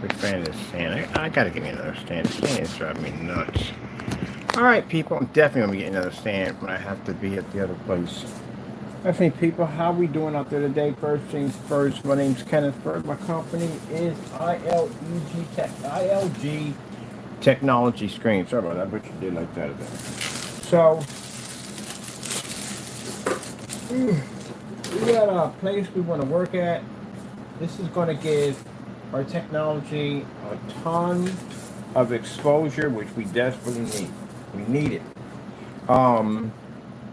Big fan of this stand. I gotta get me another stand. This stand is driving me nuts. Alright, people, I'm definitely gonna be getting another stand when I have to be at the other place. Definitely, people, how we doing out there today? First things first, my name's Kenneth Byrd. My company is ILG Technology Screen. Sorry about that, but you did like that a bit. So, we got a place we want to work at. This is going to give our technology a ton of exposure, which we desperately need. We need it.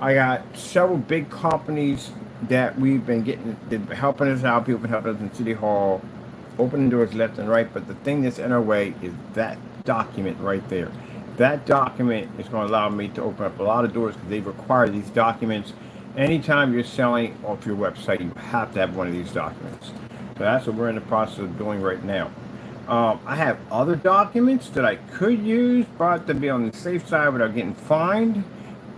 I got several big companies that we've been helping us out. People have been helping us in City Hall, opening doors left and right. But the thing that's in our way is that document right there. That document is going to allow me to open up a lot of doors because they require these documents. Anytime you're selling off your website, you have to have one of these documents. So that's what we're in the process of doing right now. I have other documents that I could use, but to be on the safe side without getting fined,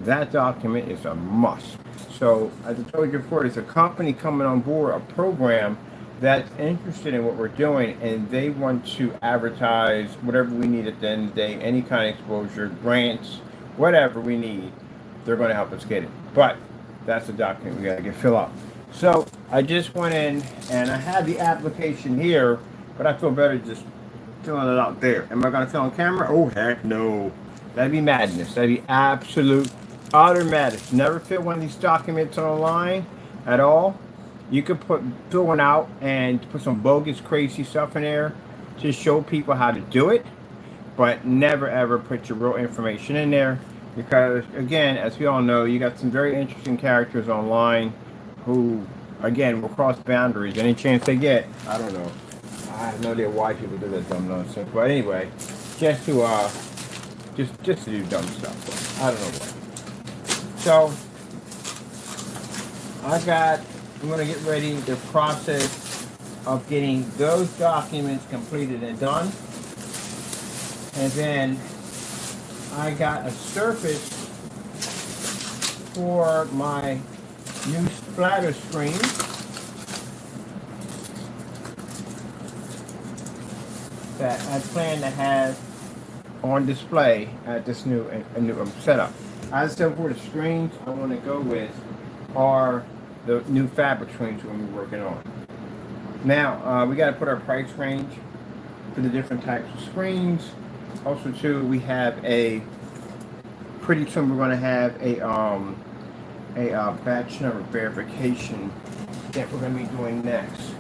that document is a must. So, as I told you before, there's a company coming on board, a program that's interested in what we're doing, and they want to advertise whatever we need at the end of the day, any kind of exposure, grants, whatever we need, they're going to help us get it. But that's the document we got to get filled out. So, I just went in, and I had the application here, but I feel better just filling it out there. Am I going to fill on camera? Oh, heck no. That'd be madness. That'd be absolute utter madness. Never fill one of these documents online at all. You could fill one out and put some bogus, crazy stuff in there to show people how to do it, but never ever put your real information in there because, again, as we all know, you got some very interesting characters online who, again, will cross boundaries any chance they get. I don't know. I have no idea why people do that dumb nonsense, but anyway, just to do dumb stuff. I don't know why. So, I'm going to get ready the process of getting those documents completed and done. And then I got a surface for my new splatter screen. That I plan to have on display at this new setup. As I said before, the screens I want to go with are the new fabric screens we're going to be working on. Now, we got to put our price range for the different types of screens. Also, too, we have pretty soon we're going to have a batch number verification that we're going to be doing next.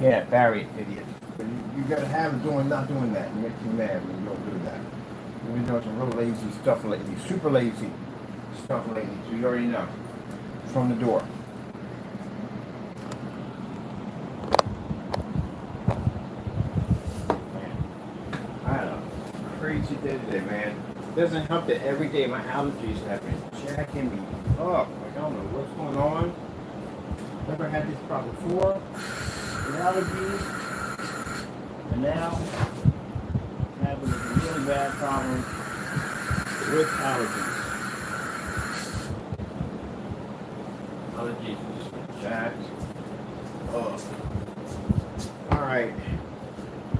Yeah, Barry, idiot. But you got to have it not doing that. It makes you mad when you don't do that. We've been doing some real lazy stuff lately, super lazy stuff lately, so you already know. From the door. Man, I had a crazy day today, man. It doesn't help that every day my allergies have been jacking me up. Like, I don't know what's going on. Never had this problem before. The allergies. And now, I'm having a really bad problem with allergies. Allergies are just jacked up. Alright.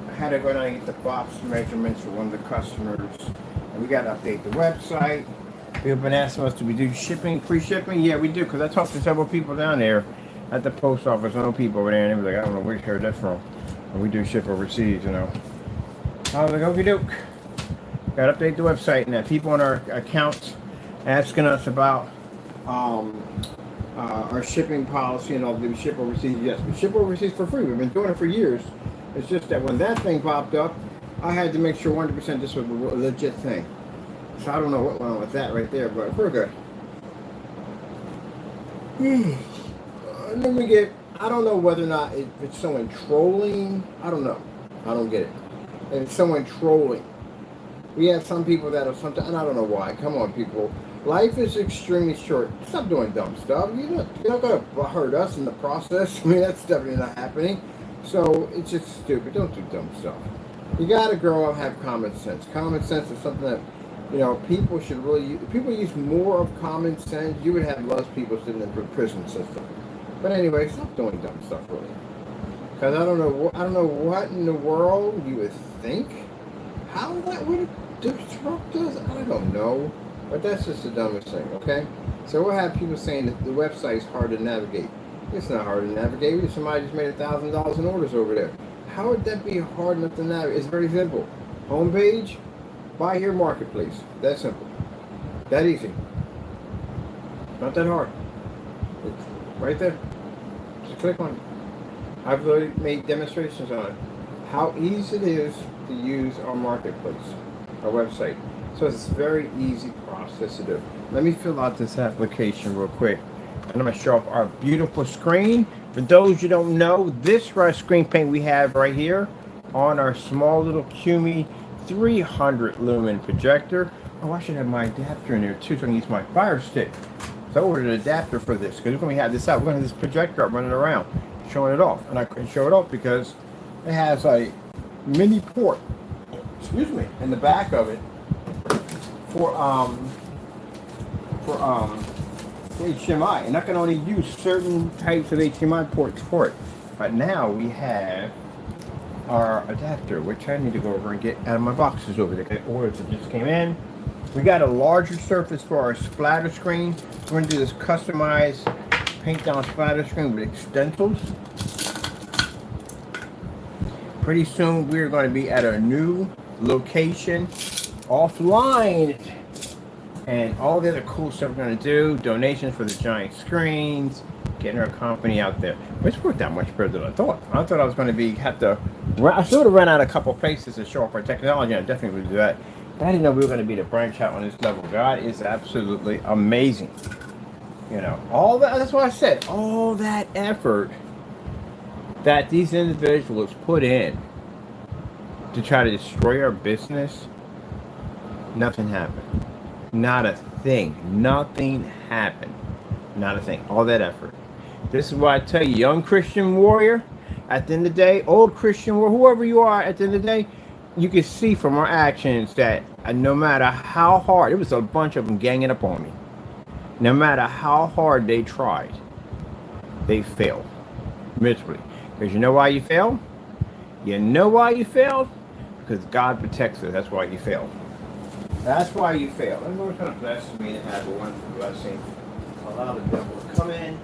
I had to go down and get the box measurements for one of the customers. And we got to update the website. People have been asking us, do we do shipping, free shipping? Yeah, we do, because I talked to several people down there at the post office. I know people over there, and they were like, I don't know where you heard that from. And we do ship overseas, you know. I was like, okie doke. Got to update the website, and people on our accounts asking us about our shipping policy and all. Do we ship overseas? Yes, we ship overseas for free. We've been doing it for years. It's just that when that thing popped up, I had to make sure 100% this was a legit thing. So I don't know what went on with that right there, but we're good. And then we get, I don't know whether or not it's someone trolling. I don't know. I don't get it. And it's someone trolling. We have some people that are sometimes, and I don't know why. Come on, people. Life is extremely short. Stop doing dumb stuff. You're not going to hurt us in the process. I mean, that's definitely not happening. So it's just stupid. Don't do dumb stuff. You got to grow up, have common sense. Common sense is something that, you know, people should really use. If people use more of common sense, you would have less people sitting in the prison system. But anyway, stop doing dumb stuff, really. Because I don't know what in the world you would think. How that would disrupt us, I don't know. But that's just the dumbest thing, okay? So we'll have people saying that the website's hard to navigate. It's not hard to navigate. Somebody just made $1,000 in orders over there. How would that be hard enough to navigate? It's very simple. Homepage, buy here marketplace. That simple. That easy. Not that hard. It's right there. Just click on it. I've already made demonstrations on it. How easy it is to use our marketplace, our website. So it's a very easy process to do. Let me fill out this application real quick. And I'm going to show off our beautiful screen. For those you don't know, this is our screen paint we have right here on our small little CUNY 300 lumen projector. Oh, I should have my adapter in there too, so I can use my Fire Stick. So I ordered an adapter for this because we're going to have this out. We're going to have this projector up running around, showing it off. And I couldn't show it off because it has a mini port, excuse me, in the back of it for HDMI, and I can only use certain types of HDMI ports for it. But now we have our adapter, which I need to go over and get out of my boxes over there. The orders that just came in. We got a larger surface for our splatter screen. We're going to do this customized paint down splatter screen with extensils. Pretty soon we're going to be at a new location offline, and all the other cool stuff we're going to do, donations for the giant screens, getting our company out there. It's worked out much better than I thought. I thought I was going to I sort of ran out a couple places to show off our technology, and I definitely would do that. But I didn't know we were going to be to branch out on this level. God is absolutely amazing. You know, all that, that's why I said, all that effort that these individuals put in to try to destroy our business, nothing happened. Not a thing. Nothing happened. Not a thing. All that effort. This is why I tell you, young Christian warrior, at the end of the day, old Christian warrior, whoever you are, at the end of the day, you can see from our actions that no matter how hard, it was a bunch of them ganging up on me. No matter how hard they tried, they failed miserably. Because you know why you failed? You know why you failed? Because God protects us. That's why you failed. That's why you failed. And Lord's going to bless me to have a wonderful blessing. Allow the devil to come in,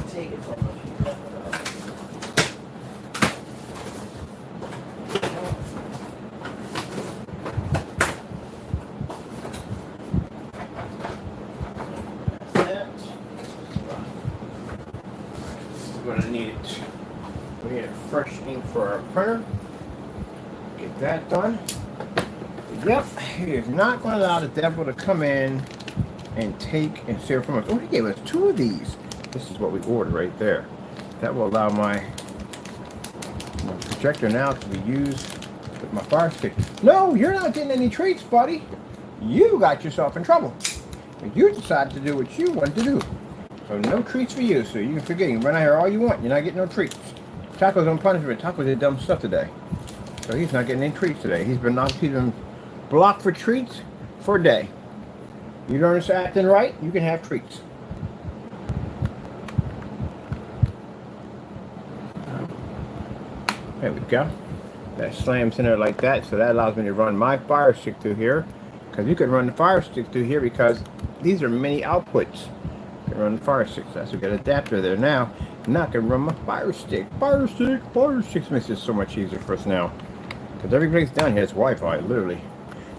take it from us. We're going to need it. We need a fresh ink for our printer. Get that done. Yep, he is not going to allow the devil to come in and take and steal from us. Oh, he gave us 2 of these. This is what we ordered right there. That will allow my projector now to be used with my Fire Stick. No, you're not getting any treats, buddy. You got yourself in trouble. You decided to do what you wanted to do. So no treats for you, so you can forget. You can run out here all you want. You're not getting no treats. Taco's on punishment. Taco did dumb stuff today. So he's not getting any treats today. He's been blocked for treats for a day. You learn to acting right, you can have treats. There we go. That slams in there like that, so that allows me to run my Fire Stick through here. Because you can run the Fire Stick through here because these are mini outputs. You can run the Fire Stick, so that's we got an adapter there now. Now I can run my Fire Stick. Fire Stick makes it so much easier for us now. Because every place down here has Wi-Fi, literally.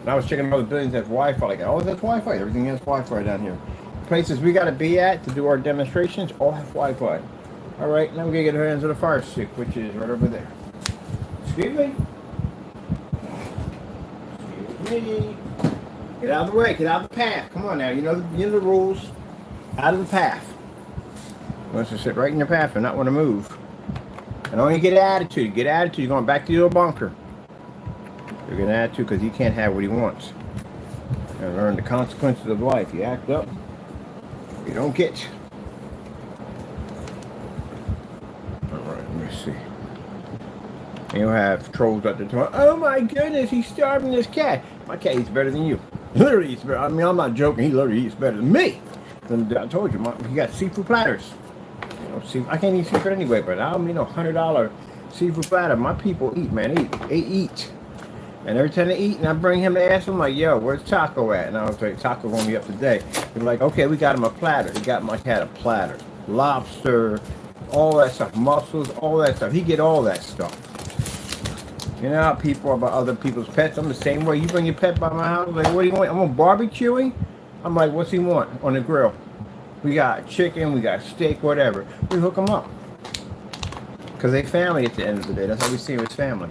And I was checking all the buildings that have Wi-Fi. Like, oh, that's Wi-Fi. Everything has Wi-Fi down here. Places we got to be at to do our demonstrations all have Wi-Fi. All right, now we're going to get our hands on the Fire Stick, which is right over there. Excuse me. Excuse me. Get out of the way. Get out of the path. Come on now. You know the rules. Out of the path. You want to sit right in your path and not want to move. And only get attitude. Get attitude. You're going back to your bunker. You're going to attitude because he can't have what he wants. And learn the consequences of life. You act up, you don't get. All right, let me see. And you'll have trolls out there tomorrow. Oh my goodness, he's starving this cat. My cat eats better than you. Literally eats better. I mean, I'm not joking. He literally eats better than me. And I told you, he got seafood platters. see, I can't eat seafood anyway, but I don't need no $100 seafood platter. My people eat, man. They eat. And every time they eat, and I bring him to ask him, like, yo, where's Taco at? And I was like, Taco on me up today. They're like, okay, we got him a platter. He got my cat a platter. Lobster, all that stuff. Mussels, all that stuff. He get all that stuff. You know how people are about other people's pets? I'm the same way. You bring your pet by my house, like, what do you want? I'm on barbecuing. I'm like, what's he want on the grill? We got chicken, we got steak, whatever. We hook them up. Because they family at the end of the day. That's how we see him as family.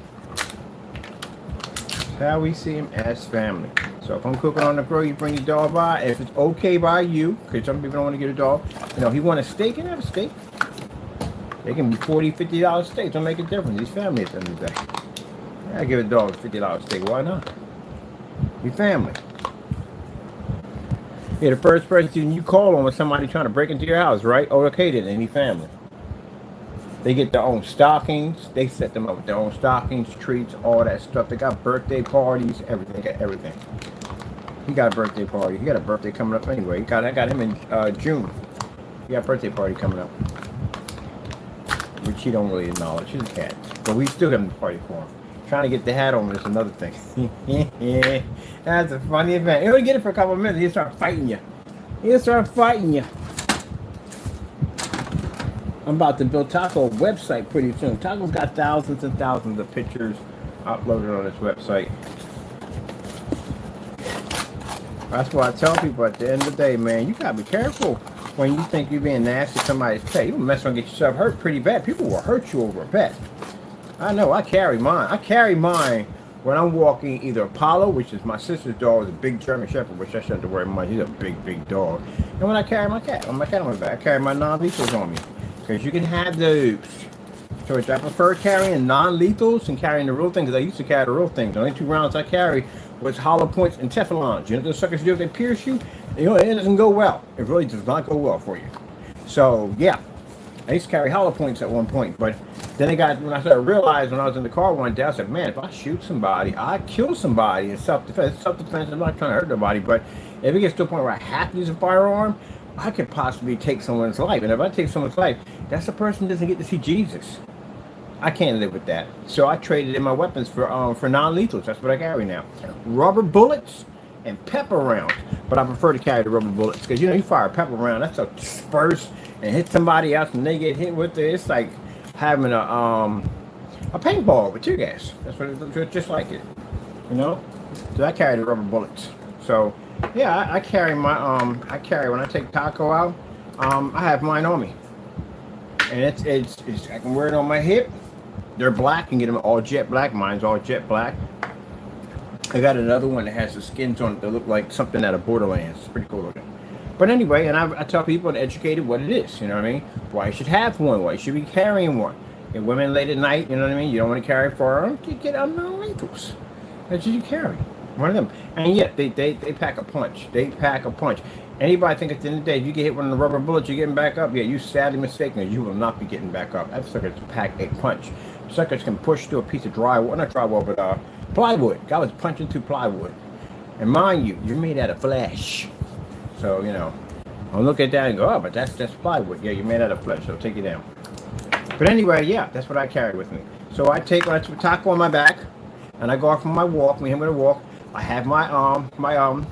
How we see him as family. So if I'm cooking on the grill, you bring your dog by. If it's okay by you, because some people don't want to get a dog. You know, he want a steak, and have a steak. They can be $40, $50 steaks. Don't make a difference. He's family at the end of the day. I give a dog a $50 steak. Why not? He family. Yeah, the first person you call on was somebody trying to break into your house, right? Oh, okay, then any family. They get their own stockings. They set them up with their own stockings, treats, all that stuff. They got birthday parties, everything. They got everything. He got a birthday party. He got a birthday coming up anyway. I got him in June. He got a birthday party coming up, which he don't really acknowledge. He's a cat, but we still got him the party for him. Trying to get the hat on is another thing. Yeah, that's a funny event. You only get it for a couple of minutes. He'll start fighting you. I'm about to build Taco a website pretty soon. Taco's got thousands and thousands of pictures uploaded on his website. That's why I tell people at the end of the day, man, you gotta be careful when you think you're being nasty to somebody's pet. You mess around and get yourself hurt pretty bad. People will hurt you over a pet. I know, I carry mine when I'm walking either Apollo, which is my sister's dog, is a big German Shepherd, which I shouldn't have to worry about. He's a big, big dog. And when I carry my cat on my back, I carry my non-lethals on me. Because you can have those. So I prefer carrying non-lethals and carrying the real thing, because I used to carry the real things. The only 2 rounds I carry was hollow points and Teflons. You know what those suckers do? They pierce you. You know, it doesn't go well. It really does not go well for you. So, yeah. I used to carry hollow points at one point, but then when I started to realize when I was in the car one day, I said, man, if I shoot somebody, I kill somebody in self-defense. Self-defense, I'm not trying to hurt nobody, but if it gets to a point where I have to use a firearm, I could possibly take someone's life. And if I take someone's life, that's the person who doesn't get to see Jesus. I can't live with that. So I traded in my weapons for non-lethals. That's what I carry now. Rubber bullets and pepper rounds. But I prefer to carry the rubber bullets because, you know, you fire a pepper round, that's a disperse and hit somebody else and they get hit with it. It's like having a paintball with tear gas. That's what it's just like it, you know. So I carry the rubber bullets. So yeah, I carry my when I take Taco out, I have mine on me, and it's I can wear it on my hip. They're black. I can get them all jet black. Mine's all jet black. I got another one that has the skins on it that look like something out of Borderlands. It's pretty cool looking. But anyway, and I tell people and educate what it is, you know what I mean? Why you should have one, why you should be carrying one. If women late at night, you know what I mean? You don't want to carry a firearm, you get non-lethals. That's what you carry. One of them. And yet, they pack a punch. They pack a punch. Anybody think at the end of the day, if you get hit with one of the rubber bullets, you're getting back up? Yeah, you're sadly mistaken. You will not be getting back up. That sucker pack a punch. Suckers can push through a piece of drywall, not drywall, but plywood. Guy was punching through plywood. And mind you, you're made out of flesh. So, you know, I'll look at that and go, oh, but that's plywood. Yeah, you're made out of flesh, so it'll take you down. But anyway, yeah, that's what I carry with me. So I take my Taco on my back, and I go off on my walk. Me, I'm going to walk. I have my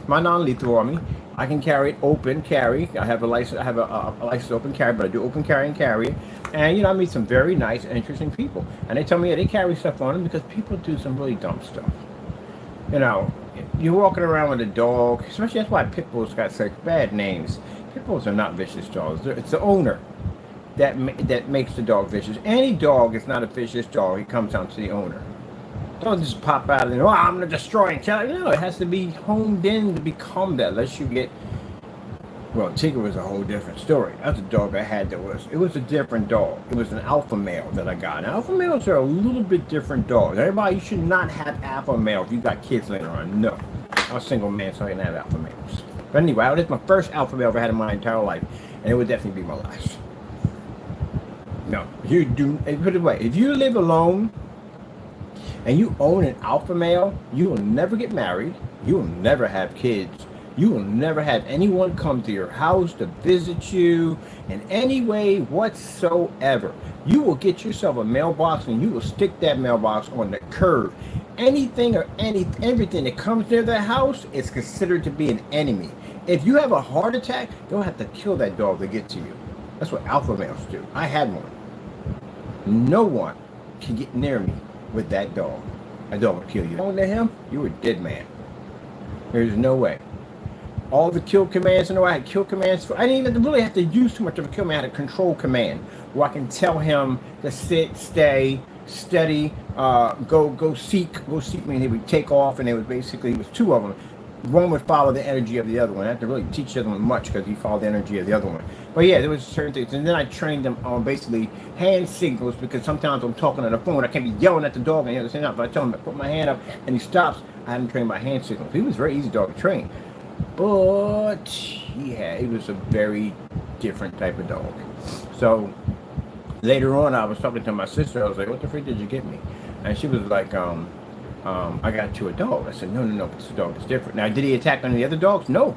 non-lethal on me. I can carry it open carry. I have a license. I have a license to open carry, but I do open carry and carry it. And you know, I meet some very nice, interesting people, and they tell me they carry stuff on them because people do some really dumb stuff. You know, you're walking around with a dog, especially that's why pit bulls got such bad names. Pit bulls are not vicious dogs. It's the owner that makes the dog vicious. Any dog is not a vicious dog. It comes down to the owner. Don't just pop out and, I'm going to destroy and kill it. No, it has to be honed in to become that. Unless you get, well, Tigger was a whole different story. That's a dog I had it was a different dog. It was an alpha male that I got. Now, alpha males are a little bit different dogs. Everybody, you should not have alpha male if you got kids later on. No. I was a single man, so I didn't have alpha males. But anyway, it was my first alpha male I ever had in my entire life. And it would definitely be my last. No. You do, put it away. If you live alone, and you own an alpha male, you will never get married, you will never have kids, You will never have anyone come to your house to visit you in any way whatsoever. You will get yourself a mailbox and you will stick that mailbox on the curb. Anything or everything that comes near that house is considered to be an enemy. If you have a heart attack, you'll have to kill that dog to get to you. That's what alpha males do. I had one. No one can get near me with that dog. That dog will kill you. Going to him, you were a dead man. There's no way. All the kill commands, I had kill commands. I didn't even really have to use too much of a kill command. I had a control command where I can tell him to sit, stay, steady, go seek me, and he would take off, and it was basically, it was two of them. One would follow the energy of the other one. I had to really teach the other one much because he followed the energy of the other one. But yeah, there was certain things. And then I trained them on basically hand signals, because sometimes I'm talking on the phone. I can't be yelling at the dog and saying that. But I tell him to put my hand up and he stops. I had him train by hand signals. He was a very easy dog to train. But yeah, he was a very different type of dog. So later on, I was talking to my sister. I was like, what the freak did you get me? And she was like, I got you a dog. I said, no, this dog is different. Now, did he attack any of the other dogs? No.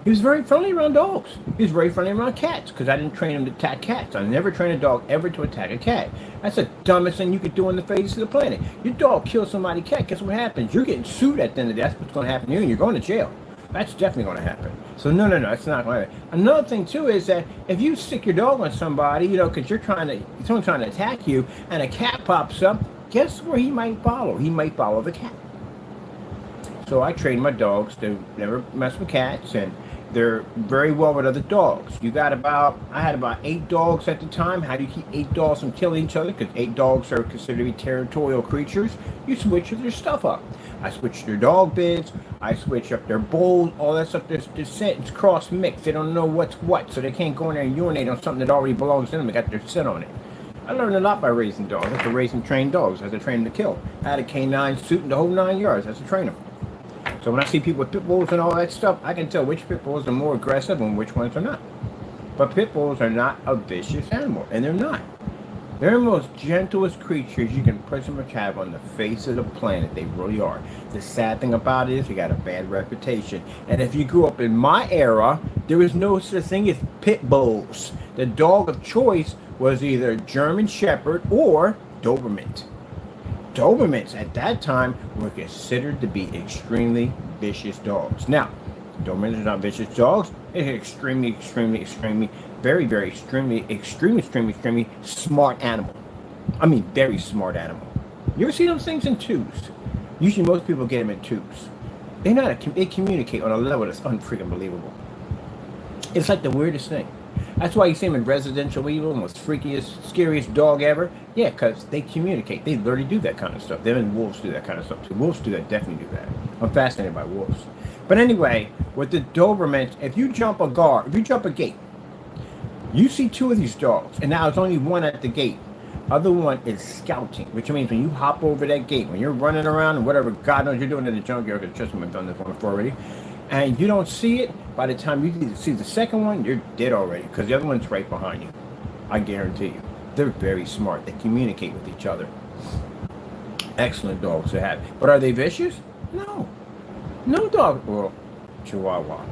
He was very friendly around dogs. He was very friendly around cats, because I didn't train him to attack cats. I never trained a dog ever to attack a cat. That's the dumbest thing you could do on the face of the planet. Your dog kills somebody's cat, guess what happens? You're getting sued at the end of the day. That's what's going to happen to you, and you're going to jail. That's definitely going to happen. So no, it's not going to happen. Another thing too is that if you stick your dog on somebody, because someone's trying to attack you, and a cat pops up, guess where he might follow? He might follow the cat. So I train my dogs to never mess with cats, and they're very well with other dogs. I had about 8 dogs at the time. How do you keep 8 dogs from killing each other? Because 8 dogs are considered to be territorial creatures. You switch their stuff up. I switch their dog beds. I switch up their bowls. All that stuff. Their scent is cross mixed. They don't know what's what, so they can't go in there and urinate on something that already belongs to them. They got their scent on it. I learned a lot by raising dogs. I had to raise and train dogs. I had to train them to kill. I had a canine suit and the whole 9 yards. I had to train them. So when I see people with pit bulls and all that stuff, I can tell which pit bulls are more aggressive and which ones are not. But pit bulls are not a vicious animal, and they're not. They're the most gentlest creatures you can pretty much have on the face of the planet. They really are. The sad thing about it is they got a bad reputation. And if you grew up in my era, there was no such thing as pit bulls. The dog of choice was either German Shepherd or Doberman. Dobermans at that time were considered to be extremely vicious dogs. Now, Dobermans are not vicious dogs. They're extremely smart animal. I mean, very smart animal. You ever see those things in tubes? Usually most people get them in tubes. They communicate on a level that's unfreaking believable. It's like the weirdest thing. That's why you see them in Residential Evil, the most freakiest, scariest dog ever. Yeah, because they communicate. They literally do that kind of stuff. Them and wolves do that kind of stuff too. Wolves do that, definitely do that. I'm fascinated by wolves. But anyway, with the Dobermans, if you jump a gate, you see 2 of these dogs, and now there's only one at the gate. Other one is scouting, which means when you hop over that gate, when you're running around and whatever God knows you're doing in the junkyard, because trust me, I've done this one before already, and you don't see it, by the time you see the second one, you're dead already, because the other one's right behind you. I guarantee you. They're very smart. They communicate with each other. Excellent dogs to have. But are they vicious? No. No dog. Well, Chihuahua.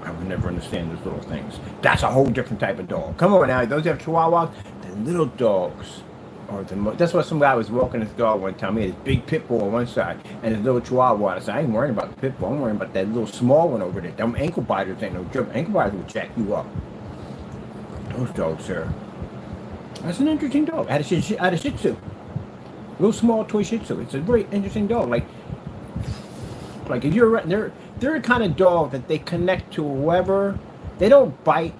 I would never understand those little things. That's a whole different type of dog. Come on now, those have Chihuahuas. The little dogs are the most. That's why some guy was walking his dog one time. He had his big pit bull on one side and his little Chihuahua. I said, I ain't worrying about the pit bull. I'm worrying about that little small one over there. Them ankle biters ain't no joke. Ankle biters will jack you up. Those dogs, sir. That's an interesting dog. I had a Shih Tzu. Little small toy Shih Tzu. It's a very interesting dog. Like if you're around, they're a kind of dog that they connect to whoever. They don't bite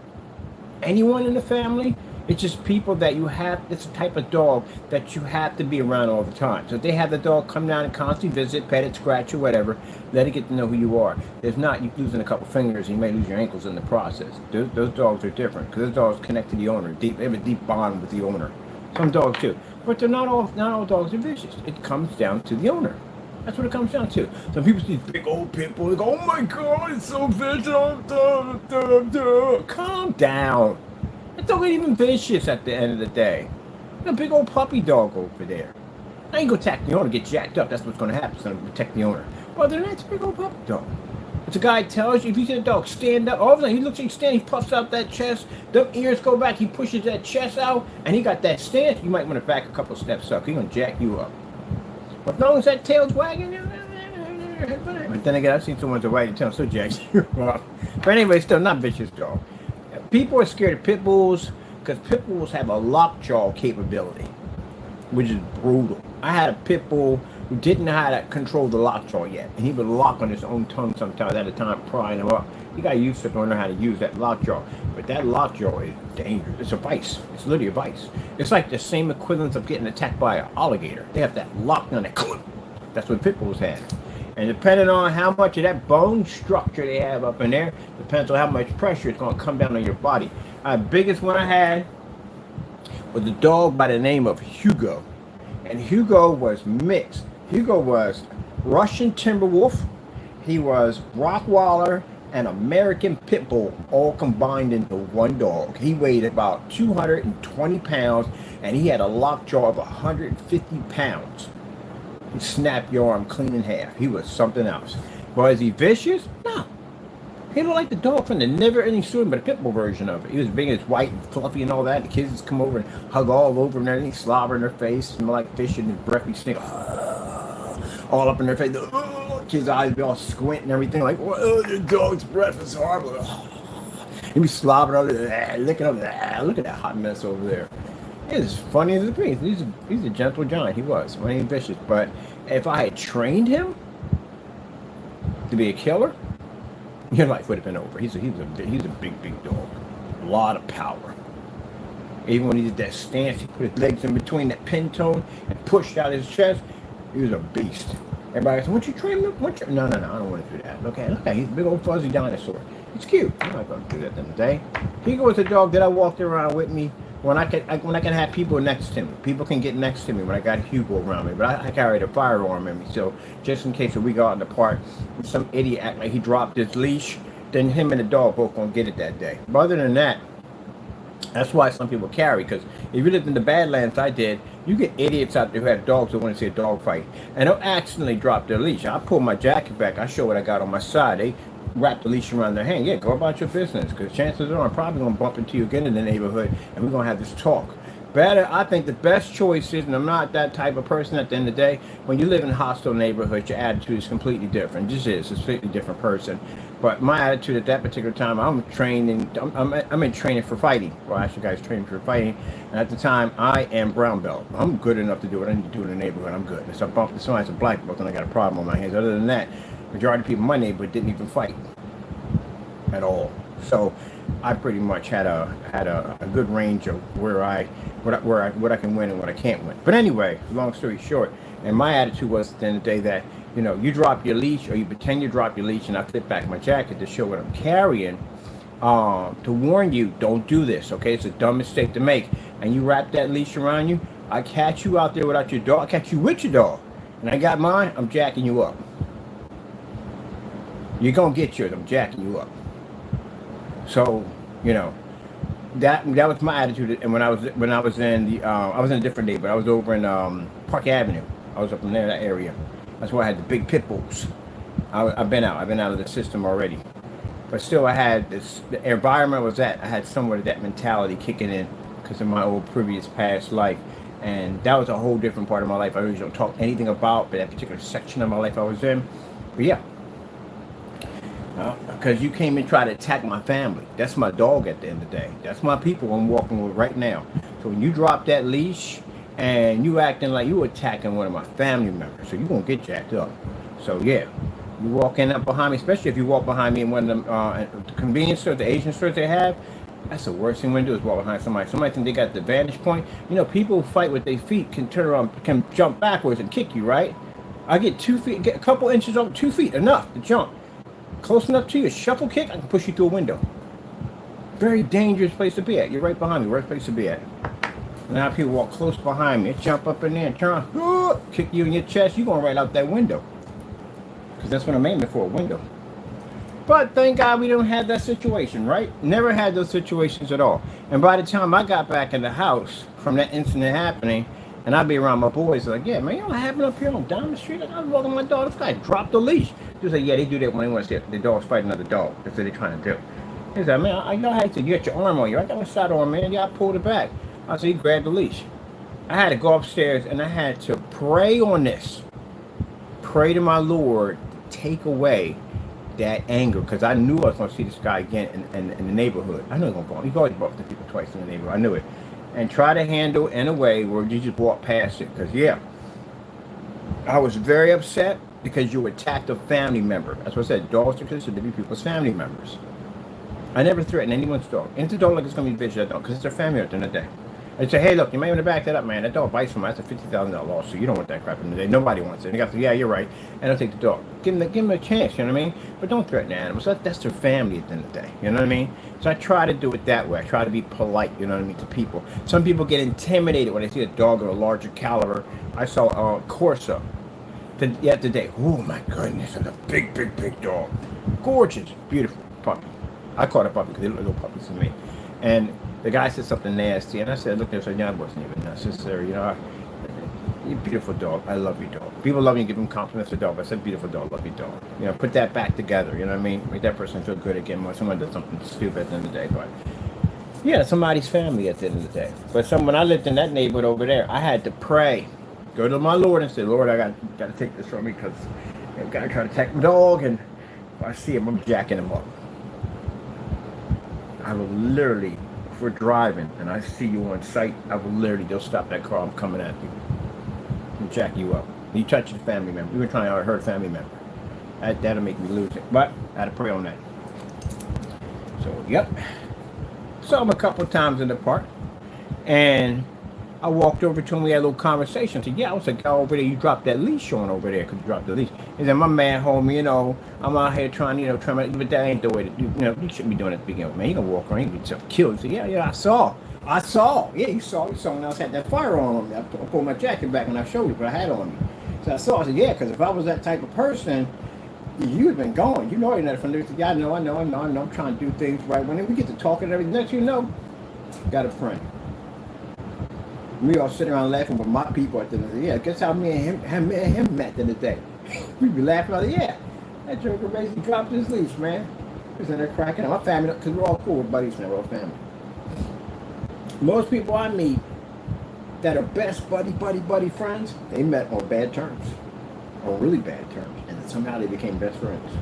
anyone in the family. It's just people that you have. It's a type of dog that you have to be around all the time. So if they have the dog come down and constantly visit, pet it, scratch or whatever, let it get to know who you are. If not, you're losing a couple fingers and you may lose your ankles in the process. Those dogs are different because those dogs connect to the owner. They have a deep bond with the owner. Some dogs too, but they're not all dogs are vicious. It comes down to the owner. That's what it comes down to. Some people see big old pit bull. They go, "Oh my God, it's so vicious!" Calm down. That dog ain't even vicious at the end of the day. A big old puppy dog over there. I ain't gonna attack the owner, get jacked up. That's what's gonna happen. It's gonna protect the owner. Well, they're not a big old puppy dog. It's a guy tells you, if you see a dog stand up, all of a sudden he looks like he's standing, he puffs out that chest, the ears go back, he pushes that chest out, and he got that stance, you might want to back a couple steps up. He's going to jack you up. But as long as that tail's wagging, but then again, I've seen someone's a wagging tail, still jacks you up. But anyway, still not vicious dog. People are scared of pit bulls because pit bulls have a lockjaw capability, which is brutal. I had a pit bull who didn't know how to control the lockjaw yet, and he would lock on his own tongue sometimes at a time, prying him up. He got used to learning how to use that lockjaw, but that lockjaw is dangerous. It's a vice. It's literally a vice. It's like the same equivalent of getting attacked by an alligator. They have that lock on it. That's what pit bulls have. And depending on how much of that bone structure they have up in there, depends on how much pressure it's going to come down on your body. The biggest one I had was a dog by the name of Hugo. And Hugo was mixed. Hugo was Russian Timberwolf, he was Rottweiler, and American Pit Bull, all combined into one dog. He weighed about 220 pounds, and he had a lockjaw of 150 pounds. He'd snap your arm clean in half. He was something else. But is he vicious? No. He looked like the dog from the Never Ending Story, but a pit bull version of it. He was big and white and fluffy and all that. The kids would come over and hug all over and everything, slobber in their face, smell like fish, and his breath would stink all up in their face. Kids' eyes would be all squint and everything, like, oh, the dog's breath is horrible. He'd be slobbering over there, licking over there. Look at that hot mess over there. He was funny as a beast. He's a gentle giant. He was. When he was vicious. But if I had trained him to be a killer, your life would have been over. He's a big dog. A lot of power. Even when he did that stance, he put his legs in between that pin tone and pushed out his chest. He was a beast. Everybody said, "Won't you train him? No, I don't want to do that." Okay, he's a big old fuzzy dinosaur. He's cute. I'm not going to do that at the end of the day. He was a dog that I walked around with me when I can have people next to me. People can get next to me when I got Hugo around me. But I carried a firearm in me, so just in case if we go out in the park, some idiot act like he dropped his leash, then him and the dog both gonna get it that day. But other than that, that's why some people carry, because if you lived in the Badlands, I did, you get idiots out there who have dogs that want to see a dog fight, and they'll accidentally drop their leash. I pull my jacket back, I show what I got on my side, they wrap the leash around their hand. Yeah, go about your business, because chances are I'm probably going to bump into you again in the neighborhood, and we're going to have this talk. I think the best choice is, and I'm not that type of person at the end of the day, when you live in a hostile neighborhood, your attitude is completely different. It's a completely different person. But my attitude at that particular time, I'm in training for fighting. Well, actually, guys, training for fighting. And at the time, I am brown belt. I'm good enough to do what I need to do in the neighborhood. I'm good. If I bump into somebody that's a black belt, then I got a problem on my hands. Other than that, majority of people in my neighborhood didn't even fight at all. So I pretty much had a good range of what I can win and what I can't win. But anyway, long story short, and my attitude was at the end of the day that, you know, you drop your leash or you pretend you drop your leash, and I flip back my jacket to show what I'm carrying, to warn you, don't do this, okay? It's a dumb mistake to make. And you wrap that leash around you, I catch you out there without your dog, I catch you with your dog, and I got mine, I'm jacking you up. You're gonna get yours, I'm jacking you up. So, you know, that was my attitude. And when I was in I was in a different neighborhood. I was over in Park Avenue. I was up in there, that area. That's where I had the big pit bulls. I've been out of the system already. But still, I had this, the environment I was at, I had somewhat of that mentality kicking in because of my old previous past life. And that was a whole different part of my life. I really don't talk anything about that particular section of my life I was in. But yeah. Because you came and tried to attack my family. That's my dog at the end of the day. That's my people I'm walking with right now. So when you drop that leash and you acting like you attacking one of my family members, so you're going to get jacked up. So yeah, you walking up behind me, especially if you walk behind me in one of them the convenience stores, the Asian stores they have, that's the worst thing to do is walk behind somebody. Somebody think they got the vantage point. You know, people who fight with their feet can turn around, can jump backwards and kick you, right? I get 2 feet, get a couple inches over 2 feet, enough to jump. Close enough to you, a shuffle kick, I can push you through a window. Very dangerous place to be at. You're right behind me, worst place to be at. Now people walk close behind me, jump up in there and turn around, kick you in your chest, you're going right out that window. Because that's what I'm aiming for, a window. But thank God we don't have that situation, right? Never had those situations at all. And by the time I got back in the house from that incident happening, And I'd be around my boys like, yeah, man, you know what happened up here on down the street? Like, I was walking my dog, this guy dropped the leash. He said, yeah, they do that when they want to see the dog's fighting another dog. That's what they're trying to do. He said, man, I know how you said, you got your arm on you. I got my sidearm, man. Yeah, I pulled it back. I said, he grabbed the leash. I had to go upstairs and I had to pray on this. Pray to my Lord to take away that anger, because I knew I was going to see this guy again in the neighborhood. I knew he was going to go. He's always bumped into people twice in the neighborhood. I knew it. And try to handle in a way where you just walk past it. Because, yeah, I was very upset because you attacked a family member. That's what I said. Dogs are considered to be people's family members. I never threaten anyone's dog. And if the dog like it's going to be vicious, I don't, because it's their family at the end of the day. I say, hey, look, you may want to back that up, man. That dog bites from me. That's a $50,000 lawsuit. You don't want that crap in the day. Nobody wants it. And you got to say, yeah, you're right. And I'll take the dog. Give them a chance, you know what I mean? But don't threaten animals. That's their family at the end of the day. You know what I mean? So I try to do it that way. I try to be polite, you know what I mean, to people. Some people get intimidated when they see a dog of a larger caliber. I saw a Corso the other day. Oh, my goodness. It's a big, big, big dog. Gorgeous. Beautiful puppy. I called it a puppy because they look like little puppies to me. And the guy said something nasty, and I said, look, I said, yeah, I wasn't even necessary. You know, you're a beautiful dog. I love your dog. People love you and give them compliments to dog. I said, beautiful dog, love your dog. You know, put that back together. You know what I mean? Make that person feel good again when someone does something stupid at the end of the day. But yeah, somebody's family at the end of the day. But when I lived in that neighborhood over there, I had to pray, go to my Lord and say, Lord, I got to take this from me because I've got to try to attack my dog, and if I see him, I'm jacking him up. I will literally, if we're driving and I see you on sight, I will literally, they'll stop that car, I'm coming at you and jack you up. You touch a family member. You were trying to hurt a family member. That'll make me lose it. But I had to pray on that. So, yep. Saw him a couple of times in the park. And I walked over to him. We had a little conversation. I said, yeah, I was like, go over there. You dropped that leash on over there because you dropped the leash. He said, my man, homie, you know, I'm out here trying, you know, but that ain't the way to do, you know, you shouldn't be doing it to begin with, man. You gonna walk around, you can get yourself killed. He said, yeah, I saw. Yeah, you saw when I was had that fire on me. I pulled my jacket back and I showed you what I had on me. So I saw, I said, yeah, because if I was that type of person, you had been going. You know, you're not from there. Yeah, I know, I'm trying to do things right. When we get to talking and everything, next you know, got a friend. We all sitting around laughing with my people at the end of the day. Yeah, guess how me and him met at the end of the day. We'd be laughing about it. Yeah, that joker basically dropped his leash, man. He was in there cracking up. My family, because we're all cool, we're buddies now, we're all family. Most people I meet that are best buddy friends, they met on bad terms, or really bad terms, and somehow they became best friends.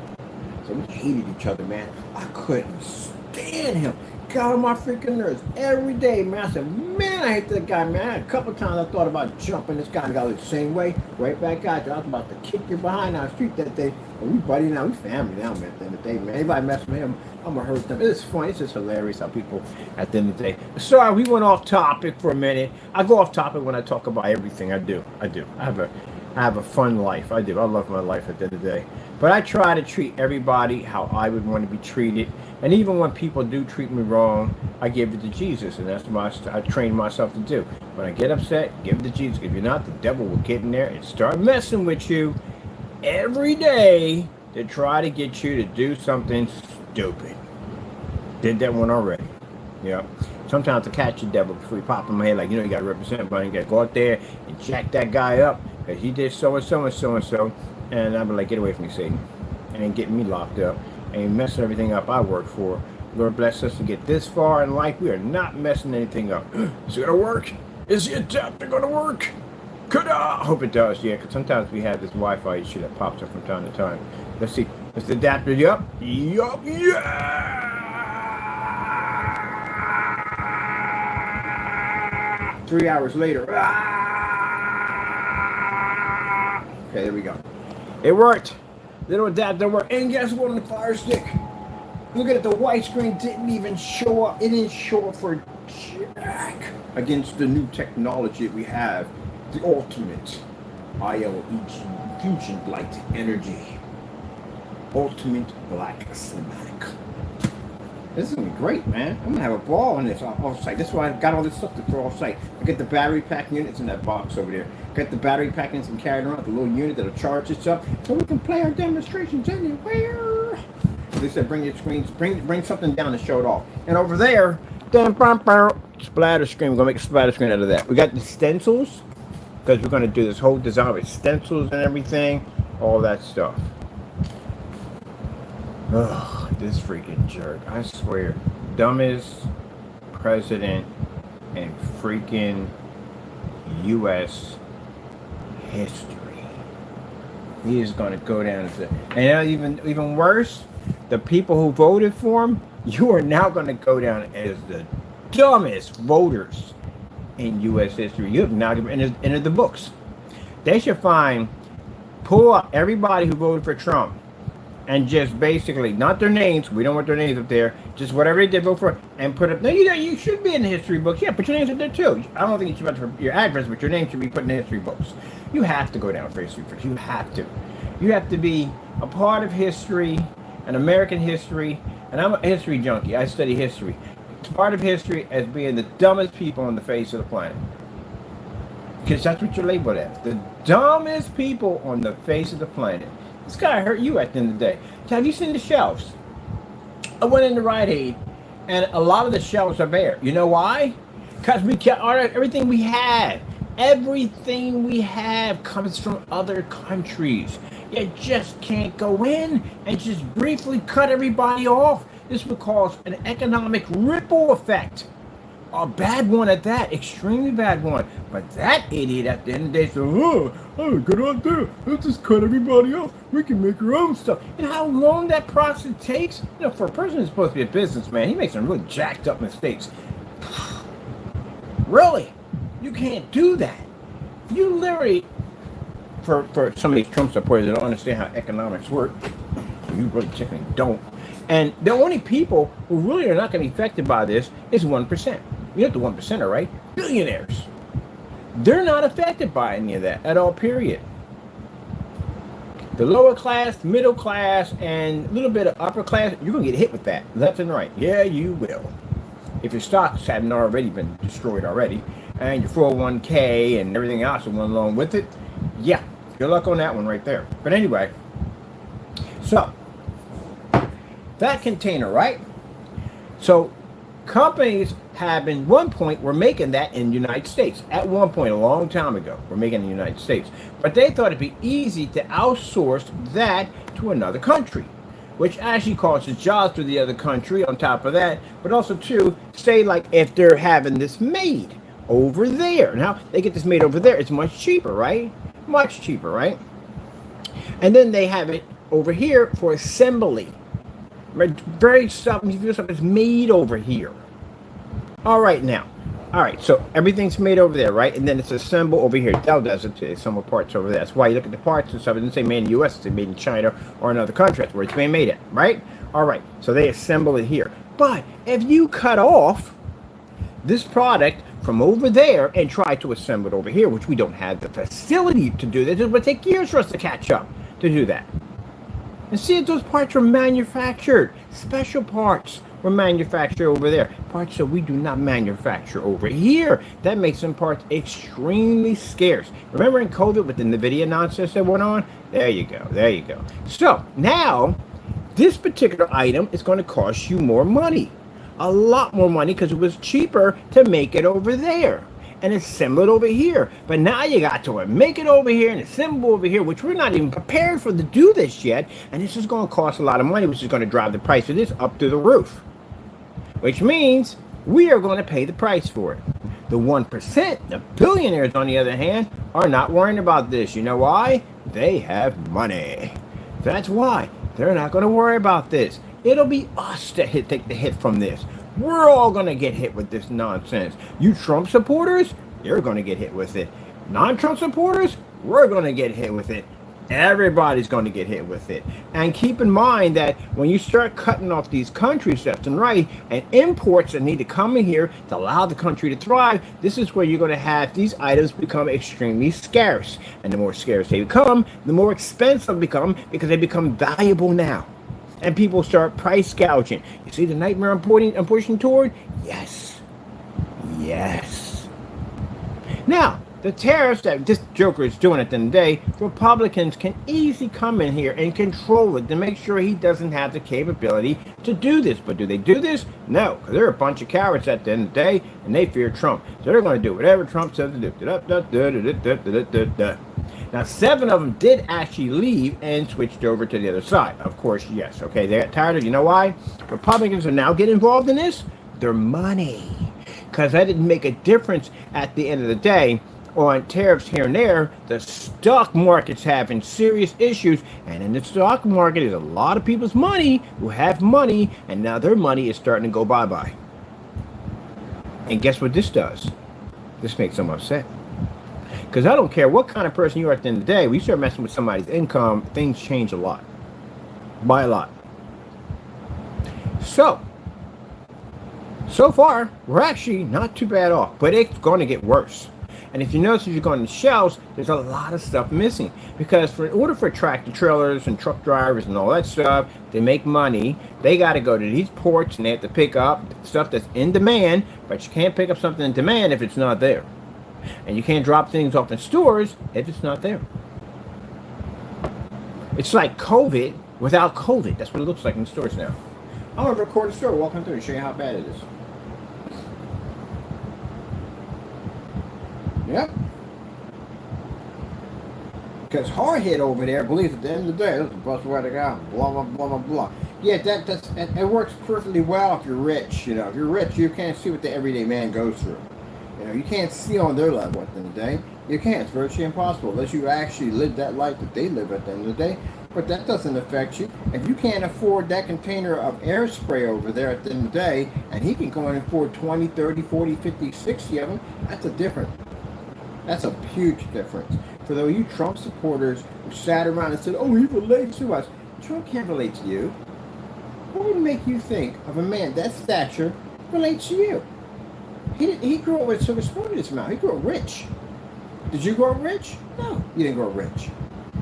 So we hated each other, man. I couldn't stand him. Got on my freaking nerves every day, man. I said, man, I hate that guy, man. A couple times I thought about jumping this guy. I got the same way, right back at you. I was about to kick you behind our street that day. But we buddy now, we family now, man, at the end of the day, man. Anybody mess with him, I'm gonna hurt them. It's funny, it's just hilarious how people at the end of the day. Sorry, we went off topic for a minute. I go off topic when I talk about everything. I do. I have a fun life. I do. I love my life at the end of the day. But I try to treat everybody how I would want to be treated. And even when people do treat me wrong, I give it to Jesus. And that's what I train myself to do. When I get upset, give it to Jesus. If you're not, the devil will get in there and start messing with you every day to try to get you to do something stupid. Did that one already. Yeah. Sometimes to catch the devil before you pop in my head, like, you know, you got to represent, but you got to go out there and jack that guy up because he did so and so and so and so. And I'll be like, get away from me, Satan. And getting me locked up. And messing everything up I work for. Lord bless us to get this far in life. We are not messing anything up. Is it going to work? Is the adapter going to work? Could I hope it does, yeah. Because sometimes we have this Wi-Fi issue that pops up from time to time. Let's see. Is the adapter? Yup, yeah! 3 hours later. Okay, there we go. It worked. Little adapter worked. And guess what on the Fire Stick? Look at it, the white screen didn't even show up. It didn't show up for jack against the new technology we have. The ultimate ILEG fusion light energy. Ultimate black cinematic. This is gonna be great, man. I'm gonna have a ball on this off site. That's why I got all this stuff to throw off site. I get the battery pack units in that box over there. Got the battery pack units and carrying around the little unit that'll charge itself, so we can play our demonstrations anywhere. They said bring your screens, bring something down to show it off. And over there, splatter screen. We're gonna make a splatter screen out of that. We got the stencils because we're going to do this whole design with stencils and everything, all that stuff. Ugh, this freaking jerk. I swear. Dumbest president in freaking U.S. history. He is going to go down as and even worse, the people who voted for him, you are now going to go down as the dumbest voters in U.S. history. You have now entered the books. They should pull up everybody who voted for Trump and just basically, not their names, we don't want their names up there, just whatever they did vote for, and put up. No, you should be in the history books. Yeah, put your names up there too. I don't think you should put your address, but your name should be put in the history books. You have to go down for history first. You have to. You have to be a part of history, an American history, and I'm a history junkie. I study history. It's part of history as being the dumbest people on the face of the planet. Because that's what you're labeled as. The dumbest people on the face of the planet. It's gotta hurt you at the end of the day. So have you seen the shelves? I went into Rite Aid, and a lot of the shelves are bare. You know why? Because we kept everything we have. Everything we have comes from other countries. You just can't go in and just briefly cut everybody off. This would cause an economic ripple effect. A bad one at that, extremely bad one. But that idiot at the end of the day said, oh, good idea. Let's just cut everybody off. We can make our own stuff. You know how long that process takes? You know, for a person who's supposed to be a businessman, he makes some really jacked up mistakes. Really? You can't do that. You literally, for some of these Trump supporters that don't understand how economics work, you really technically don't. And the only people who really are not going to be affected by this is 1%. You know what the 1% are, right? Billionaires. They're not affected by any of that at all, period. The lower class, middle class, and a little bit of upper class, you're going to get hit with that left and right. Yeah, you will. If your stocks haven't already been destroyed already, and your 401k and everything else that went along with it, yeah, good luck on that one right there. But anyway, so that container, right? So companies have been one point were making that in the United States. At one point, a long time ago, we're making it in the United States. But they thought it'd be easy to outsource that to another country, which actually causes jobs to the other country on top of that. But also, too, say like if they're having this made over there. Now, they get this made over there. It's much cheaper, right? Much cheaper, right? And then they have it over here for assembly. Very stuff is made over here. All right, now. All right, so everything's made over there, right? And then it's assembled over here. Dell does it to assemble parts over there. That's why you look at the parts and stuff. It doesn't say made in the U.S. It's made in China or another country. That's where it's being made at, right? All right, so they assemble it here. But if you cut off this product from over there and try to assemble it over here, which we don't have the facility to do this, it would take years for us to catch up to do that. And see if those parts were manufactured. Special parts were manufactured over there. Parts that we do not manufacture over here. That makes some parts extremely scarce. Remember in COVID with the NVIDIA nonsense that went on? There you go. There you go. So now this particular item is going to cost you more money. A lot more money because it was cheaper to make it over there and assemble it over here. But now you got to make it over here and assemble over here, which we're not even prepared for to do this yet. And this is going to cost a lot of money, which is going to drive the price of this up to the roof. Which means we are going to pay the price for it. The 1%, the billionaires, on the other hand, are not worrying about this. You know why? They have money. That's why. They're not going to worry about this. It'll be us that take the hit from this. We're all going to get hit with this nonsense. You Trump supporters, you're going to get hit with it. Non-Trump supporters, we're going to get hit with it. Everybody's going to get hit with it. And keep in mind that when you start cutting off these countries left and right, and imports that need to come in here to allow the country to thrive, this is where you're going to have these items become extremely scarce. And the more scarce they become, the more expensive they become because they become valuable now. And people start price gouging. You see the nightmare I'm pushing toward? Yes. Yes. Now, the tariffs that this Joker is doing at the end of the day, Republicans can easily come in here and control it to make sure he doesn't have the capability to do this. But do they do this? No, because they're a bunch of cowards at the end of the day, and they fear Trump. So they're going to do whatever Trump says to do. Now, 7 of them did actually leave and switched over to the other side. Of course, yes. Okay, they got tired of, you know why? Republicans are now getting involved in this? Their money. Because that didn't make a difference at the end of the day on tariffs here and there. The stock market's having serious issues, and in the stock market is a lot of people's money who have money, and now their money is starting to go bye-bye. And guess what this does? This makes them upset. Because I don't care what kind of person you are at the end of the day, when you start messing with somebody's income, things change a lot. By a lot. So far, we're actually not too bad off, but it's going to get worse. And if you notice, if you go on the shelves, there's a lot of stuff missing. Because in order for tractor trailers and truck drivers and all that stuff to make money, they got to go to these ports and they have to pick up stuff that's in demand, but you can't pick up something in demand if it's not there. And you can't drop things off in stores if it's not there. It's like COVID without COVID. That's what it looks like in stores now. I'm going to record a store, walking through and show you how bad it is. Yep. Because Hardhead over there believes at the end of the day, this is the best way to go, blah, blah, blah, blah, blah. Yeah, it works perfectly well if you're rich. You know, if you're rich, you can't see what the everyday man goes through. You know, you can't see on their level at the end of the day. You can't. It's virtually impossible unless you actually live that life that they live at the end of the day. But that doesn't affect you. If you can't afford that container of air spray over there at the end of the day, and he can go in and afford 20, 30, 40, 50, 60 of them, that's a huge difference. For those you Trump supporters who sat around and said, oh, he relates to us. Trump can't relate to you. What would make you think of a man that stature relates to you? He grew up with a silver spoon in his mouth. He grew up rich. Did you grow up rich? No, you didn't grow up rich.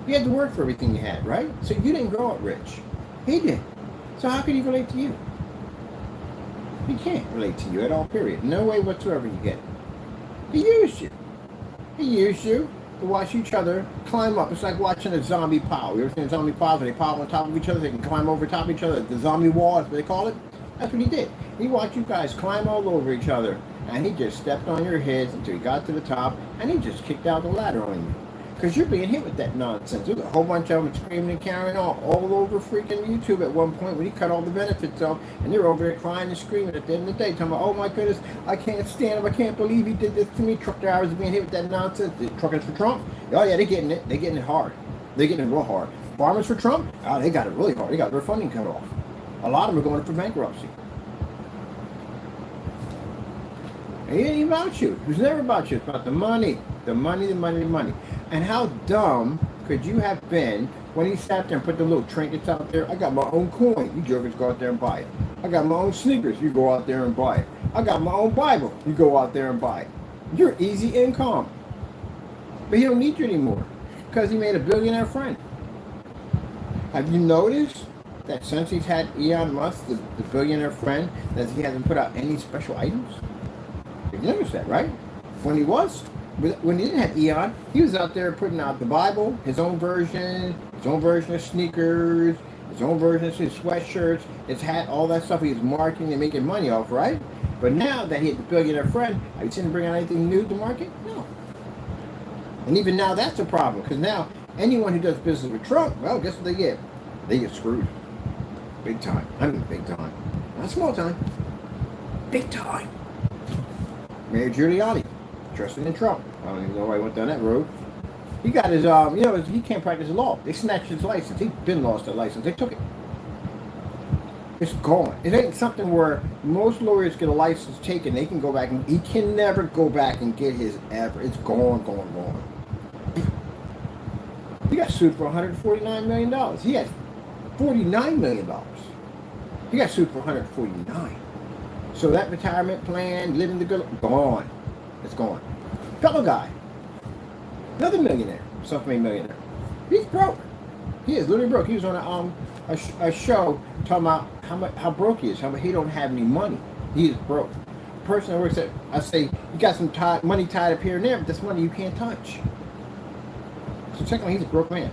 You had to work for everything you had, right? So you didn't grow up rich. He did. So how could he relate to you? He can't relate to you at all, period. No way whatsoever you get. He used you. He used you to watch each other climb up. It's like watching a zombie pile. You ever seen a zombie pile where they pile on top of each other? They can climb over top of each other. The zombie wall, that's what they call it. That's what he did. He watched you guys climb all over each other, and he just stepped on your heads until he got to the top, and he just kicked out the ladder on you. Because you're being hit with that nonsense. There's a whole bunch of them screaming and carrying on all over freaking YouTube at one point when he cut all the benefits off, and they're over there crying and screaming at the end of the day, talking about, oh my goodness, I can't stand him, I can't believe he did this to me. Truck drivers are being hit with that nonsense. The truckers for Trump, oh yeah, they're getting it hard. They're getting it real hard. Farmers for Trump, oh, they got it really hard. They got their funding cut off. A lot of them are going for bankruptcy. It ain't even about you. It was never about you. It's about the money. The money, the money, the money. And how dumb could you have been when he sat there and put the little trinkets out there? I got my own coin. You jokers go out there and buy it. I got my own sneakers. You go out there and buy it. I got my own Bible. You go out there and buy it. You're easy income. But he don't need you anymore because he made a billionaire friend. Have you noticed that since he's had Elon Musk, the billionaire friend, that he hasn't put out any special items? You noticed that, right? When he didn't have Eon, he was out there putting out the Bible, his own version of sneakers, his own version of his sweatshirts, his hat, all that stuff he was marketing and making money off, right? But now that he had the billionaire friend, have you seen him bring out anything new to market? No. And even now that's a problem, because now anyone who does business with Trump, well, guess what they get? They get screwed. Big time. I mean big time. Not small time. Big time. Mayor Giuliani, trusting in Trump. I don't even know why he went down that road. He got his, he can't practice law. They snatched his license. He's been lost that license. They took it. It's gone. It ain't something where most lawyers get a license taken. They can go back and he can never go back and get his ever. It's gone. He got sued for $149 million. He had $49 million. He got sued for $149. So that retirement plan, living the good, gone. It's gone. Fellow guy, another millionaire, self-made millionaire. He's broke. He is literally broke. He was on a show talking about how broke he is, how he don't have any money. He is broke. person that works at, I say, you got some money tied up here and there, but this money you can't touch. So technically, he's a broke man.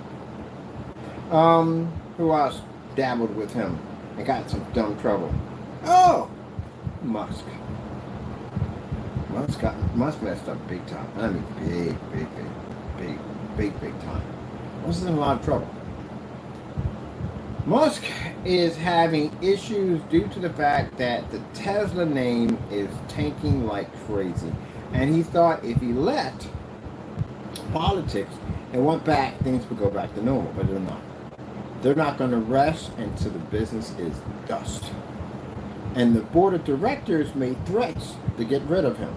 Who else dabbled with him and got some dumb trouble? Oh, Musk. Musk messed up big time. I mean, big time. Musk is in a lot of trouble. Musk is having issues due to the fact that the Tesla name is tanking like crazy. And he thought if he let politics and went back, things would go back to normal, but they're not. They're not going to rest until the business is dust. And the board of directors made threats to get rid of him.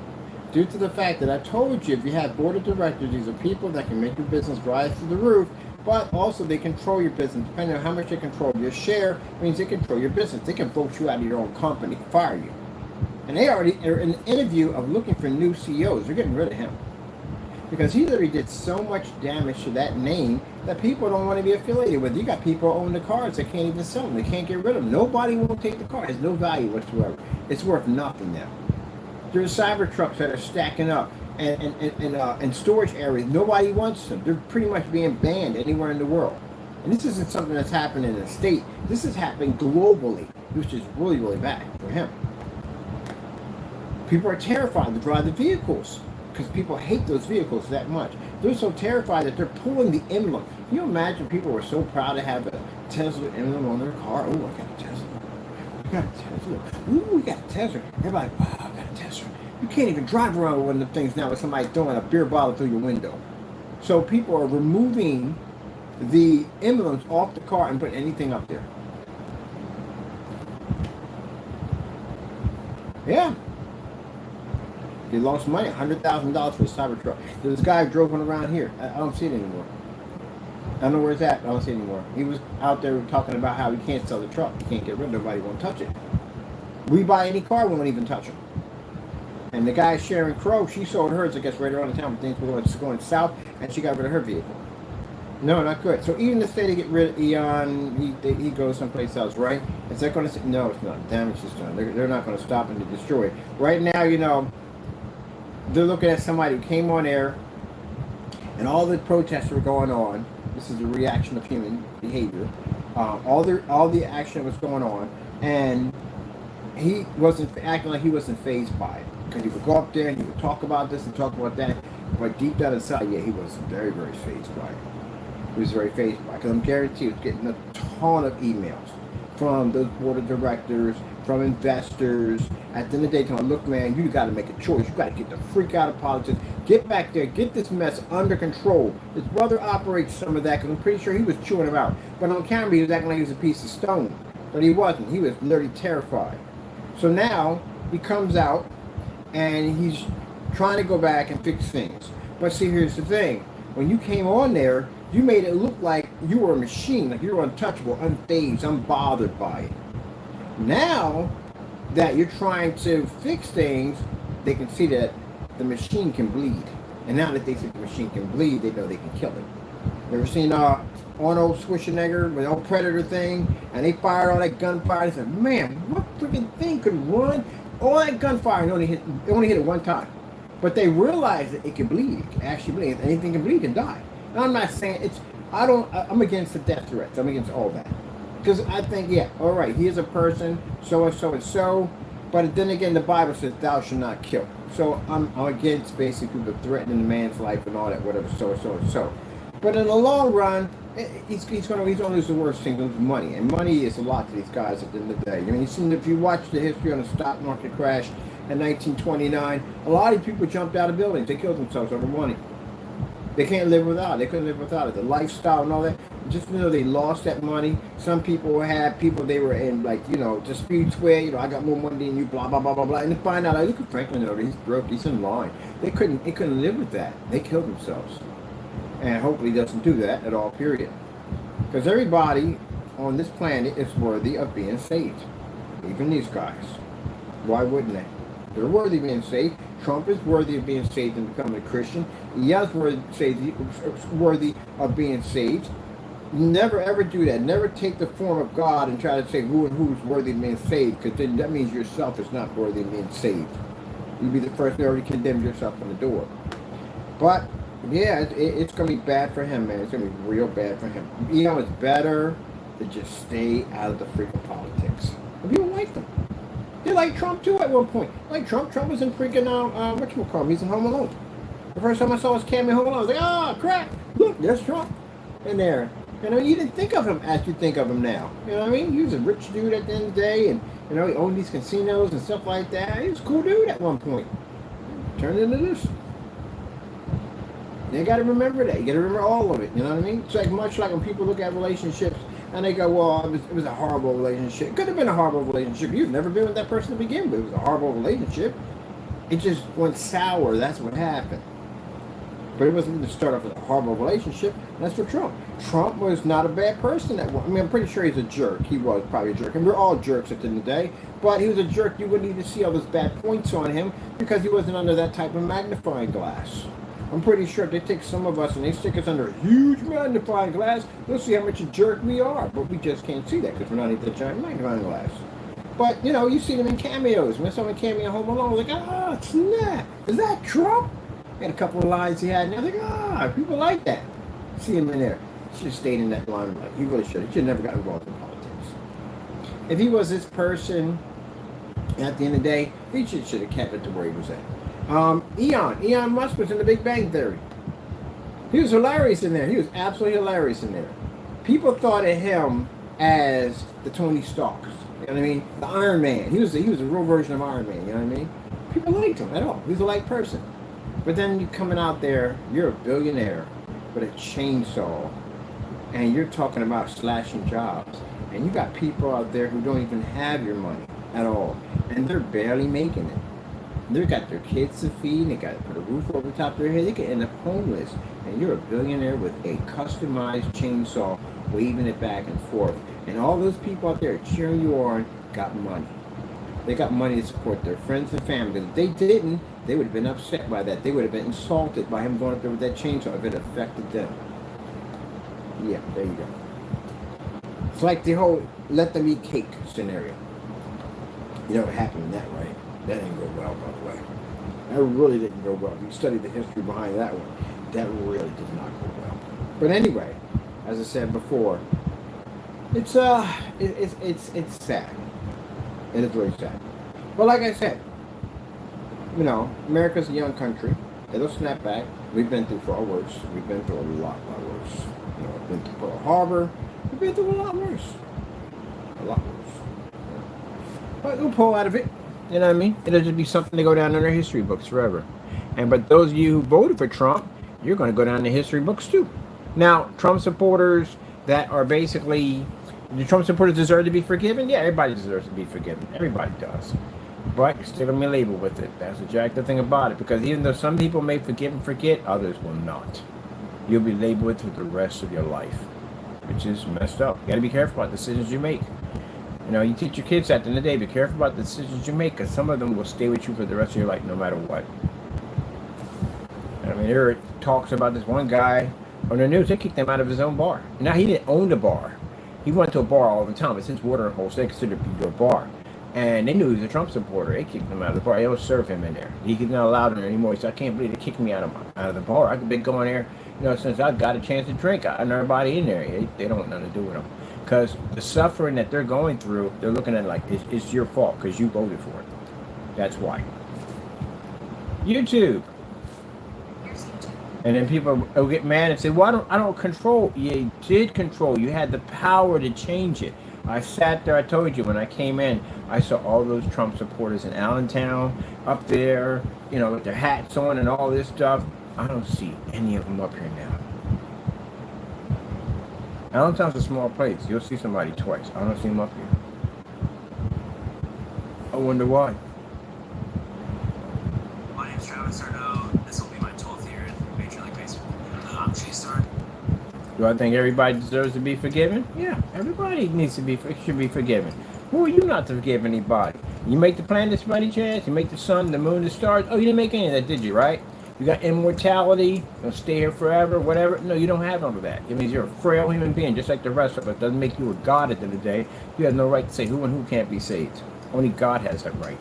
Due to the fact that I told you, if you have board of directors, these are people that can make your business rise to the roof, but also they control your business. Depending on how much they control your share, means they control your business. They can vote you out of your own company, fire you. And they already are in an interview of looking for new CEOs. They're getting rid of him. Because he literally did so much damage to that name that people don't want to be affiliated with. You got people who own the cars that can't even sell them. They can't get rid of them. Nobody will take the car. It has no value whatsoever. It's worth nothing now. There's cyber trucks that are stacking up in storage areas. Nobody wants them. They're pretty much being banned anywhere in the world. And this isn't something that's happening in a state. This is happening globally, which is really, really bad for him. People are terrified to drive the vehicles because people hate those vehicles that much. They're so terrified that they're pulling the emblem. Can you imagine people were so proud to have a Tesla emblem on their car? Oh, I got a Tesla. I got a Tesla. Ooh, we got a Tesla. Everybody, wow, I got a Tesla. You can't even drive around with one of the things now with somebody throwing a beer bottle through your window. So people are removing the emblems off the car and putting anything up there. Yeah. They lost money, $100,000 for a Cybertruck. There's a guy who drove one around here. I don't see it anymore. I don't know where it's at. I don't see it anymore. He was out there talking about how he can't sell the truck. He can't get rid of it. Nobody won't touch it. We buy any car, we won't even touch it. And the guy Sharon Crow, she sold hers, I guess, right around the town. Things were going south, and she got rid of her vehicle. No, not good. So even if they get rid of Eon, he goes someplace else, right? Is that going to say, no, it's not. Damage is done. They're not going to stop him to destroy it. Right now, you know, they're looking at somebody who came on air, and all the protests were going on. This is a reaction of human behavior. All the action was going on, and he wasn't acting like he wasn't fazed by it. Because he would go up there and he would talk about this and talk about that, but deep down inside, yeah, he was very, very fazed by it. He was very fazed by it. Because I'm guaranteed he was getting a ton of emails from those board of directors, from investors. At the end of the day, telling, look, man, you got to make a choice. You got to get the freak out of politics. Get back there. Get this mess under control. His brother operates some of that because I'm pretty sure he was chewing him out. But on camera, he was acting like he was a piece of stone. But he wasn't. He was literally terrified. So now he comes out and he's trying to go back and fix things. But see, here's the thing. When you came on there, you made it look like you were a machine, like you were untouchable, unfazed, unbothered by it. Now that you're trying to fix things, they can see that the machine can bleed. And now that they see the machine can bleed, they know they can kill it. You ever seen Arnold Schwarzenegger with the old Predator thing? And they fired all that gunfire. They said, man, what freaking thing could run? All that gunfire, it only hit it one time. But they realized that it can bleed. It can actually bleed. If anything can bleed, it can die. Now, I'm not saying I'm against the death threats. I'm against all that. Because I think, yeah, all right, he is a person, so and so and so. But then again, the Bible says, thou shalt not kill. So I'm against basically people threatening a man's life and all that, whatever, so and so and so. But in the long run, he's going to lose the worst thing, lose money. And money is a lot to these guys at the end of the day. I mean, if you watch the history on the stock market crash in 1929, a lot of people jumped out of buildings. They killed themselves over money. They can't live without it. They couldn't live without it. The lifestyle and all that. Just they lost that money. Some people had people they were in disputes where I got more money than you, blah blah blah blah blah. And to find out, look at Franklin over, he's broke, he's in line. They couldn't live with that. They killed themselves. And hopefully he doesn't do that at all, period. Because everybody on this planet is worthy of being saved. Even these guys. Why wouldn't they? They're worthy of being saved. Trump is worthy of being saved and becoming a Christian. Yes, worthy of being saved. Never ever do that. Never take the form of God and try to say who's worthy of being saved, because then that means yourself is not worthy of being saved. You'd be the first to already condemn yourself in the door. But yeah, it's gonna be bad for him, man. It's gonna be real bad for him. You know, it's better to just stay out of the freaking politics. And people like them. They like Trump too at one point. Like Trump was in freaking whatchamacallit, he's in Home Alone. The first time I saw his cameo in Home Alone, I was like, oh crap, look, there's Trump in there. You know, you didn't think of him as you think of him now. You know what I mean? He was a rich dude at the end of the day, and you know, he owned these casinos and stuff like that. He was a cool dude at one point. Turned into this. You got to remember that. You got to remember all of it. You know what I mean? It's like much like when people look at relationships and they go, well, it was a horrible relationship. It could have been a horrible relationship. You've never been with that person to begin with. It was a horrible relationship. It just went sour. That's what happened. But it wasn't going to start off with a horrible relationship. That's for Trump. Trump was not a bad person. I mean, I'm pretty sure he's a jerk. He was probably a jerk. And we're all jerks at the end of the day. But he was a jerk. You wouldn't even see all those bad points on him because he wasn't under that type of magnifying glass. I'm pretty sure if they take some of us and they stick us under a huge magnifying glass, they'll see how much a jerk we are. But we just can't see that because we're not even the giant magnifying glass. But, you know, you see them in cameos. When someone cameo in Home Alone, I was like, ah, snap. Is that Trump? He had a couple of lines he had, and I was like, ah, people like that. See him in there. He should have stayed in that limelight. He really should. He should have never got involved in politics. If he was this person, at the end of the day, he should have kept it to where he was at. Elon Musk was in the Big Bang Theory. He was hilarious in there. He was absolutely hilarious in there. People thought of him as the Tony Stark. You know what I mean? The Iron Man. He was a real version of Iron Man. You know what I mean? People liked him at all. He was a light person. But then you coming out there, you're a billionaire with a chainsaw, and you're talking about slashing jobs, and you got people out there who don't even have your money at all, and they're barely making it. They got their kids to feed, they got to put a roof over the top of their head, they could end up homeless, and you're a billionaire with a customized chainsaw waving it back and forth, and all those people out there cheering you on got money. They got money to support their friends and family. If they didn't, they would have been upset by that. They would have been insulted by him going up there with that chainsaw if it affected them. Yeah, there you go. It's like the whole let them eat cake scenario. You know what happened in that, right? That didn't go well, by the way. That really didn't go well. If you study the history behind that one, that really did not go well. But anyway, as I said before, it's sad. It is really sad. But like I said, you know, America's a young country. It'll snap back. We've been through far worse. We've been through a lot worse. You know, we've been through Pearl Harbor. We've been through a lot worse. A lot worse. But we'll pull out of it. You know what I mean? It'll just be something to go down in our history books forever. But those of you who voted for Trump, you're going to go down in the history books too. Now, Trump supporters that are basically... Do Trump supporters deserve to be forgiven? Yeah, everybody deserves to be forgiven. Everybody does. But you're still going to be labeled with it. That's the jacked thing about it. Because even though some people may forgive and forget, others will not. You'll be labeled with it for the rest of your life. Which is messed up. You got to be careful about the decisions you make. You know, you teach your kids at the end of the day, be careful about the decisions you make. Because some of them will stay with you for the rest of your life no matter what. I mean, there are talks about this one guy on the news. They kicked him out of his own bar. Now, he didn't own the bar. He went to a bar all the time, but since watering holes, they considered it to be a bar. And they knew he was a Trump supporter. They kicked him out of the bar. They don't serve him in there. He was not allowed in there anymore. He said, I can't believe they kicked me out of the bar. I could be going there, you know, since I got a chance to drink. I know everybody in there. They don't want nothing to do with him. Because the suffering that they're going through, they're looking at it like, it's your fault because you voted for it. That's why. YouTube. And then people will get mad and say, well, I don't control. You did control. You had the power to change it. I sat there, I told you, when I came in, I saw all those Trump supporters in Allentown, up there, you know, with their hats on and all this stuff. I don't see any of them up here now. Allentown's a small place. You'll see somebody twice. I don't see them up here. I wonder why. My name's Travis Arno. This will be my 12th year in Major League Baseball. I'm Chase Arno. Do I think everybody deserves to be forgiven? Yeah, everybody should be forgiven. Who are you not to forgive anybody? You make the planets by any chance? You make the sun, the moon, the stars? Oh, you didn't make any of that, did you, right? You got immortality, you'll stay here forever, whatever. No, you don't have none of that. It means you're a frail human being, just like the rest of us. Doesn't make you a god at the end of the day. You have no right to say who and who can't be saved. Only God has that right.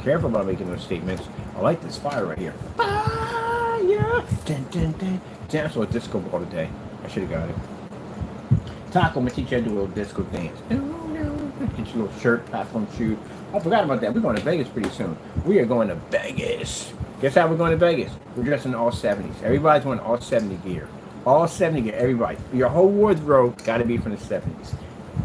Careful about making those statements. I like this fire right here. Fire! Dun, dun, dun. Damn, I saw a disco ball today. I should have got it. Taco, I'm going to teach you how to do a little disco dance. Get your little shirt, platform shoe. I forgot about that. We're going to Vegas pretty soon. We are going to Vegas. Guess how we're going to Vegas? We're dressed in all 70s. Everybody's wearing all 70 gear. All 70 gear, everybody. Your whole wardrobe got to be from the 70s.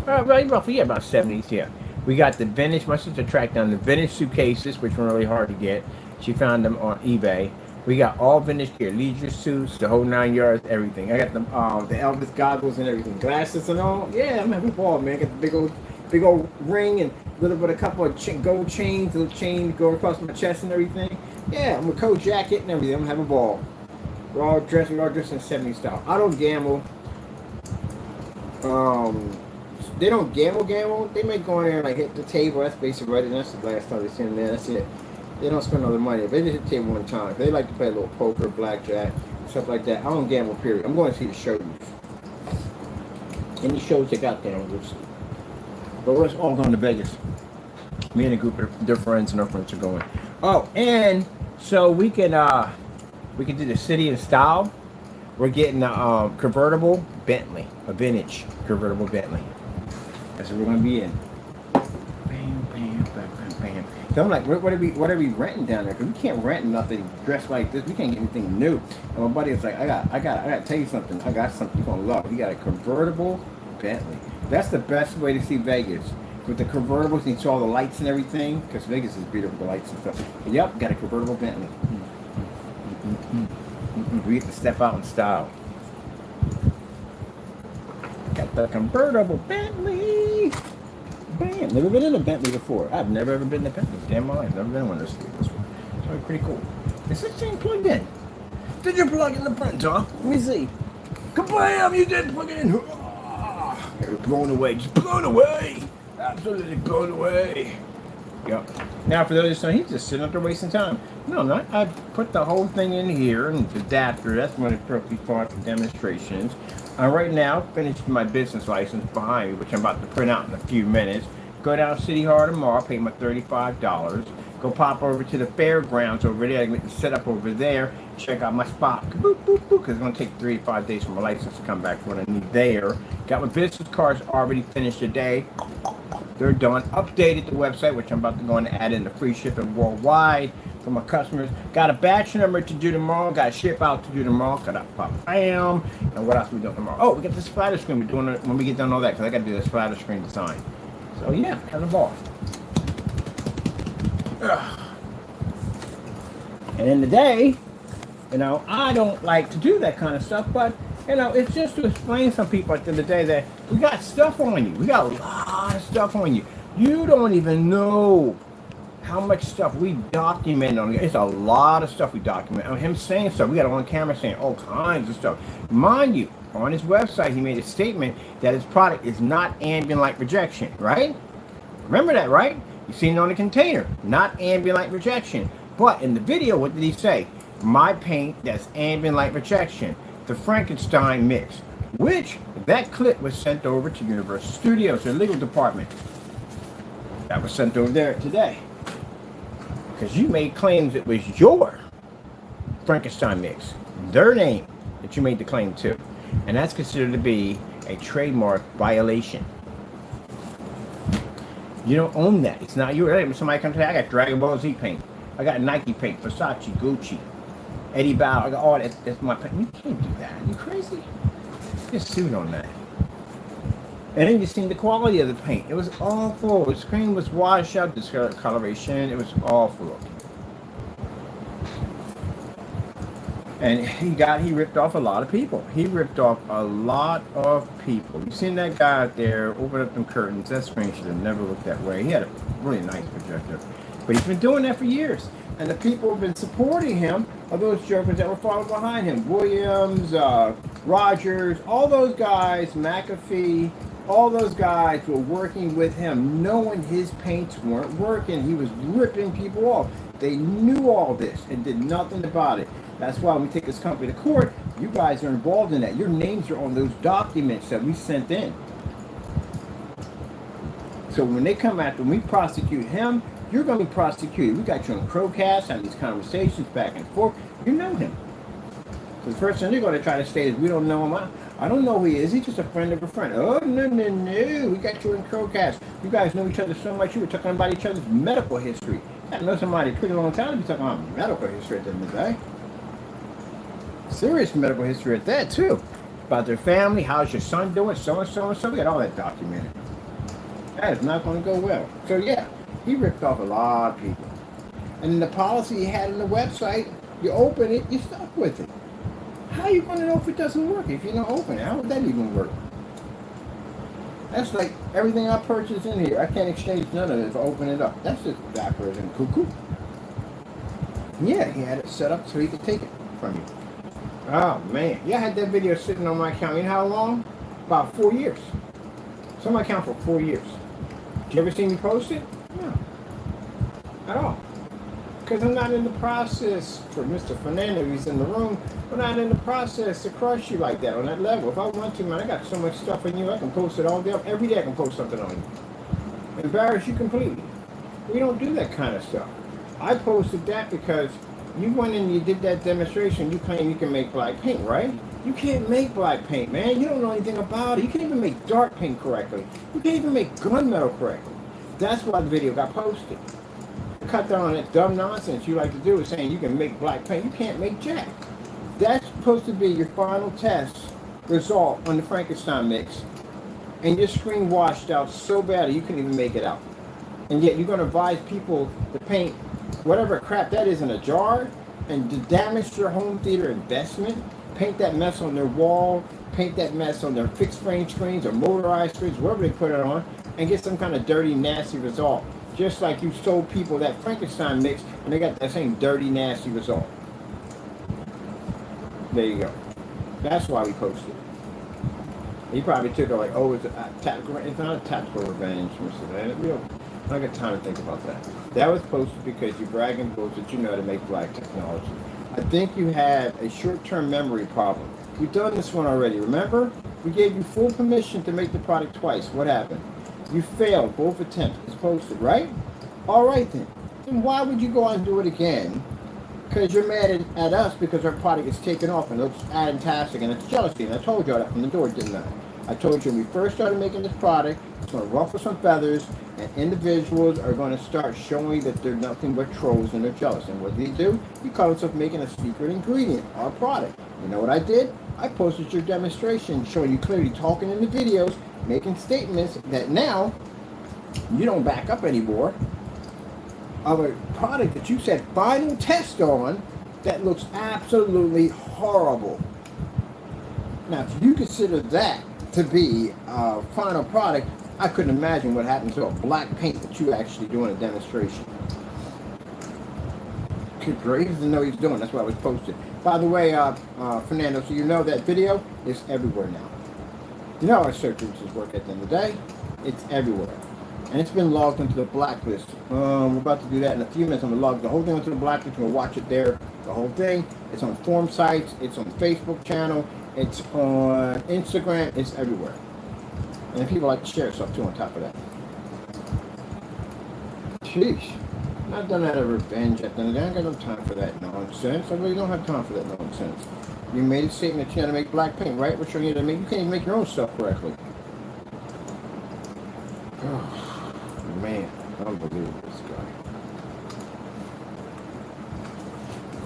Right, roughly, yeah, about 70s, yeah. We got the vintage, my sister tracked down the vintage suitcases, which were really hard to get. She found them on eBay. We got all vintage gear, leisure suits, the whole 9 yards, everything. I got the Elvis goggles and everything, glasses and all. Yeah, I'm having a ball, man. I got the big old ring and a little bit, a couple of gold chains, little chain going across my chest and everything. Yeah, I'm a coat jacket and everything. I'm having a ball. We're all dressed in 70s style. I don't gamble. They don't gamble. They may go in there and like hit the table. That's basically right. And that's the last time they see them there. That's it. They don't spend all their money. They just hit the table one time. They like to play a little poker, blackjack, stuff like that. I don't gamble, period. I'm going to see the shows. Any shows they got there, I'm going to see. But we're all going to Vegas. Me and a group of their friends and our friends are going. Oh, and so we can do the city and style. We're getting a convertible Bentley, a vintage convertible Bentley. That's what we're going to be in. Bam, bam, bam, bam, bam. So I'm like, what are we renting down there? Because we can't rent nothing dressed like this. We can't get anything new. And my buddy was like, I got to tell you something. I got something you're going to love. You got a convertible Bentley. That's the best way to see Vegas. With the convertibles, you see all the lights and everything. Because Vegas is beautiful, the lights and stuff. And yep, got a convertible Bentley. We get to step out in style. Got the convertible Bentley. Bam! Never been in a Bentley before. I've never ever been in a Bentley. Damn my life. Never been in one of those before. It's really pretty cool. Is this thing plugged in? Did you plug in the printer? Let me see. Kablam! You did plug it in. You're blown away. Just blown away. Absolutely blown away. Yep. Now for those who he's just sitting up there wasting time. No, I'm not. I put the whole thing in here and the adapter. That's when it's perfectly fine for demonstrations. Right now, finished my business license behind me, which I'm about to print out in a few minutes. Go down to City Hall tomorrow, pay my $35. Go pop over to the fairgrounds over there. I get set up over there. Check out my spot. Boop, boop, boop, because it's going to take 3 to 5 days for my license to come back for what I need there. Got my business cards already finished today. They're done. Updated the website, which I'm about to go and add in the free shipping worldwide for my customers. Got a batch number to do tomorrow. Got a ship out to do tomorrow. Got a bam. And what else are we doing tomorrow? Oh, we got the splatter screen. We're doing it when we get done all that because I got to do the splatter screen design. So yeah, kind of ball. And in the day, I don't like to do that kind of stuff, but it's just to explain to some people at the end of the day that we got stuff on you. We got a lot of stuff on you. You don't even know how much stuff we document on you. It's a lot of stuff we document. Him saying stuff. We got on camera saying all kinds of stuff. Mind you, on his website, he made a statement that his product is not ambient light rejection, right? Remember that, right? You seen it on the container. Not ambient light rejection. But in the video, what did he say? My paint, that's ambient light rejection. The Frankenstein mix, which that clip was sent over to Universal Studios, their legal department. That was sent over there today. Because you made claims it was your Frankenstein mix, their name that you made the claim to. And that's considered to be a trademark violation. You don't own that. It's not yours. Somebody comes to say, I got Dragon Ball Z paint. I got Nike paint, Versace, Gucci, Eddie Bauer. I got all that. That's my paint. You can't do that. You crazy? Just sued on that. And then you seen the quality of the paint. It was awful. The screen was washed out, discoloration. It was awful. And he ripped off a lot of people. He ripped off a lot of people. You seen that guy out there open up them curtains? That screen should have never looked that way. He had a really nice projector. But he's been doing that for years. And the people who've been supporting him are those jokers that were following behind him. Williams, Rogers, all those guys, McAfee, all those guys were working with him, knowing his paints weren't working. He was ripping people off. They knew all this and did nothing about it. That's why when we take this company to court, you guys are involved in that. Your names are on those documents that we sent in. So when they come after, when we prosecute him, You're going to be prosecuted. We got you on Crowcast, having these conversations back and forth. You know him. So the first thing they're going to try to state is, we don't know him. I don't know who he is. He's just a friend of a friend. Oh, no. We got you in Crowcast. You guys know each other so much. You were talking about each other's medical history. I know somebody a pretty long time to be talking about medical history at the end of the day. Serious medical history at that, too. About their family. How's your son doing? So. We got all that documented. That is not going to go well. So, yeah, he ripped off a lot of people. And the policy he had on the website, you open it, you're stuck with it. How are you going to know if it doesn't work if you don't open it? How would that even work? That's like everything I purchased in here. I can't exchange none of it if I open it up. That's just backwards and cuckoo. Yeah, he had it set up so he could take it from you. Oh, man. Yeah, I had that video sitting on my account. You know how long? About 4 years. It's on my account for 4 years. Did you ever see me post it? No. At all. Because I'm not in the process, for Mr. Fernando, he's in the room, we're not in the process to crush you like that on that level. If I want to, man, I got so much stuff on you, I can post it all day. Every day I can post something on you. Embarrass you completely. We don't do that kind of stuff. I posted that because you went in and you did that demonstration. You claim you can make black paint, right? You can't make black paint, man. You don't know anything about it. You can't even make dark paint correctly. You can't even make gunmetal correctly. That's why the video got posted. Cut down on that dumb nonsense you like to do is saying you can make black paint. You can't make jack. That's supposed to be your final test result on the Frankenstein mix. And your screen washed out so bad you couldn't even make it out. And yet you're going to advise people to paint whatever crap that is in a jar and to damage your home theater investment. Paint that mess on their wall. Paint that mess on their fixed frame screens or motorized screens, wherever they put it on, and get some kind of dirty, nasty result. Just like you sold people that Frankenstein mix, and they got that same dirty, nasty result. There you go. That's why we posted. He probably took it like, oh, it's not a tactical revenge, Mr. Van. We don't got time to think about that. That was posted because you bragging bulls that you know how to make black technology. I think you had a short-term memory problem. We've done this one already, remember? We gave you full permission to make the product twice. What happened? You failed both attempts. It's posted, right? All right, then. Then why would you go out and do it again? Because you're mad at us because our product is taken off and looks fantastic and it's jealousy. And I told you all that from the door, didn't I? I told you when we first started making this product, it's going to ruffle some feathers and individuals are going to start showing that they're nothing but trolls and they're jealous. And what did he do? He called himself making a secret ingredient, our product. You know what I did? I posted your demonstration showing you clearly talking in the videos, making statements that now you don't back up anymore of a product that you said final test on that looks absolutely horrible. Now, if you consider that to be a final product, I couldn't imagine what happened to a black paint that you actually doing a demonstration. Good grief, he doesn't know what he's doing. That's why it was posted. By the way, Fernando, so you know that video is everywhere now. You know how our search engines work at the end of the day. It's everywhere. And it's been logged into the blacklist. We're about to do that in a few minutes. I'm going to log the whole thing onto the blacklist. We're going to watch it there, the whole thing. It's on forum sites. It's on Facebook channel. It's on Instagram. It's everywhere. And people like to share stuff too on top of that. Sheesh. I've done that as revenge at the end of the day. I ain't got no time for that nonsense. I really don't have time for that nonsense. You made a statement that you had to make black paint, right? We're showing you that you can't even make your own stuff correctly. Oh, man. Unbelievable, this guy.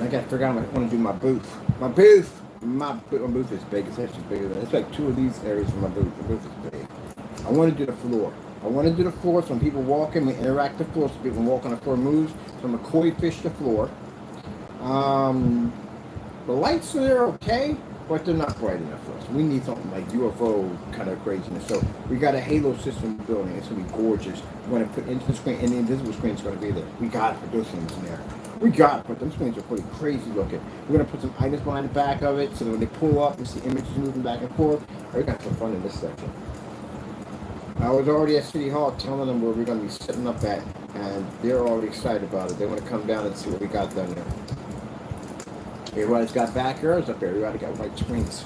I got to figure out I want to do my booth. My booth is big. It's actually bigger than it's like two of these areas for my booth. The booth is big. I want to do the floor. I want to do the floor so when people walk in, we interact the floor so people walk on the floor moves. So I'm going to koi fish the floor. The lights are there okay, but they're not bright enough for us. We need something like UFO kind of craziness. So we got a halo system building. It's going to be gorgeous. We're going to put into the screen, and the invisible screen is going to be there. We got to put those things in there. We got to put them screens are pretty crazy looking. We're going to put some items behind the back of it so that when they pull up, you see images moving back and forth. We're going to have some fun in this section. I was already at City Hall telling them where we're going to be setting up at, and they're already excited about it. They want to come down and see what we got down there. Everybody's got back arrows up there. Everybody got white screens.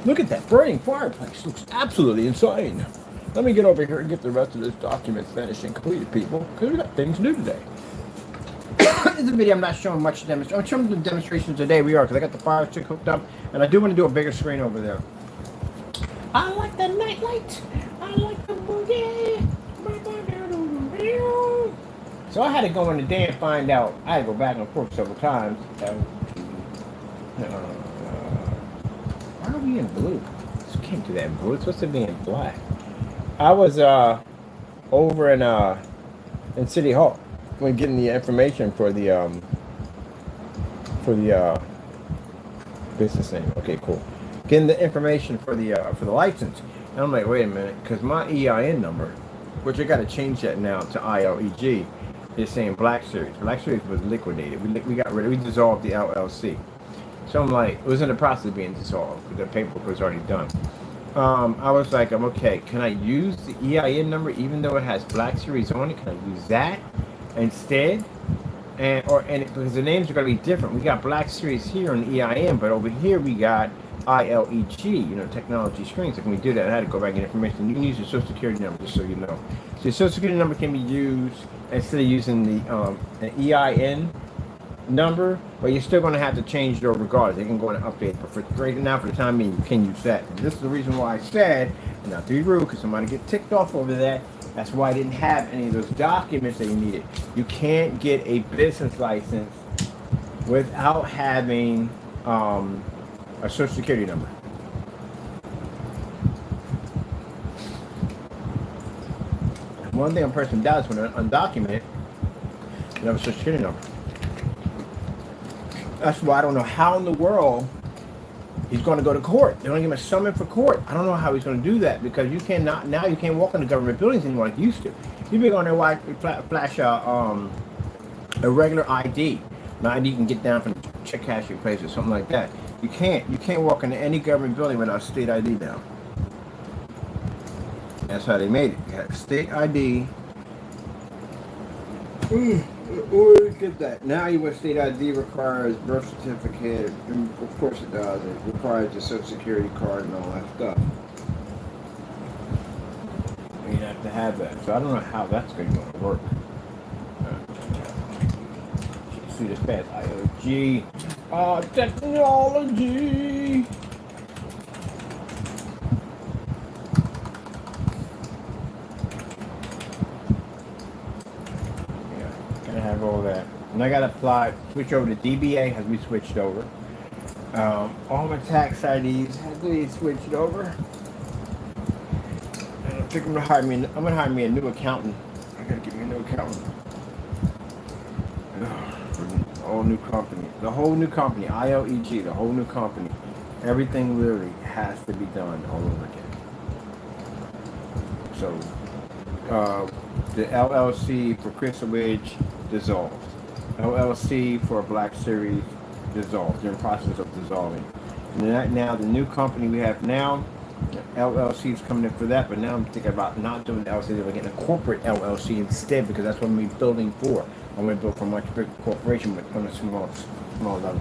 Look at that burning fireplace. Looks absolutely insane. Let me get over here and get the rest of this document finished and completed, people, because we got things to do today. This is a video I'm not showing much demonstration. I'm showing the demonstrations today. We are, because I got the fire stick hooked up, and I do want to do a bigger screen over there. I like the night light. I like the boogie. So I had to go in the day and find out. I had to go back and forth several times. Why are we in blue? This came to that in blue. It's supposed to be in black. I was over in City Hall when getting the information for the business name. Okay, cool. Getting the information for the license. And I'm like, wait a minute, because my EIN number, which I got to change that now to ILEG, is saying Black Series. Black Series was liquidated. We got rid of. We dissolved the LLC. So I'm like, it was in the process of being dissolved because the paperwork was already done. I was like, I'm okay. Can I use the EIN number even though it has Black Series on it? Can I use that instead? Because the names are going to be different. We got Black Series here on the EIN, but over here we got ILEG, technology screens. So when we do that, I had to go back and get information. You can use your social security number, just so you know. So your social security number can be used instead of using the an EIN number, but you're still going to have to change it over regardless. They can go and update it. But for right now, for the time being, you can use that. And this is the reason why I said, and not to be rude, because somebody get ticked off over that. That's why I didn't have any of those documents that you needed. You can't get a business license without having a social security number. One thing a person does when they're undocumented, they have a social security number. That's why I don't know how in the world he's going to go to court. They're going to give him a summon for court. I don't know how he's going to do that because you cannot now. You can't walk into government buildings anymore like you used to. You be going there, flash a regular ID. An ID can get down from the check cashing place or something like that. You can't walk into any government building without state ID now. That's how they made it. You have state ID. Or get that. Now your state ID requires birth certificate. Of course it does. It requires your social security card and all that stuff. You have to have that. So I don't know how that's going to work. See this past IOG. Technology. Have all that, and I got to apply, switch over to DBA. Has we switched over? All my tax IDs have to be switched over. And I think I'm gonna hire me a new accountant. I gotta get me a new accountant. All new company, the whole new company, ILEG, the whole new company. Everything literally has to be done all over again. So, the LLC for Crystal Ridge dissolved. LLC for Black Series dissolved. They're in the process of dissolving. And now the new company we have now, LLC is coming in for that, but now I'm thinking about not doing the LLC, we're getting a corporate LLC instead because that's what we're building for. I'm going to build for a much bigger corporation, but on a small level.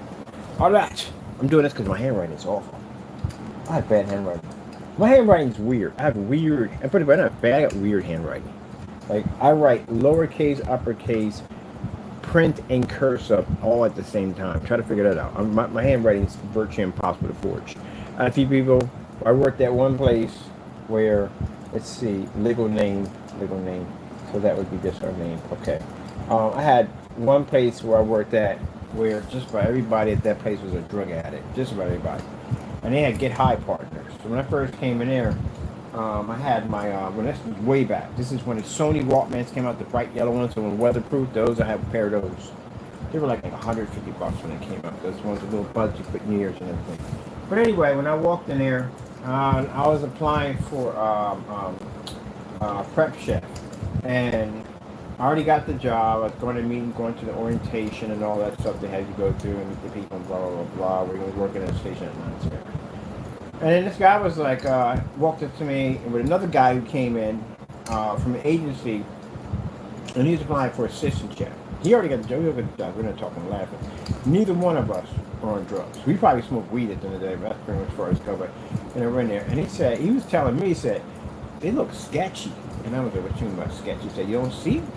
All right. I'm doing this because my handwriting is awful. I have bad handwriting. My handwriting is weird. I have weird, I'm pretty bad, not bad, I got weird handwriting. Like, I write lowercase, uppercase, print, and cursive all at the same time. Try to figure that out. My handwriting is virtually impossible to forge. I have a few people, I worked at one place where, let's see, legal name. So that would be just our name. Okay. I had one place where I worked at where just about everybody at that place was a drug addict. Just about everybody. And they had get high partners. So when I first came in there, I had my, when this was way back. This is when the Sony Walkmans came out, the bright yellow ones, so when weatherproof, those, I have a pair of those. They were like $150 when they came out. Those ones with little buds you put in your ears and everything. But anyway, when I walked in there, I was applying for prep chef. And I already got the job. I was going to meet going to the orientation and all that stuff they had you go through and meet the people and blah, blah, blah, blah. We're going to work at a station at 9 square. And then this guy was like, walked up to me with another guy who came in from an agency, and he was applying for assistant chef. He already got the job. We're not talking and laughing. Neither one of us are on drugs. We probably smoked weed at the end of the day, but that's pretty much as far as go. But we're in there. And he was telling me, he said, they look sketchy. And I was like, what you mean by sketchy? He said, you don't see them?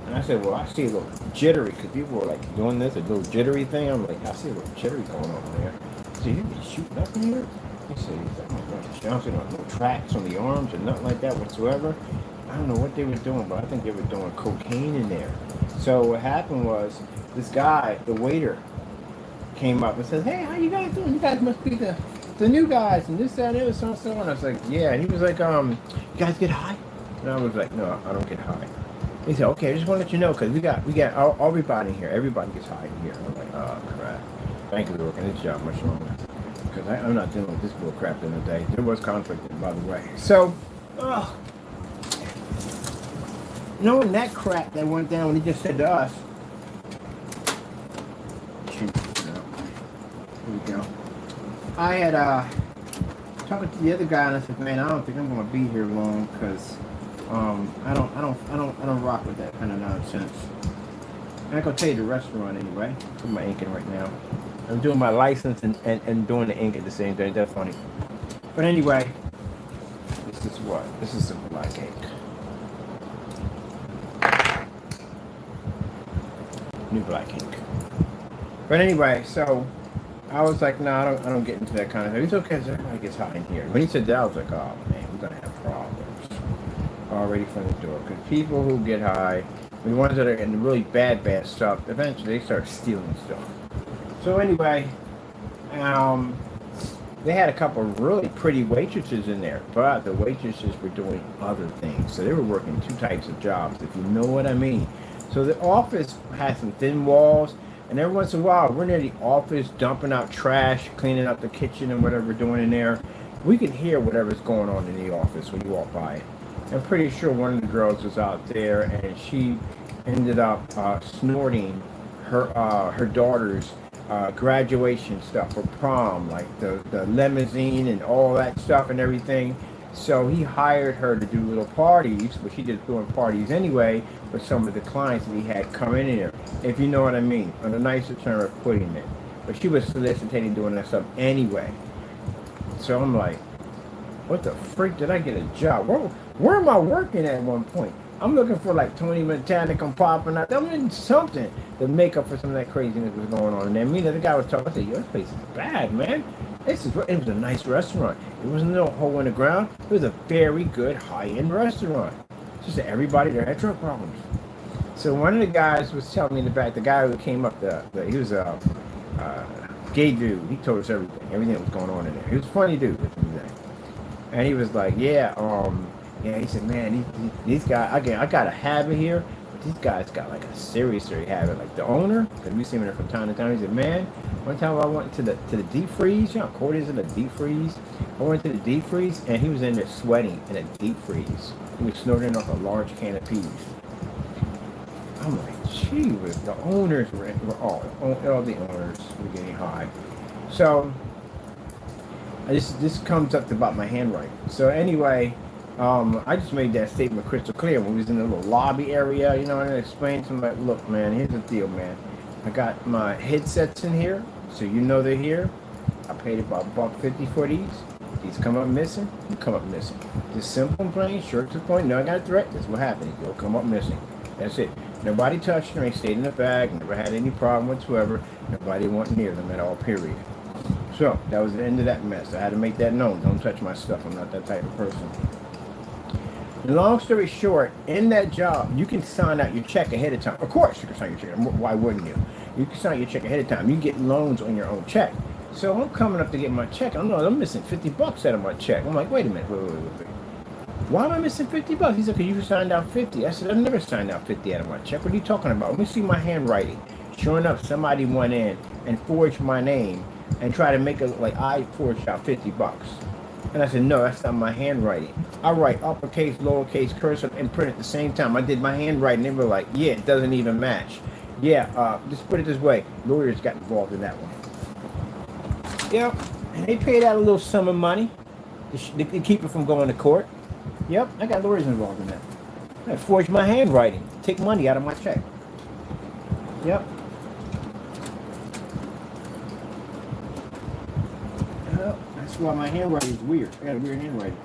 And I said, well, I see a little jittery, because people were like doing this, a little jittery thing. I'm like, I see a little jittery going on there. I said, you been shooting up in here? He said, he's like, oh my gosh, Johnson, no tracks on the arms or nothing like that whatsoever. I don't know what they were doing, but I think they were doing cocaine in there. So what happened was, this guy, the waiter, came up and said, hey, how you guys doing? You guys must be the new guys, and this, that, and it was so and so. And I was like, yeah. And he was like, you guys get high? And I was like, no, I don't get high. He said, okay, I just want to let you know, because we got everybody in here. Everybody gets high in here. I'm like, oh, crap. Thank you for working this job much longer. Because I'm not dealing with this bull crap in the day. There was conflict, by the way. So, knowing that crap that went down when he just said to us, shoot, here we go. I had talking to the other guy, and I said, man, I don't think I'm going to be here long, because I don't rock with that kind of nonsense. I'm not gonna tell you the restaurant anyway. Put my ink in right now. I'm doing my license and doing the ink at the same time. That's funny. But anyway, this is what? This is some black ink. New black ink. But anyway, so I was like, no, I don't get into that kind of thing. It's okay, everybody gets hot in here. When he said that, I was like, oh man, we're gonna have problems already from the door. Because people who get high, the ones that are in really bad stuff, eventually they start stealing stuff. So anyway, they had a couple of really pretty waitresses in there, but the waitresses were doing other things. So they were working two types of jobs, if you know what I mean. So the office had some thin walls, and every once in a while, we're near the office dumping out trash, cleaning up the kitchen and whatever we're doing in there. We could hear whatever's going on in the office when you walk by it. I'm pretty sure one of the girls was out there, and she ended up snorting her daughter's graduation stuff for prom, like the limousine and all that stuff and everything. So he hired her to do little parties, but she just doing parties anyway for some of the clients that he had coming in there, if you know what I mean, on a nicer term of putting it. But she was soliciting doing that stuff anyway. So I'm like, what the freak, did I get a job? Where am I working at one point? I'm looking for like Tony Montana come popping out. I'm in something to make up for some of that craziness that was going on. And then me and the guy was talking. I said, yo, this place is bad, man. It was a nice restaurant. It wasn't no hole in the ground. It was a very good high-end restaurant. It's just that everybody there had drug problems. So one of the guys was telling me in the back, the guy who came up, he was a gay dude. He told us everything that was going on in there. He was a funny dude. And he was like, yeah, he said, man, these guys, again, I got a habit here, but these guys got like a serious habit. Like the owner, because we see him there from time to time, he said, man, one time I went to the deep freeze, you know how cold it is in the deep freeze? I went to the deep freeze, and he was in there sweating in a deep freeze. He was snorting off a large can of peas. I'm like, gee whiz, the owners were all the owners were getting high. So, this comes up about my handwriting. So anyway, I just made that statement crystal clear when we was in the little lobby area, you know, and I explained to him, like, look, man, here's the deal, man. I got my headsets in here, so you know they're here. I paid about $1.50 for these. These come up missing, you come up missing. Just simple and plain, short to the point, no, I got a threat, that's what happened. You'll come up missing. That's it. Nobody touched them, they stayed in the bag, never had any problem whatsoever. Nobody went near them at all, period. So, that was the end of that mess. I had to make that known. Don't touch my stuff. I'm not that type of person. Long story short, in that job, you can sign out your check ahead of time. Of course, you can sign your check. Why wouldn't you? You can sign your check ahead of time. You get loans on your own check. So I'm coming up to get my check. I'm missing $50 out of my check. I'm like, wait a minute. Wait. Why am I missing $50? He said, because you signed out 50. I said, I've never signed out 50 out of my check. What are you talking about? Let me see my handwriting. Sure enough, somebody went in and forged my name and tried to make it look like I forged out $50. And I said, no, that's not my handwriting. I write uppercase, lowercase, cursive, and print at the same time. I did my handwriting. They were like, yeah, it doesn't even match. Yeah, just put it this way. Lawyers got involved in that one. Yep, and they paid out a little sum of money to keep it from going to court. Yep, I got lawyers involved in that. I forged my handwriting, take money out of my check. Yep. That's why my handwriting is weird. I got a weird handwriting.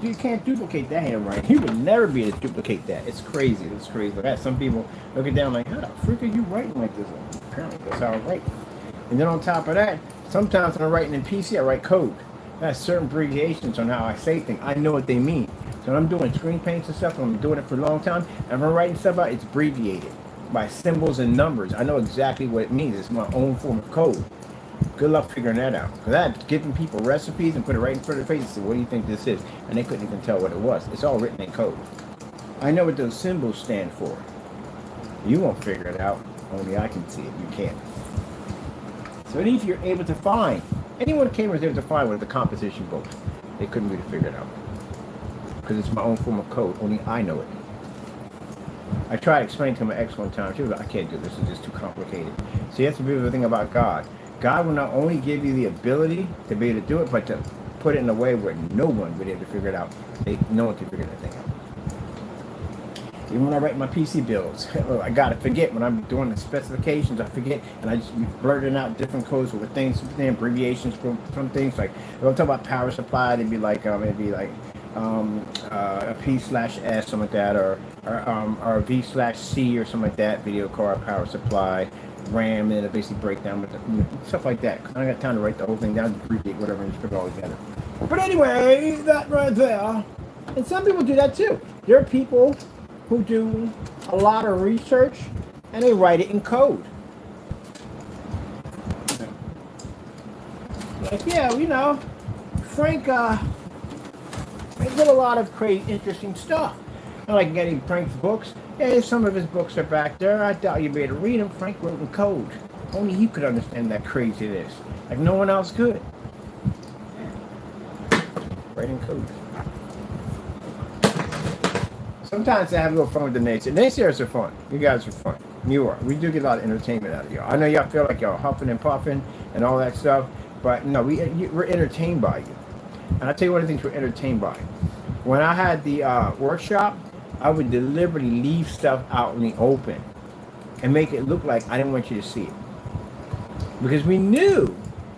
You can't duplicate that handwriting. You would never be able to duplicate that. It's crazy. It's crazy. Like that. Some people look it down like, how the freak are you writing like this? Apparently, that's how I write. And then on top of that, sometimes when I'm writing in PC, I write code. That's certain abbreviations on how I say things. I know what they mean. So when I'm doing screen paints and stuff, when I'm doing it for a long time, and if I'm writing stuff out, it's abbreviated by symbols and numbers. I know exactly what it means. It's my own form of code. Good luck figuring that out. Because I had giving people recipes and put it right in front of their face and say, what do you think this is? And they couldn't even tell what it was. It's all written in code. I know what those symbols stand for. You won't figure it out. Only I can see it. You can't. So if you're able to find, anyone came was able to find one of the composition books, they couldn't really figure it out. Because it's my own form of code. Only I know it. I tried to explain to my ex one time. She was like, I can't do this. It's just too complicated. See, that's the beautiful thing about God. God will not only give you the ability to be able to do it, but to put it in a way where no one would be able to figure it out. No one can figure that thing out. Even when I write my PC builds, I gotta forget when I'm doing the specifications. I forget, and I just blurting out different codes with things, abbreviations for some things. Like if I'm talking about power supply, it'd be like a P/S, something like that, or V/C or something like that. Video card, power supply, RAM, and it'll basically break down with stuff like that. I don't got time to write the whole thing down, abbreviate whatever, and just put it all together. But anyway, that right there. And some people do that too. There are people who do a lot of research and they write it in code. Like, yeah, you know, Frank did a lot of crazy, interesting stuff. I like getting Frank's books. Yeah, some of his books are back there. I doubt you'd be able to read them. Frank wrote in code. Only he could understand that craziness. Like no one else could. Write in code. Sometimes I have a little fun with the naysayers. Naysayers are fun. You guys are fun. You are. We do get a lot of entertainment out of y'all. I know y'all feel like y'all huffing and puffing and all that stuff, but no, we're entertained by you. And I'll tell you one of the things we're entertained by. When I had the workshop, I would deliberately leave stuff out in the open and make it look like I didn't want you to see it. Because we knew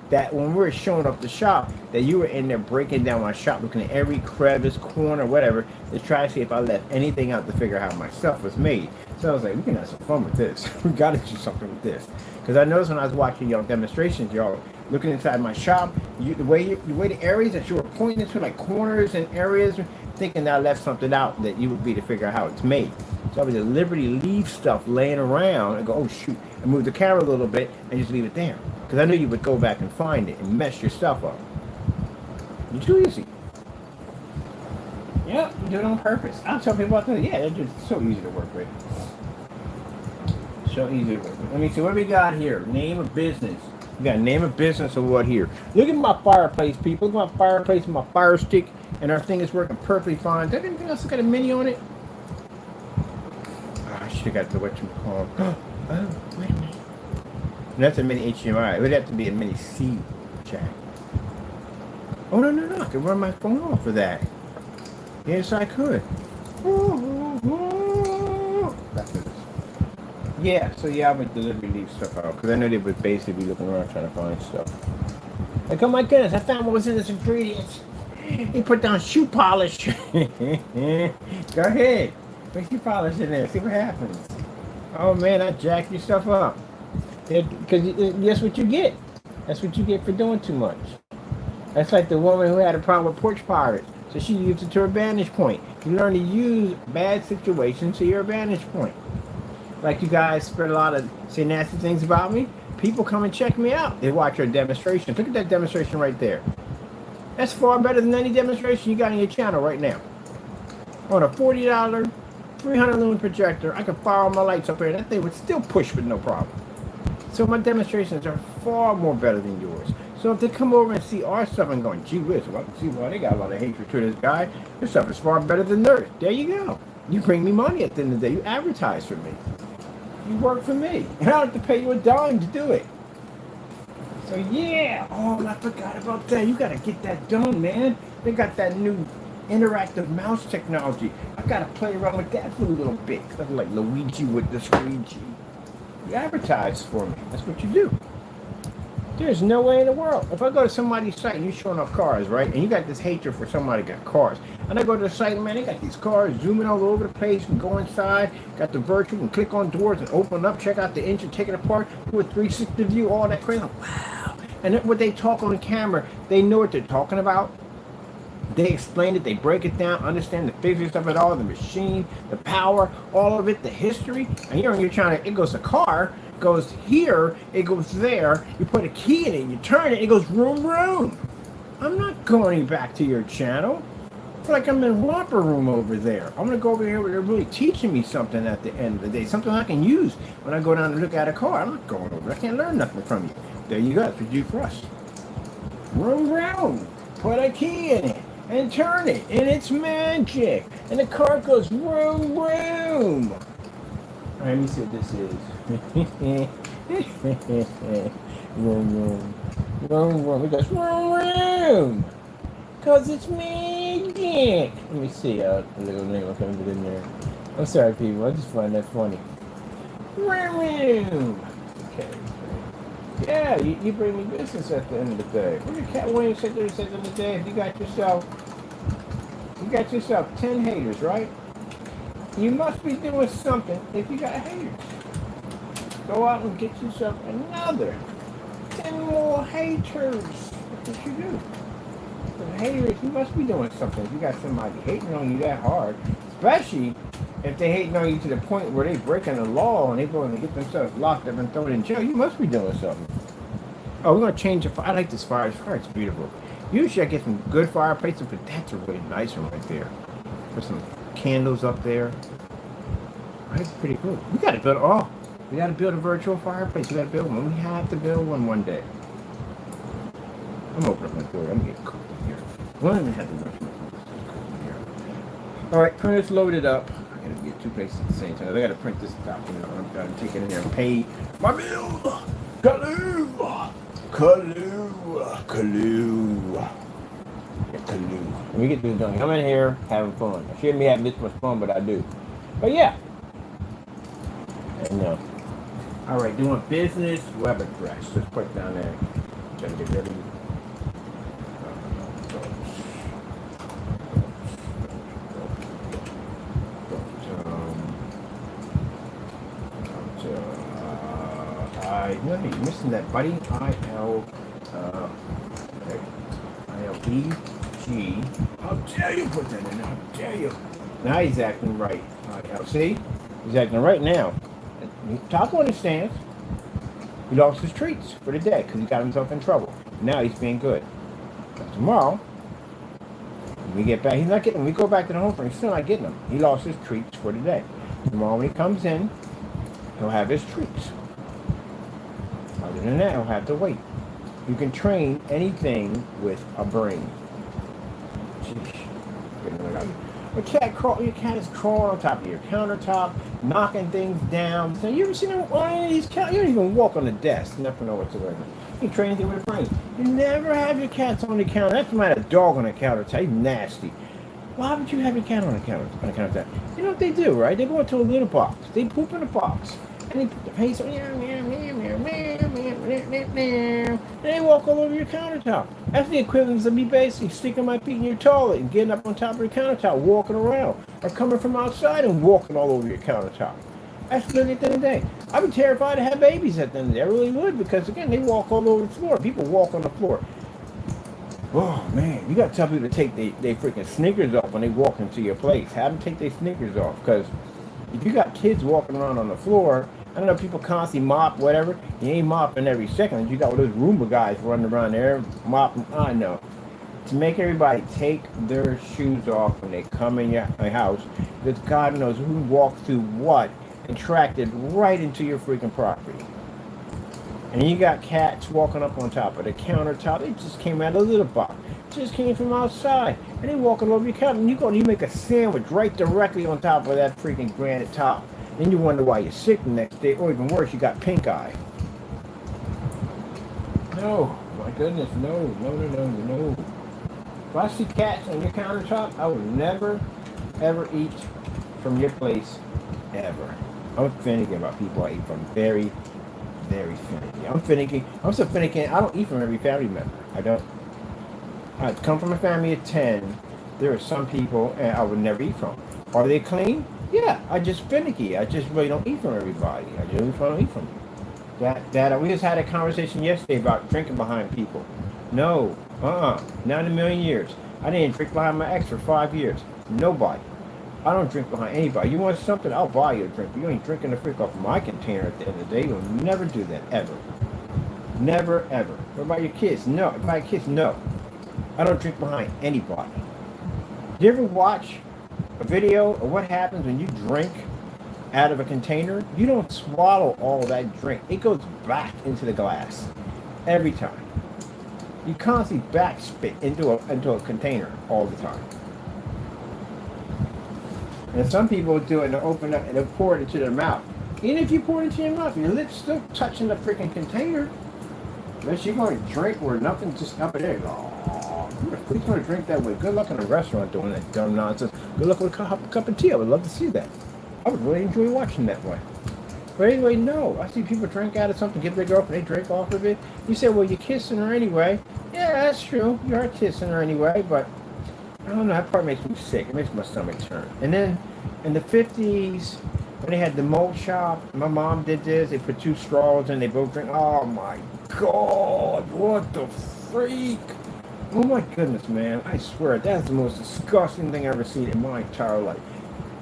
that when we were showing up the shop, that you were in there breaking down my shop, looking at every crevice, corner, whatever, to try to see if I left anything out to figure out how my stuff was made. So I was like, we can have some fun with this. We got to do something with this. Because I noticed when I was watching y'all demonstrations, y'all looking inside my shop, the way the areas that you were pointing to, like corners and areas, thinking that I left something out that you would be to figure out how it's made. So I would deliberately leave stuff laying around and go, oh shoot, and move the camera a little bit and just leave it there. Because I knew you would go back and find it and mess your stuff up. It's too easy. Yep, you do it on purpose. I'll tell people about that. Yeah, they're just so easy to work with. So easy to work with. Let me see, what do we got here? Name of business. We got name of business or what here? Look at my fireplace, people. Look at my fireplace and my fire stick, and our thing is working perfectly fine. Is there anything else that got a mini on it? Oh, I should have got the whatchamacallit. Oh, wait a minute. That's a mini HDMI. It would have to be a mini C jack. Oh, no. I could run my phone off of that. Yes, I could. Yeah, so yeah, I would deliberately leave stuff out. Because I know they would basically be looking around trying to find stuff. Like, oh my goodness, I found what was in this ingredients. He put down shoe polish. Go ahead. Put shoe polish in there. See what happens. Oh man, I jacked your stuff up. Because that's what you get. That's what you get for doing too much. That's like the woman who had a problem with porch pirates. So she used it to her vantage point. You learn to use bad situations to your vantage point. Like you guys spread a lot of say nasty things about me. People come and check me out. They watch your demonstration. Look at that demonstration right there. That's far better than any demonstration you got on your channel right now. On a $40, 300 lumen projector, I could fire all my lights up here. That thing would still push with no problem. So my demonstrations are far more better than yours. So if they come over and see our stuff and going, gee whiz, well, I can see why they got a lot of hatred to this guy. This stuff is far better than theirs. There you go. You bring me money at the end of the day. You advertise for me. You work for me. And I don't have to pay you a dime to do it. So yeah. Oh, I forgot about that. You got to get that done, man. They got that new interactive mouse technology. I got to play around with that for a little bit. I'm like Luigi with the squeegee. You advertise for me. That's what you do. There's no way in the world. If I go to somebody's site and you're showing off cars, right? And you got this hatred for somebody that got cars. And I go to the site, man, they got these cars zooming all over the place and go inside, got the virtual and click on doors and open up, check out the engine, take it apart, do a 360 view, all that crazy. Wow. And then when they talk on camera, they know what they're talking about. They explain it, they break it down, understand the physics of it all, the machine, the power, all of it, the history. And you're trying to, it goes a car, goes here, it goes there, you put a key in it, you turn it, it goes vroom vroom. I'm not going back to your channel. It's like I'm in romper room over there. I'm gonna go over here where they're really teaching me something at the end of the day, something I can use when I go down and look at a car. I'm not going over. I can't learn nothing from you. There you go. That's what you do for us. Vroom vroom. Put a key in it and turn it, and it's magic. And the car goes vroom vroom. All right, let me see what this is. Vroom vroom. Vroom vroom. It goes vroom vroom. Cause it's magic. Let me see. A little name will come in there. I'm sorry, people. I just find that funny. Vroom. Okay. Yeah, you bring me business at the end of the day. What did Cat Williams say there at the end of the day? If you got yourself 10 haters, right? You must be doing something if you got haters. Go out and get yourself another 10 more haters. That's what you do. The haters, you must be doing something. If you got somebody hating on you that hard, especially if they hating on you to the point where they breaking the law and they going to get themselves locked up and thrown in jail, you must be doing something. Oh, we're going to change the fire. I like this fire. This fire is beautiful. Usually I get some good fireplaces, but that's a really nice one right there. Put some candles up there. That's pretty cool. We got to build, we got to build a virtual fireplace. We got to build one. We have to build one day. I'm opening up my door. I'm getting cold in here. Well, let me have the virtual here. All right, printer's loaded up. I got to get two places at the same time. I got to print this document. I'm going to take it in there and pay my bill. Kaloo! Let me get this done. I'm in here having fun. I shouldn't be having this much fun, but I do. But yeah. And all right, doing business web address. Let's put it down there. Gotta get ready. You're missing that, buddy. ILEG. How dare you put that in? How dare you? Now he's acting right. See? He's acting right now. Top understands. He lost his treats for the day because he got himself in trouble. Now he's being good. But tomorrow, when we get back, he's not getting them. We go back to the home front, he's still not getting them. He lost his treats for the day. Tomorrow when he comes in, he'll have his treats. Other than that, he'll have to wait. You can train anything with a brain. Sheesh. Your cat is crawling on top of your countertop, knocking things down. So you ever seen one of these cats? You don't even walk on the desk. Never know whatsoever. You can train anything with a brain. You never have your cats on the counter. That's why a dog on the countertop. He's nasty. Why would you have your cat on the countertop? You know what they do, right? They go into a litter box. They poop in a box. And they put the face on, and they walk all over your countertop. That's the equivalent of me basically sticking my feet in your toilet and getting up on top of your countertop, walking around, or coming from outside and walking all over your countertop. That's literally at the end of the day. I'd be terrified to have babies at the end of the day. I really would, because again, they walk all over the floor. People walk on the floor. Oh man, you gotta tell people to take their freaking sneakers off when they walk into your place. Have them take their sneakers off, because if you got kids walking around on the floor, I don't know, people constantly mop, whatever. You ain't mopping every second. You got all those Roomba guys running around there mopping. I know. To make everybody take their shoes off when they come in your house, because God knows who walked through what and tracked it right into your freaking property. And you got cats walking up on top of the countertop. They just came out of the litter box. Just came from outside. And they walking over your counter. And you make a sandwich right directly on top of that freaking granite top. Then you wonder why you're sick the next day, or even worse, you got pink eye. No, my goodness, no. If I see cats on your countertop, I will never, ever eat from your place, ever. I'm thinking about people I eat from. Very, very finicky. I'm finicky. I'm so finicky. I don't eat from every family member. I don't. I come from a family of 10. There are some people I would never eat from. Are they clean? Yeah. I just finicky. I just really don't eat from everybody. I just don't eat from them. That we just had a conversation yesterday about drinking behind people. No. Not in a million years. I didn't drink behind my ex for 5 years. Nobody. I don't drink behind anybody. You want something? I'll buy you a drink. You ain't drinking the freak off my container at the end of the day. You'll never do that, ever. Never, ever. What about your kids? No. What about your kids? No. I don't drink behind anybody. Do you ever watch a video of what happens when you drink out of a container? You don't swallow all that drink. It goes back into the glass. Every time. You constantly backspit into a container all the time. And some people do it and they'll open up and they'll pour it into their mouth. Even if you pour it into your mouth, your lips still touching the freaking container. Unless you're going to drink where nothing's just up in there. Oh, who's going to drink that way? Good luck in a restaurant doing that dumb nonsense. Good luck with a cup of tea. I would love to see that. I would really enjoy watching that way. But anyway, no. I see people drink out of something, give their girlfriend, they drink off of it. You say, well, you're kissing her anyway. Yeah, that's true. You are kissing her anyway, but I don't know, that part makes me sick. It makes my stomach turn. And then in the 50s, when they had the mold shop, my mom did this. They put 2 straws in, they both drink. Oh my God, what the freak? Oh my goodness, man. I swear, that's the most disgusting thing I've ever seen in my entire life.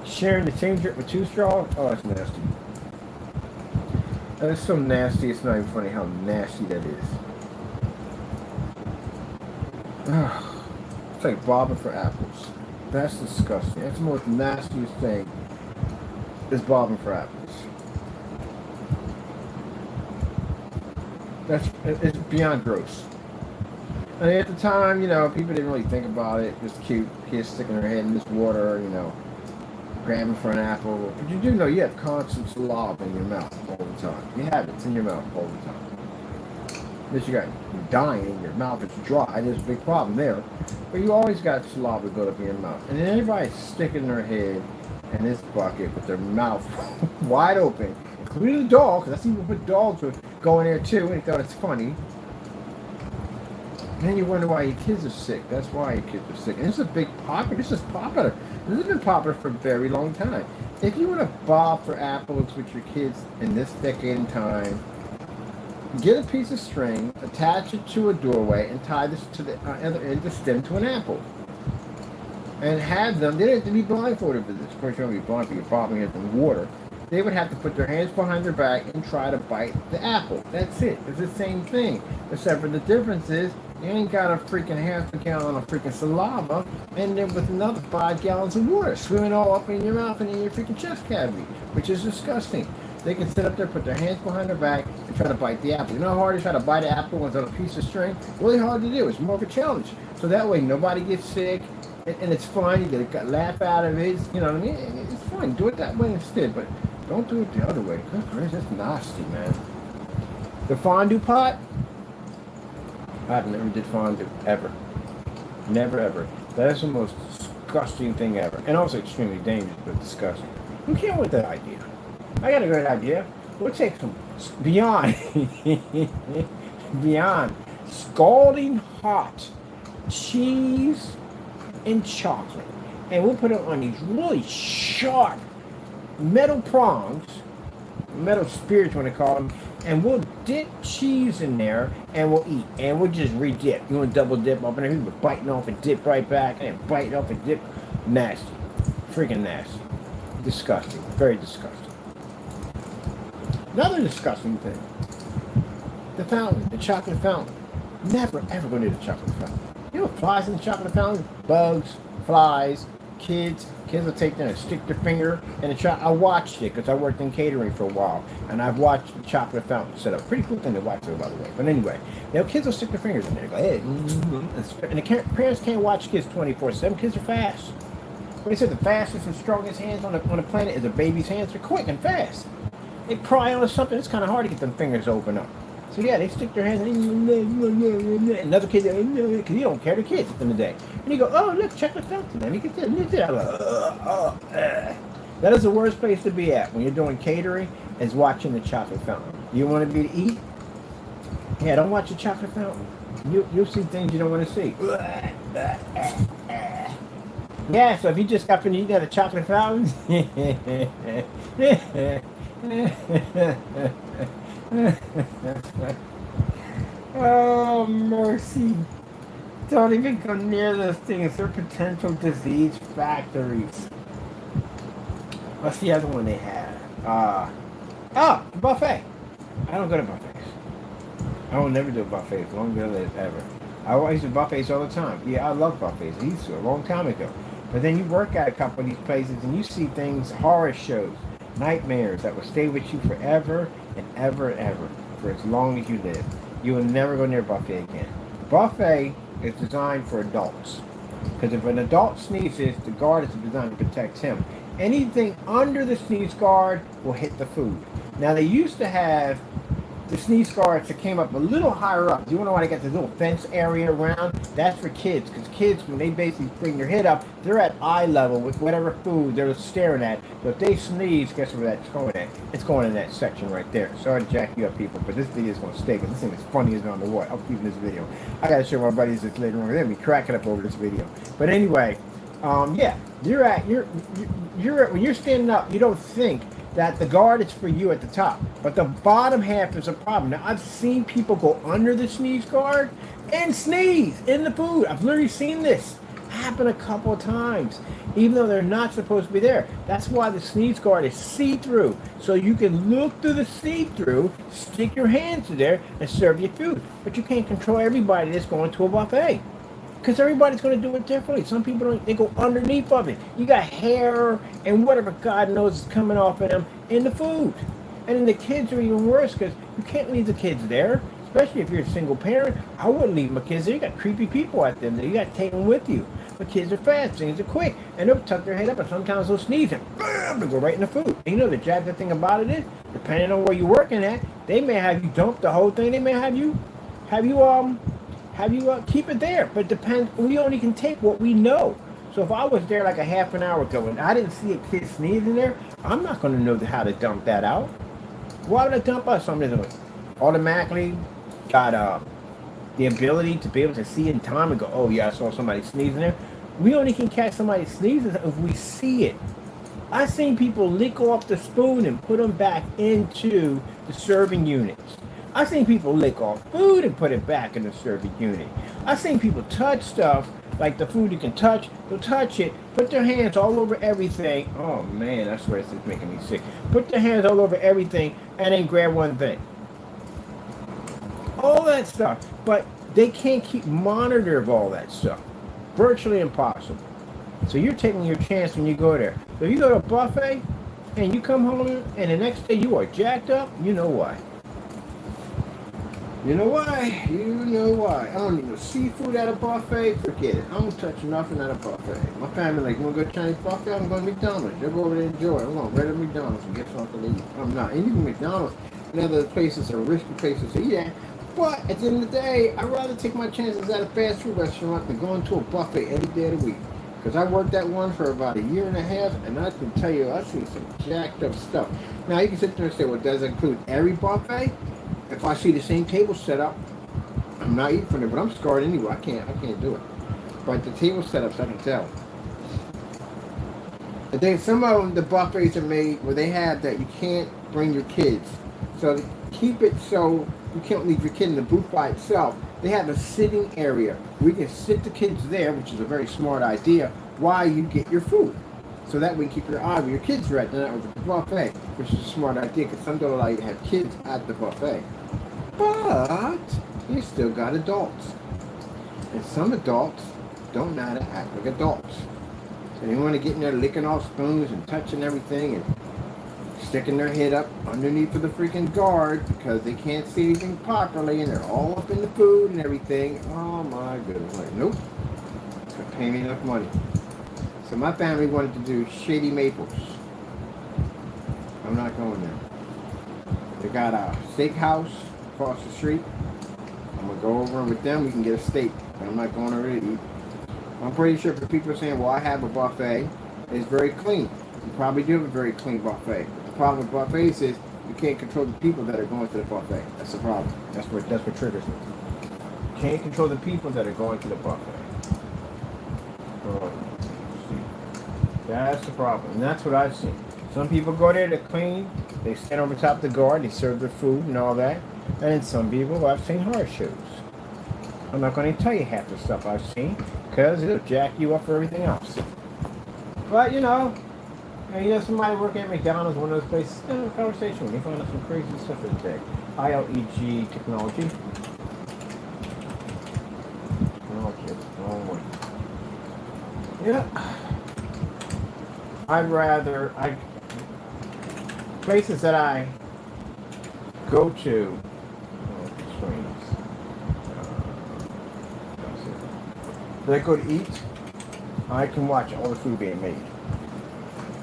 Sharing the same drink with 2 straws? Oh, that's nasty. That's so nasty, it's not even funny how nasty that is. It's like bobbing for apples. That's disgusting. That's the most nastiest thing is bobbing for apples. It's beyond gross. And at the time, you know, people didn't really think about it. It was cute. Kids sticking their head in this water, you know, grabbing for an apple. But you do know you have constant saliva in your mouth all the time. You have it. It's in your mouth all the time. Unless you got dying in your mouth, it's dry. There's a big problem there. But you always got saliva go up in your mouth. And then everybody's sticking their head in this bucket with their mouth wide open, including the dog, because I see people put dogs would go in there too, and they thought it's funny. And then you wonder why your kids are sick. That's why your kids are sick. And this is popular. This is popular. This has been popular for a very long time. If you want to bob for apples with your kids in this decade in time, get a piece of string, attach it to a doorway, and tie this to the other end of the stem to an apple. And have them, they don't have to be blindfolded for this. Of course, you don't be blindfolded, you're bobbing it in water. They would have to put their hands behind their back and try to bite the apple. That's it. It's the same thing. Except for the difference is, you ain't got a freaking half a gallon of freaking saliva and then with another 5 gallons of water swimming all up in your mouth and in your freaking chest cavity, which is disgusting. They can sit up there, put their hands behind their back, and try to bite the apple. You know how hard it is to try to bite an apple with a piece of string? Really hard to do. It's more of a challenge. So that way nobody gets sick, and it's fun. You get a laugh out of it. You know what I mean? It's fun. Do it that way instead, but don't do it the other way. Good gracious, that's nasty, man. The fondue pot? I've never did fondue, ever. Never, ever. That is the most disgusting thing ever. And also extremely dangerous, but disgusting. Who came up with that idea? I got a great idea. We'll take some beyond scalding hot cheese and chocolate. And we'll put it on these really sharp metal prongs, metal spears, what they call them, and we'll dip cheese in there and we'll eat. And we'll just re-dip. You want to double dip up in there? People biting off and dip right back and then bite off and dip. Nasty. Freaking nasty. Disgusting. Very disgusting. Another disgusting thing. The fountain, the chocolate fountain. Never ever go near the chocolate fountain. You know what flies in the chocolate fountain? Bugs, flies, kids. Kids will take them and stick their finger in the chocolate. I watched it because I worked in catering for a while. And I've watched the chocolate fountain set up. Pretty cool thing to watch, though, by the way. But anyway, you know, kids will stick their fingers in there. Go, hey, and the parents can't watch kids 24/7. Kids are fast. What they said, the fastest and strongest hands on the planet is a baby's hands. They're quick and fast. They pry onto something, it's kind of hard to get them fingers to open up. So yeah, they stick their hands in, another kid, because you don't care, the kids at the end of the day. And you go, oh, look, chocolate fountain. And you get this, That is the worst place to be at when you're doing catering, is watching the chocolate fountain. You want to be to eat? Yeah, don't watch the chocolate fountain. You'll see things you don't want to see. Yeah, so if you just got finished eating at a chocolate fountain, oh mercy! Don't even go near those things. They're potential disease factories. What's the other one they had? Buffet. I don't go to buffets. I will never do a buffet as long as ever. I always do buffets all the time. Yeah, I love buffets. I used to a long time ago. But then you work at a couple of these places and you see things, horror shows, nightmares that will stay with you forever and ever and ever, for as long as you live. You will never go near a buffet again. Buffet is designed for adults. Because if an adult sneezes, the guard is designed to protect him. Anything under the sneeze guard will hit the food. Now, they used to have the sneeze guards that came up a little higher up. Do you know why they got this little fence area around? That's for kids, because kids, when they basically bring their head up, they're at eye level with whatever food they're staring at. So if they sneeze, guess where that's going at? It's going in that section right there. Sorry to jack you up, people, but this video is going to stay, because this thing is funny as on the what. I'm keeping this video. I got to show my buddies this later on. They're going to be cracking up over this video. But anyway, yeah, when you're standing up, you don't think that the guard is for you at the top, but the bottom half is a problem. Now, I've seen people go under the sneeze guard and sneeze in the food. I've literally seen this happen a couple of times, even though they're not supposed to be there. That's why the sneeze guard is see-through, so you can look through the see-through, stick your hands in there, and serve your food. But you can't control everybody that's going to a buffet, because everybody's going to do it differently. Some people don't, they go underneath of it. You got hair and whatever God knows is coming off of them in the food. And then the kids are even worse, because you can't leave the kids there, especially if you're a single parent. I wouldn't leave my kids there. You got creepy people out there that you got to take them with you. But kids are fast, things are quick, and they'll tuck their head up, and sometimes they'll sneeze and bam, they'll go right in the food. And you know the jagged thing about it is, depending on where you're working at, they may have you dump the whole thing. They may have you keep it there, but it depends. We only can take what we know. So if I was there like a half an hour ago and I didn't see a kid sneezing there, I'm not going to know how to dump that out. Why would I dump out something that automatically got the ability to be able to see in time and go, oh yeah, I saw somebody sneezing there? We only can catch somebody sneezing if we see it. I've seen people lick off the spoon and put them back into the serving units. I've seen people lick off food and put it back in the serving unit. I've seen people touch stuff, like the food you can touch, they'll touch it, put their hands all over everything. Oh man, I swear this is making me sick. Put their hands all over everything and then grab one thing. All that stuff. But they can't keep monitor of all that stuff. Virtually impossible. So you're taking your chance when you go there. So if you go to a buffet and you come home and the next day you are jacked up, you know why. You know why? You know why. I don't need no seafood at a buffet. Forget it. I don't touch nothing at a buffet. My family like, you want to go to Chinese buffet? I'm going to McDonald's. They'll go over there and enjoy it. I'm going right to McDonald's and get something to eat. I'm not. And even McDonald's and other places are risky places to eat at. But at the end of the day, I'd rather take my chances at a fast food restaurant than going to a buffet every day of the week. Because I worked at one for about a year and a half, and I can tell you, I've seen some jacked up stuff. Now, you can sit there and say, well, does it include every buffet? If I see the same table set up, I'm not eating from it, but I'm scarred anyway. I can't do it. But the table setups, I can tell. And then some of them, the buffets are made where they have that you can't bring your kids. So to keep it so you can't leave your kid in the booth by itself, they have a sitting area. We can sit the kids there, which is a very smart idea, while you get your food. So that way you keep your eye where your kids are at, not over the buffet, which is a smart idea because some don't allow you to have kids at the buffet. But you still got adults. And some adults don't know how to act like adults. So they want to get in there licking off spoons and touching everything and sticking their head up underneath of the freaking guard because they can't see anything properly and they're all up in the food and everything. Oh my goodness. Like, nope. It's going to pay me enough money. So my family wanted to do Shady Maples. I'm not going there. They got a steakhouse across the street. I'm going to go over with them. We can get a steak. But I'm not going over to eat. I'm pretty sure for people saying, well, I have a buffet, it's very clean. You probably do have a very clean buffet. But the problem with buffets is you can't control the people that are going to the buffet. That's the problem. That's what triggers it. You can't control the people that are going to the buffet. That's the problem, and that's what I've seen. Some people go there to clean, they stand over top of the guard, they serve their food and all that. And then some people, I've seen horror shows. I'm not going to tell you half the stuff I've seen, because it'll jack you up for everything else. But, somebody working at McDonald's, one of those places, a conversation with me, find out some crazy stuff today. ILEG technology. Technology, wrong one. Yeah. Places that I go to, that I go to eat, I can watch all the food being made.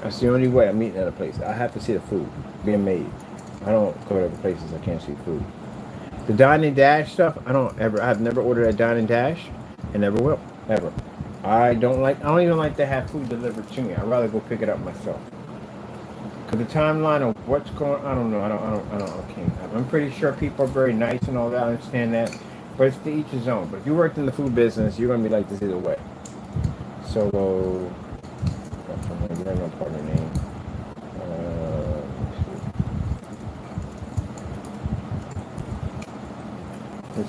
That's the only way I'm eating at a place. I have to see the food being made. I don't go to other places I can't see food. The Dine and Dash stuff, I've never ordered a Dine and Dash, and never will, ever. I don't even like to have food delivered to me. I'd rather go pick it up myself. Cause the timeline of what's going, I don't know. I can't. I'm pretty sure people are very nice and all that. I understand that, but it's to each his own. But if you worked in the food business, you're gonna be like this either way. So, I don't know partner name.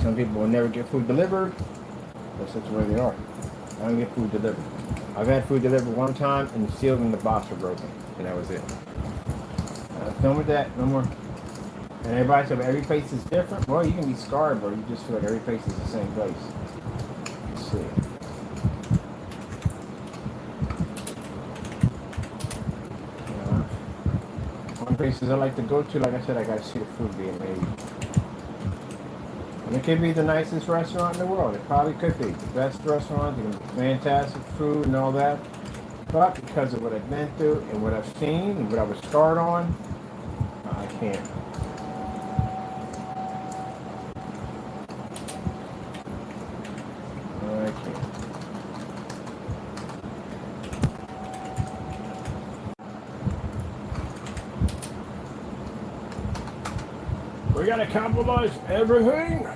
Some people will never get food delivered. That's just the way they are. I don't get food delivered. I've had food delivered one time and the seals in the box were broken. And that was it. Done with that. No more. And everybody said, every place is different. Well, you can be scarred, but you just feel like every place is the same place. Let's see. One places I like to go to, like I said, I gotta see the food being made. And it could be the nicest restaurant in the world. It probably could be. The best restaurant, fantastic food and all that. But because of what I've been through and what I've seen and what I was scarred on, I can't. I can't. We gotta compromise everything.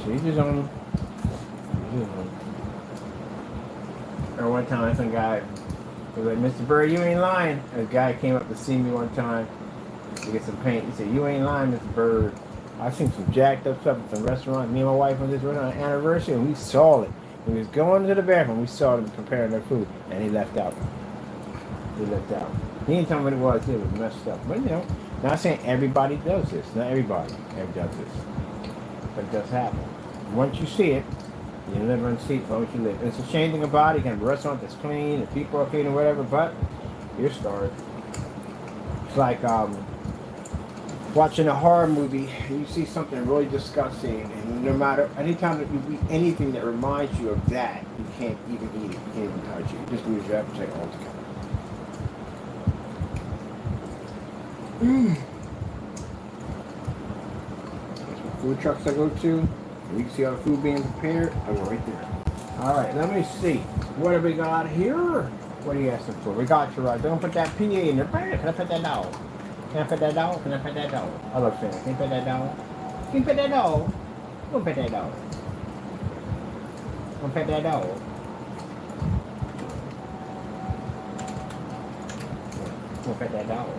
Each his own. Or one time, some guy was like, "Mr. Byrd, you ain't lying." A guy came up to see me one time to get some paint. He said, "You ain't lying, Mr. Byrd. I've seen some jacked up stuff at some restaurant. Me and my wife went to this restaurant on an anniversary, and we saw it. When we was going to the bathroom, we saw them preparing their food, and he left out. He didn't tell me what it was. It was messed up. But not saying everybody does this. Not everybody ever does this. But it does happen. Once you see it, you live and see it as long as you live. It's a shame thing about it. You can have a restaurant that's clean, and people are clean or whatever, but you're scarred. It's like watching a horror movie, and you see something really disgusting, and no matter, anytime that you eat anything that reminds you of that, you can't even eat it. You can't even touch it. You just lose your appetite altogether. Food trucks I go to, you can see all the food being prepared. I go right there. All right, let me see. What have we got here? What are you asking for? We got you right. Don't put that PA in there. Can I put that down? Can I put that down? Can I put that down? I love saying it. Can you put that down? Can you put that down? Don't put that down. Don't put that down. Don't put that down.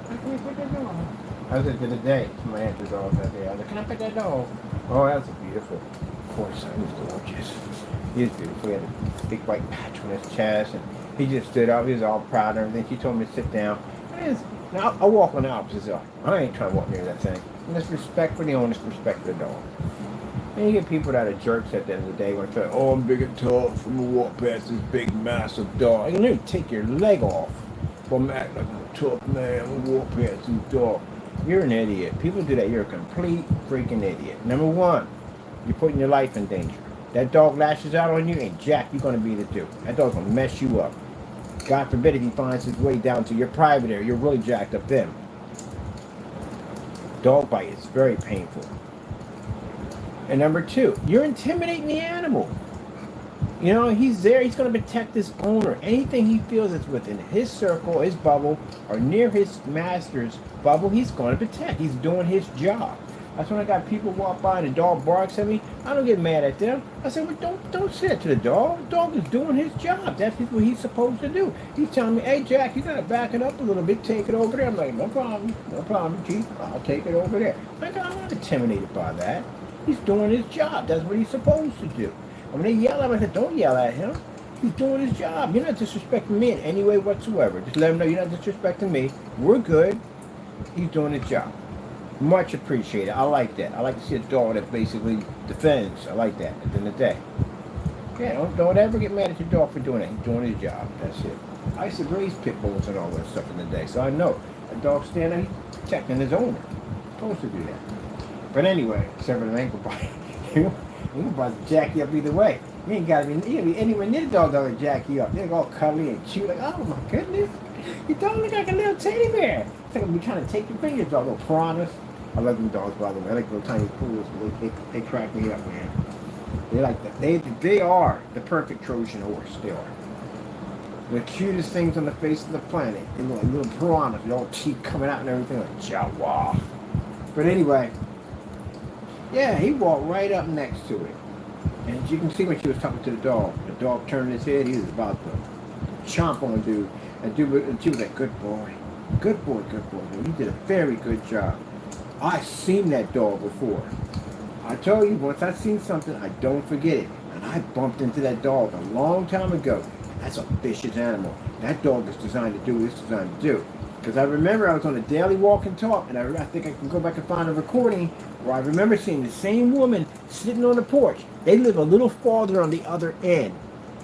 Can you put that down? I was there the other day. My aunt's dog that day. I was like, "Can I pet that dog?" Oh, that was a beautiful. Of course, he was gorgeous. He was beautiful. He had a big white patch on his chest, and he just stood up. He was all proud and everything. She told me to sit down. Now I walk on the opposite side. I ain't trying to walk near that thing. And that's respect for the owner, respect for the dog. And you get people that are jerks at the end of the day when they say, "Oh, I'm big and tough. I'm gonna walk past this big, massive dog." You need to take your leg off. Well, I'm acting like I'm a tough man. I'm gonna walk past this dog. You're an idiot. People do that. You're a complete freaking idiot. Number one, you're putting your life in danger. That dog lashes out on you, and jack you're going to be the dude. That dog's going to mess you up. God forbid if he finds his way down to your private area, you're really jacked up then. Dog bite is very painful. And number two, you're intimidating the animal. You know, he's there, he's going to protect his owner. Anything he feels is within his circle, his bubble, or near his master's bubble, he's going to protect. He's doing his job. That's when I got people walk by and the dog barks at me. I don't get mad at them. I say, well, don't say it to the dog. The dog is doing his job. That's what he's supposed to do. He's telling me, hey, Jack, you got to back it up a little bit. Take it over there. I'm like, no problem, Chief. I'll take it over there. Like, I'm not intimidated by that. He's doing his job. That's what he's supposed to do. And when they yell at him, I said, don't yell at him. He's doing his job. You're not disrespecting me in any way whatsoever. Just let him know you're not disrespecting me. We're good. He's doing his job. Much appreciated. I like that. I like to see a dog that basically defends. I like that at the end of the day. Yeah, don't ever get mad at your dog for doing that. He's doing his job. That's it. I used to raise pit bulls and all that stuff in the day, so I know. A dog standing there, he's protecting his owner. He's supposed to do that. But anyway, except for an ankle bite. You about to jack you up either way. You ain't got to be anywhere near the dog that'll jack you up. They're all cuddly and cute. Like, oh my goodness. You don't look like a little teddy bear. It's like I'm trying to take your fingers, dog. Little piranhas. I love them dogs, by the way. I like little tiny pools. They crack me up, man. They like that. They are the perfect Trojan horse. They are. The cutest things on the face of the planet. They look like little piranhas with all teeth coming out and everything. Like, Jawa. But anyway, yeah, he walked right up next to it. And you can see when she was talking to the dog turned his head. He was about to chomp on the dude. And she was like, good boy. Good boy, dude. You did a very good job. I've seen that dog before. I tell you, once I've seen something, I don't forget it. And I bumped into that dog a long time ago. That's a vicious animal. That dog is designed to do what it's designed to do. Because I remember I was on a daily walk and talk, and I think I can go back and find a recording where I remember seeing the same woman sitting on the porch. They live a little farther on the other end,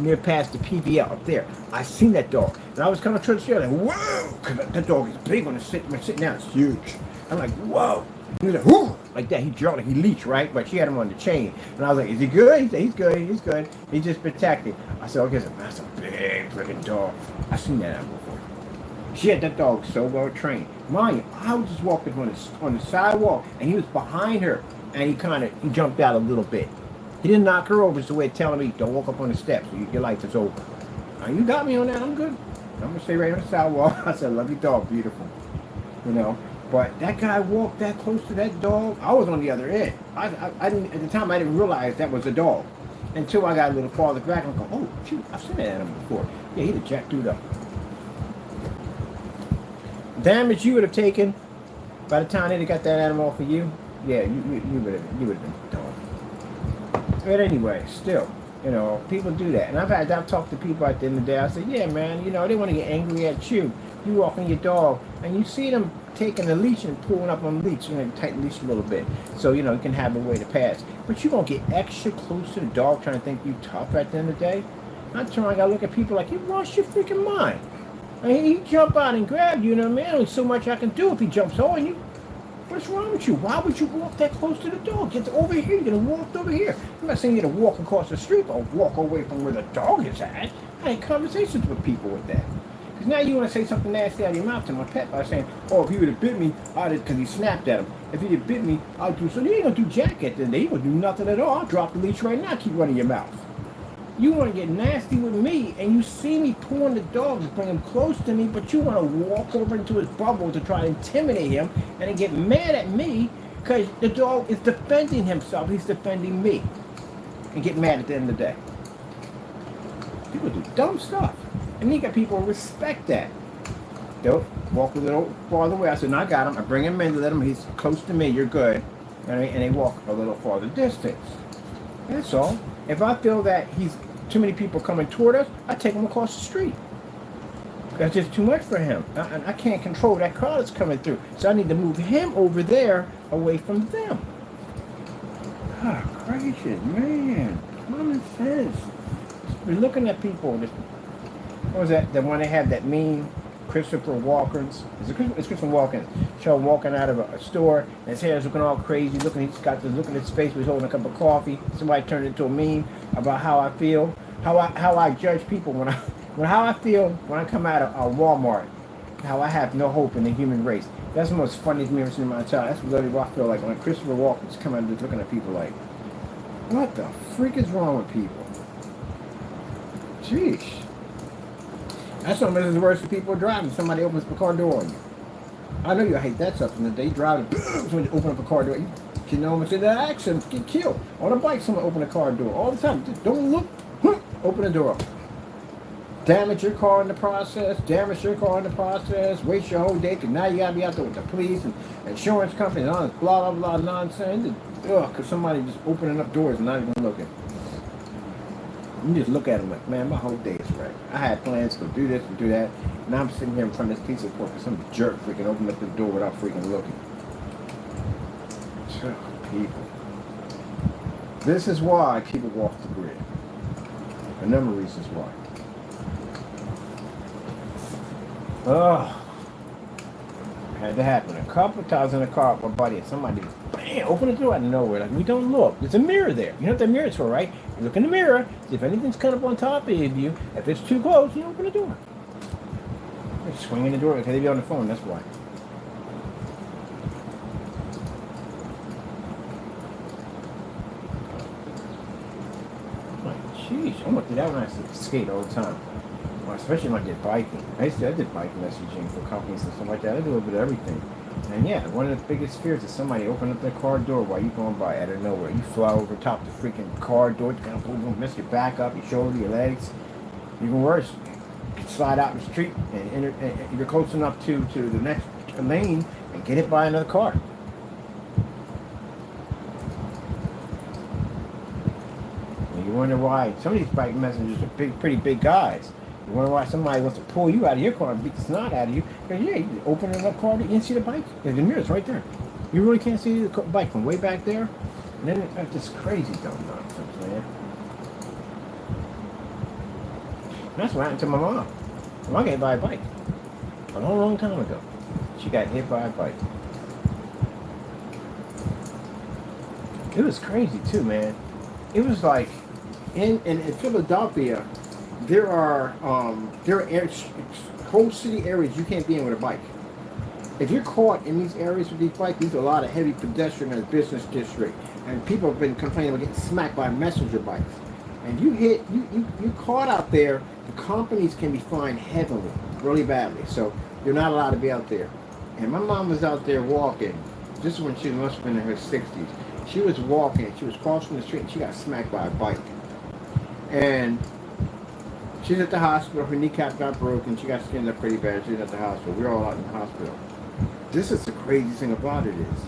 near past the PVL up there. I seen that dog, and I was coming towards the like, whoa, because that dog is big when it's sitting down. It's huge. I'm like, whoa. He was like, whoo, like that. He jumped, he leaped, right? But she had him on the chain. And I was like, is he good? He said, he's good. He's just protected. I said, okay, that's a big freaking dog. I've seen that animal before. She had that dog so well trained. Mind you, I was just walking on the sidewalk, and he was behind her, and he jumped out a little bit. He didn't knock her over. It's the way of telling me, don't walk up on the steps. Your life is over. Now, you got me on that. I'm good. I'm going to stay right on the sidewalk. I said, love your dog. Beautiful. You know. But that guy walked that close to that dog. I was on the other end. I didn't, at the time, I didn't realize that was a dog. Until I got a little farther back, I'm going, oh, shoot, I've seen that animal before. Yeah, he'd have jacked dude up. Damage you would have taken by the time they'd have got that animal off of you, yeah, you would have been done. But anyway, still, you know, people do that. And I've talked to people at the end of the day. I say, yeah, man, you know, they want to get angry at you. You walking your dog, and you see them taking the leash and pulling up on the leash, you know, tighten the leash a little bit, so you know you can have a way to pass. But you gonna get extra close to the dog, trying to think you tough at the end of the day. I'm trying. I gotta look at people like you lost your freaking mind. I mean, he jump out and grab you, you know what I mean? There's so much I can do if he jumps on you. What's wrong with you? Why would you walk that close to the dog? Get over here. You're gonna walk over here. I'm not saying you're gonna walk across the street, but walk away from where the dog is at. I had conversations with people with that. Because now you want to say something nasty out of your mouth to my pet by saying, oh, if he would have bit me, I'd have, because he snapped at him. If he had bit me, I'll do, so you ain't going to do jack at the end. You ain't going to do nothing at all. I'll drop the leash right now, keep running your mouth. You want to get nasty with me, and you see me pulling the dog to bring him close to me, but you want to walk over into his bubble to try to intimidate him, and then get mad at me, because the dog is defending himself. He's defending me. And get mad at the end of the day. People do dumb stuff. And you got people who respect that. They'll walk a little farther away. I said, no, I got him. I bring him in to let him, he's close to me, you're good. And they walk a little farther distance. That's all. If I feel that he's too many people coming toward us, I take him across the street. That's just too much for him. I can't control that crowd that's coming through. So I need to move him over there away from them. Ah, gracious, man. Common sense. We're looking at people. What was that? The one they had that mean Christopher Walken's. It's Christopher Walken. Show him walking out of a store, and his hair's looking all crazy. He's got the look in his face. He's holding a cup of coffee. Somebody turned it into a meme about how I feel, how I judge people how I feel when I come out of Walmart. How I have no hope in the human race. That's the most funniest meme I've seen in my child. That's literally what I feel like when Christopher Walken's coming out and looking at people like, What the freak is wrong with people? Jeez. That's something that's worse than people driving. Somebody opens the car door on you. I know you hate that stuff. And they drive, when you open up a car door, you know, in that accident, get killed. On a bike, someone open a car door all the time. Just don't look, open the door up. Damage your car in the process, waste your whole day, because now you got to be out there with the police and insurance companies and all this blah, blah, blah nonsense. Because somebody just opening up doors and not even looking. You just look at them like, man, my whole day is wrecked. I had plans to do this and do that, and I'm sitting here in front of this piece of work and some jerk freaking opened up the door without freaking looking. People. This is why people walk the grid. A number of reasons why. Oh, had to happen a couple of times in the car with my buddy, and somebody just bam, open the door out of nowhere. Like, we don't look. There's a mirror there. You know what the mirror's for, right? You look in the mirror, see if anything's kind of on top of you. If it's too close, you open the door. They're swinging the door because they be on the phone. That's why. Jeez, I'm gonna do that when I skate all the time. Well, especially when I did biking. I did bike messaging for companies and stuff like that. I do a little bit of everything. And yeah, one of the biggest fears is somebody open up their car door while you're going by out of nowhere. You fly over top the freaking car door, you kind of mess your back up, your shoulder, your legs. Even worse, you slide out in the street and you're close enough to the next lane and get hit by another car. You wonder why some of these bike messengers are pretty big guys. You wonder why somebody wants to pull you out of your car and beat the snot out of you. Because yeah, you open it up car, you can see the bike. The mirror's right there. You really can't see the bike from way back there. And then it's just crazy dumb nonsense, man. And that's what happened to my mom. My mom got hit by a bike a long time ago. She got hit by a bike. It was crazy too, man. It was like in Philadelphia, there are whole city areas you can't be in with a bike. If you're caught in these areas with these bikes, these are a lot of heavy pedestrian and business district, and people have been complaining about getting smacked by messenger bikes. And you caught out there, the companies can be fined heavily, really badly. So you're not allowed to be out there. And my mom was out there walking. This is when she must have been in her 60s. She was walking, she was crossing the street, and she got smacked by a bike. And she's at the hospital, her kneecap got broken, she got skinned up pretty bad, she's at the hospital. We're all out in the hospital. This is the crazy thing about it is,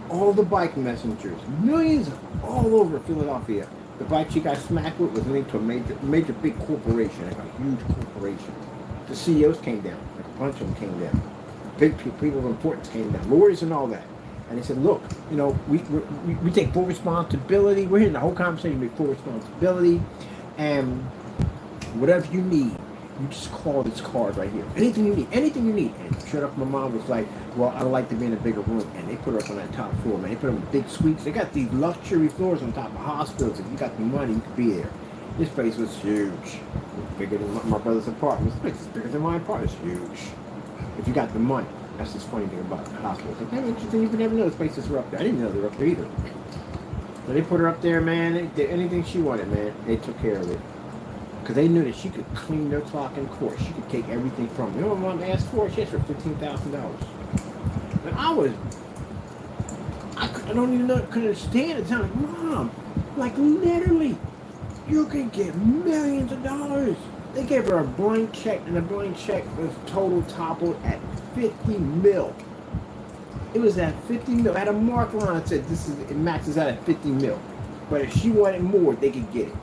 all the bike messengers, millions all over Philadelphia, the bike she got smacked with was linked to a major big corporation, like a huge corporation. The CEOs came down, like a bunch of them came down. Big people of importance came down, lawyers and all that. And they said, look, you know, we take full responsibility. We're here in the whole conversation, we take full responsibility. And whatever you need, you just call this card right here. Anything you need. And sure enough, my mom was like, well, I'd like to be in a bigger room. And they put her up on that top floor, man. They put her in big suites. They got these luxury floors on top of hospitals. If you got the money, you could be there. This place was huge. Bigger than my brother's apartment. This place is bigger than my apartment. It's huge. If you got the money. That's the funny thing about the hospital. It's like, hey, interesting, you never know those places were up there. I didn't know they were up there either. So they put her up there, man. They did anything she wanted, man. They took care of it. Because they knew that she could clean their clock in court. She could take everything from them. You know what mom asked for? She asked for $15,000. And I don't even know, couldn't understand it. Like, Mom, like literally, you can get millions of dollars. They gave her a blank check, and the blank check was total toppled at 50 mil. It was at 50 mil. I had a marker on it that said it maxes out at 50 mil. But if she wanted more, they could get it.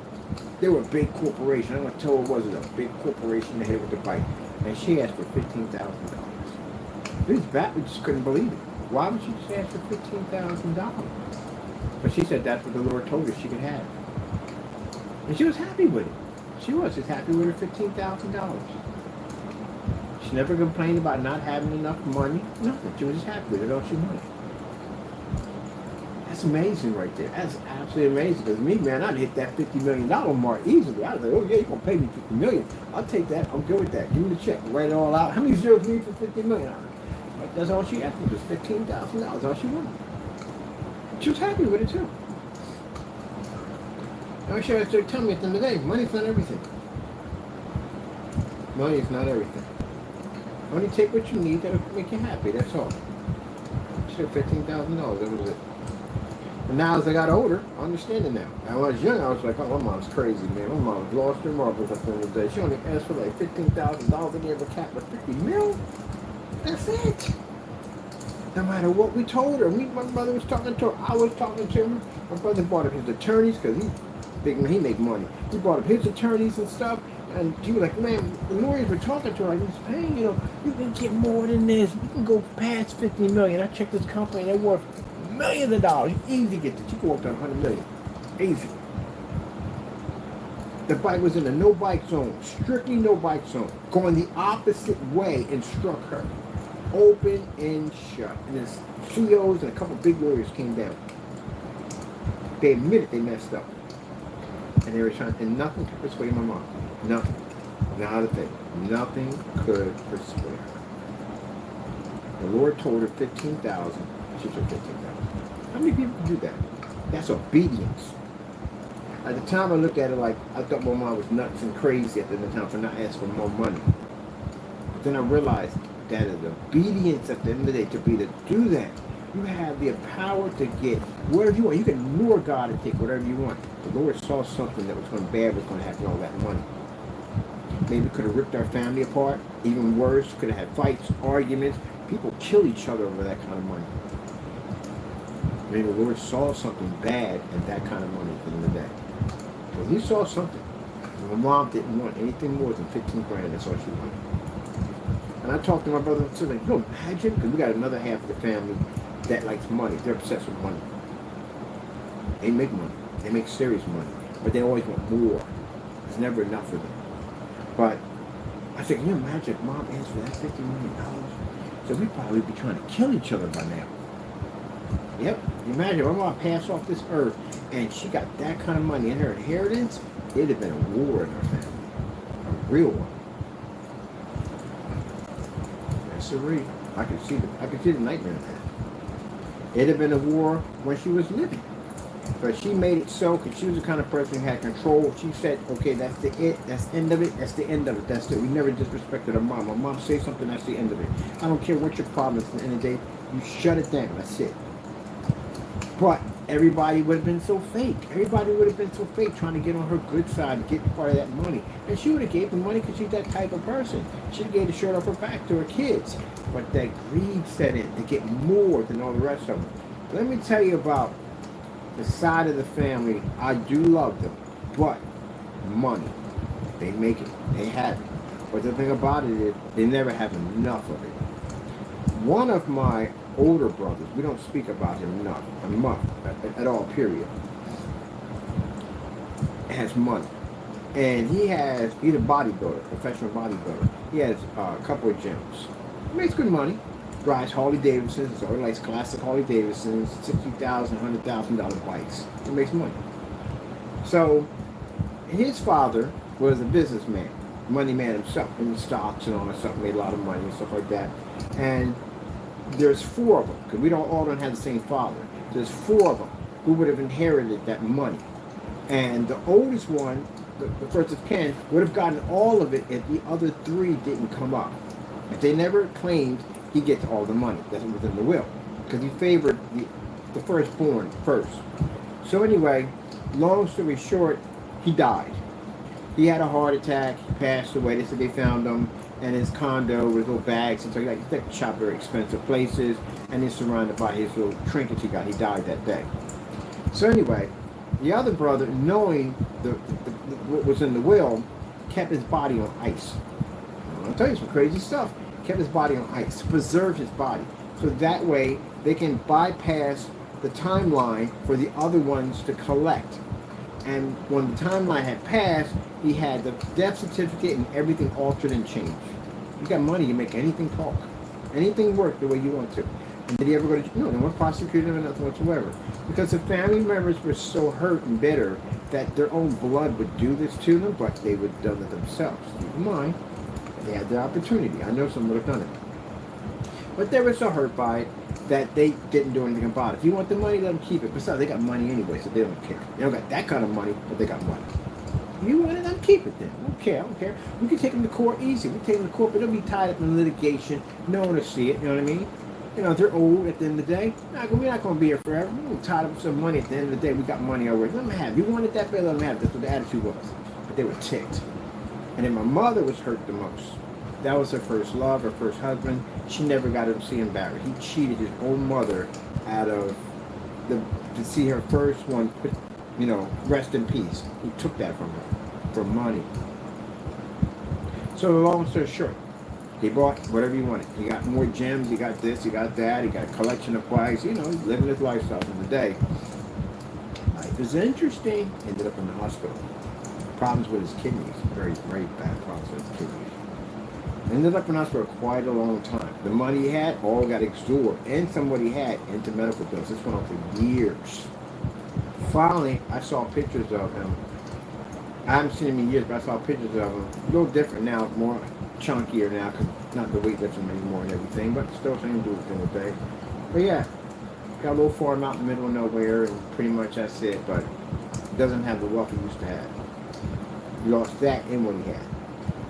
They were a big corporation. I'm going to tell her it was a big corporation they had with the bike. And she asked for $15,000. This bat, we just couldn't believe it. Why would she just ask for $15,000? But she said that's what the Lord told her she could have. And she was happy with it. She was just happy with her $15,000. She never complained about not having enough money. Nothing. She was just happy with it. All she wanted. That's amazing right there. That's absolutely amazing. Because me, man, I'd hit that $50 million mark easily. I'd say, oh yeah, you're going to pay me $50 million. I'll take that. I'm good with that. Give me the check. Write it all out. How many zeros do you need for $50 million? Like, that's all she asked for, was $15,000. All she wanted. She was happy with it too. I'm sure I started telling me at the end of the day, money's not everything. Money is not everything. Only take what you need that'll make you happy, that's all. Shit, $15,000, that was it. And now as I got older, I understand it now. And when I was young, I was like, oh, my mom's crazy, man. My mom lost her marbles at the end of the day. She only asked for like $15,000 and gave a cat with $50 million. That's it. No matter what we told her. My brother was talking to her. I was talking to her. My brother bought up his attorneys because he make money. He bought up his attorneys and stuff. And she was like, man, the lawyers were talking to her like, Miss Payne, you can get more than this. We can go past $50 million. I checked this company, they're worth millions of dollars. Easy to get this. You can walk down $100 million. Easy. The bike was in a no bike zone, strictly no bike zone, going the opposite way and struck her. Open and shut. And his CEOs and a couple big lawyers came down. They admitted they messed up. And they were trying, and nothing could persuade my mom. Nothing. Not a thing. Nothing could persuade her. The Lord told her 15,000. She took 15,000. How many people can do that? That's obedience. At the time I looked at it like, I thought my mom was nuts and crazy at the time for not asking for more money. But then I realized that is obedience at the end of the day to be to do that. You have the power to get whatever you want. You can lure God and take whatever you want. The Lord saw something that was going bad was going to happen all that money. Maybe could have ripped our family apart. Even worse, could have had fights, arguments. People kill each other over that kind of money. Maybe the Lord saw something bad in that kind of money at the end of the day. So he saw something. My mom didn't want anything more than 15 grand. That's all she wanted. And I talked to my brother and said, like, you imagine? Because we got another half of the family that likes money. They're obsessed with money. They make money. They make serious money. But they always want more. It's never enough for them. But I said, can you imagine if mom asked for that $50 million? So we'd probably be trying to kill each other by now. Yep. Imagine my mom passed off this earth and she got that kind of money in her inheritance, it'd have been a war in our family. A real one. That's a real. I could see the nightmare of that. It'd have been a war when she was living. But she made it so because she was the kind of person who had control. She said, okay, that's the it, that's the end of it, that's the end of it, that's it. We never disrespected her mom. My mom say something, that's the end of it. I don't care what your problem is at the end of the day, you shut it down, that's it. But everybody would have been so fake. Everybody would have been so fake trying to get on her good side, get part of that money. And she would have gave the money because she's that type of person. She gave the shirt off her back to her kids. But that greed set in to get more than all the rest of them. Let me tell you about the side of the family. I do love them, but money, they make it, they have it. But the thing about it is they never have enough of it. One of my older brothers, we don't speak about him enough at all, period, has money. And he's a bodybuilder, professional bodybuilder. He has a couple of gyms. He makes good money. Rides Harley Davidsons, or likes classic Harley Davidsons, $60,000, $100,000 bikes. He makes money. So his father was a businessman, money man himself, in the stocks and all that stuff, made a lot of money and stuff like that. And there's four of them, because we all don't have the same father. There's four of them who would have inherited that money. And the oldest one, the first of Ken, would have gotten all of it if the other three didn't come up. If they never claimed he gets all the money that's within the will, because he favored the firstborn first. So anyway, long story short, he died. He had a heart attack, he passed away. They said they found him in his condo with little bags, and so he like shop very expensive places, and he's surrounded by his little trinkets he got. He died that day. So anyway, the other brother, knowing what was in the will, kept his body on ice. I'll tell you some crazy stuff. Kept his body on ice, preserved his body, so that way they can bypass the timeline for the other ones to collect. And when the timeline had passed, he had the death certificate and everything altered and changed. You got money, you make anything talk, anything work the way you want to. And did he ever go to jail? No, no one prosecuted him or nothing whatsoever, because the family members were so hurt and bitter that their own blood would do this to them, but they would have done it themselves. Keep in mind, they had the opportunity. I know some would have done it. But they were so hurt by it, that they didn't do anything about it. If you want the money, let them keep it. Besides, they got money anyway, so they don't care. They don't got that kind of money, but they got money. If you want it, let them keep it then. I don't care. I don't care. We can take them to court easy. We can take them to court, but they'll be tied up in litigation. No one will see it. You know what I mean? You know, if they're old at the end of the day, we're not going to be here forever. We're tied up with some money at the end of the day. We got money already. Let them have it. You wanted that bad, let them have it. That's what the attitude was. But they were ticked. And then my mother was hurt the most. That was her first love, her first husband. She never got to see him married. He cheated his own mother out of to see her first one, rest in peace. He took that from her for money. So the long story short, he bought whatever he wanted. He got more gems, he got this, he got that, he got a collection of bikes, he's living his lifestyle for the day. Life is interesting. Ended up in the hospital. Problems with his kidneys. Very, very bad problems with his kidneys. Ended up in the hospital quite a long time. The money he had all got absorbed, and somebody had into medical bills. This went on for years. Finally, I saw pictures of him. I haven't seen him in years, but I saw pictures of him. A little different now, more chunkier now, because not the weightlifting anymore and everything, but still trying to do the thing today. But yeah, got a little farm out in the middle of nowhere, and pretty much that's it, but doesn't have the wealth he used to have. He lost that and what he had.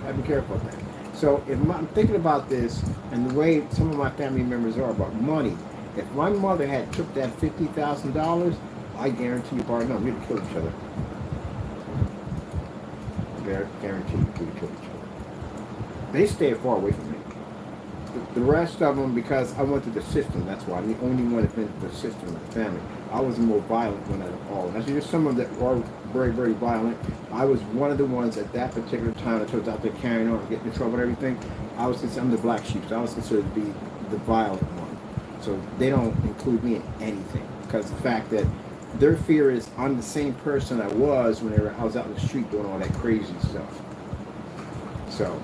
Gotta be careful of that. So if I'm thinking about this and the way some of my family members are about money, if my mother had took that $50,000, I guarantee you, bar none, we'd have killed each other. Guarantee you, we'd kill each other. They stayed far away from me. The rest of them, because I went through the system, that's why. I'm the only one that's been through the system of the family. I was the more violent one out of all. And there's some of them that are very, very violent. I was one of the ones at that particular time that was out there carrying on, getting in trouble and everything. I'm the black sheep, so I was considered to be the violent one. So they don't include me in anything, because the fact that their fear is I'm the same person I was when I was out in the street doing all that crazy stuff. So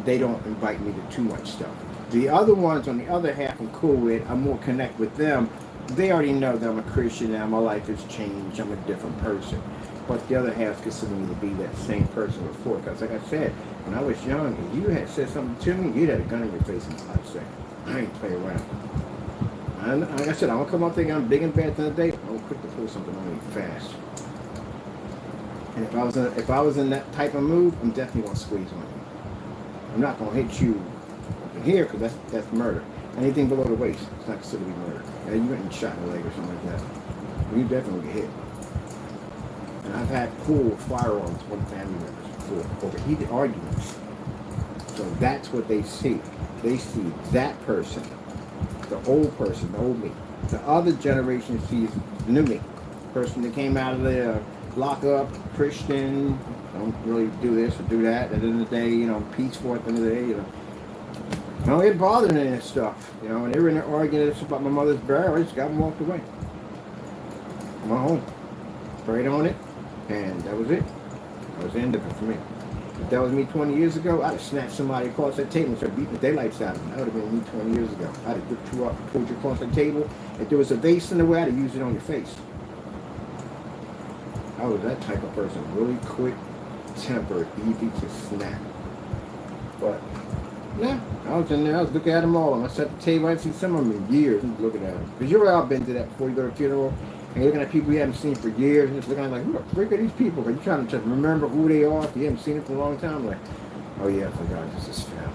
they don't invite me to too much stuff. The other ones, on the other half, I'm cool with. I'm more connect with them. They already know that I'm a Christian now. My life has changed. I'm a different person. But the other half consider me to be that same person before. Because like I said, when I was young, if you had said something to me, you'd had a gun in your face in 5 seconds. I ain't play around. And like I said, I'm going to come up thinking I'm big and bad at the end of the day. I'm quick to pull something on me fast. And if I was in that type of mood, I'm definitely going to squeeze on you. I'm not going to hit you up in here, because that's murder. Anything below the waist, it's not considered to be murder. Yeah, you getting shot in the leg or something like that. You definitely get hit. And I've had pulled firearms from family members before over heated arguments. So that's what they see. They see that person, the old person, the old me. The other generation sees the new me. Person that came out of the lockup, Christian, don't really do this or do that. At the end of the day, peaceful at the end of the day, I don't get bothered in this stuff, and they were in there arguing this about my mother's burial. I just got them walked away. I went home, prayed on it, and that was it. That was the end of it for me. If that was me 20 years ago, I'd have snatched somebody across that table and started beating the daylights out of them. That would have been me 20 years ago. I'd have ripped you up and pulled you across the table. If there was a vase in the way, I'd have used it on your face. I was that type of person, really quick tempered, easy to snap. But yeah, I was in there, I was looking at them all. And I sat at the table, I hadn't seen some of them in years, and looking at them. Because you've all been to that before you go to a funeral, and you're looking at people you haven't seen for years, and just looking at them like, who are these people? Because you're trying to just remember who they are if you haven't seen them for a long time. Like, oh yeah, I forgot this is family.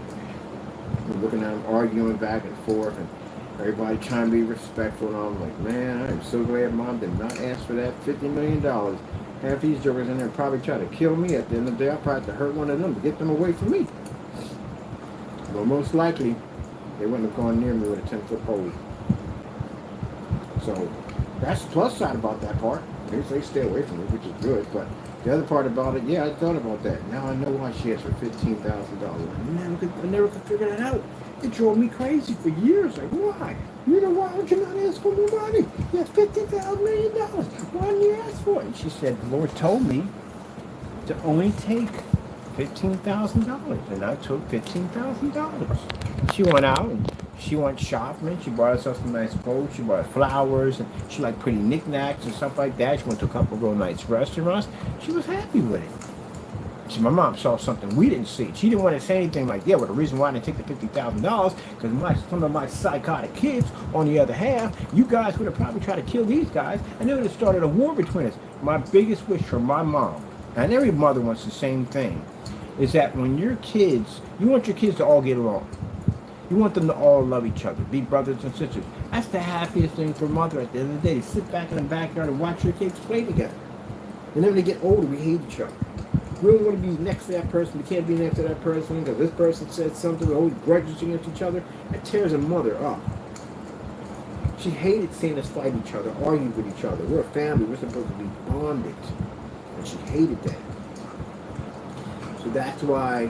You're looking at them arguing back and forth, and everybody trying to be respectful, and I'm like, man, I am so glad Mom did not ask for that $50 million. Half these jokers in there probably try to kill me. At the end of the day, I'll probably have to hurt one of them to get them away from me. But most likely, they wouldn't have gone near me with a 10-foot pole. So that's the plus side about that part. They stay away from me, which is good. But the other part about it, yeah, I thought about that. Now I know why she asked for $15,000. I never could figure that out. It drove me crazy for years. Like, why? Why would you not ask for more money? You have $50,000 million. Why didn't you ask for it? And she said, the Lord told me to only take $15,000, and I took $15,000. She went out and she went shopping. She bought herself some nice clothes. She bought flowers, and she liked pretty knickknacks and stuff like that. She went to a couple of real nice restaurants. She was happy with it. My mom saw something we didn't see. She didn't want to say anything like, yeah, well, the reason why I didn't take the $50,000 because some of my psychotic kids, on the other half, you guys would have probably tried to kill these guys, and they would have started a war between us. My biggest wish for my mom, and every mother wants the same thing, is that when your kids, you want your kids to all get along. You want them to all love each other, be brothers and sisters. That's the happiest thing for a mother at the end of the day. To sit back in the backyard and watch your kids play together. And then when they get older, we hate each other. We don't want to be next to that person. We can't be next to that person because this person said something. We hold grudges against each other. It tears a mother up. She hated seeing us fight each other, argue with each other. We're a family. We're supposed to be bonded. And she hated that. So that's why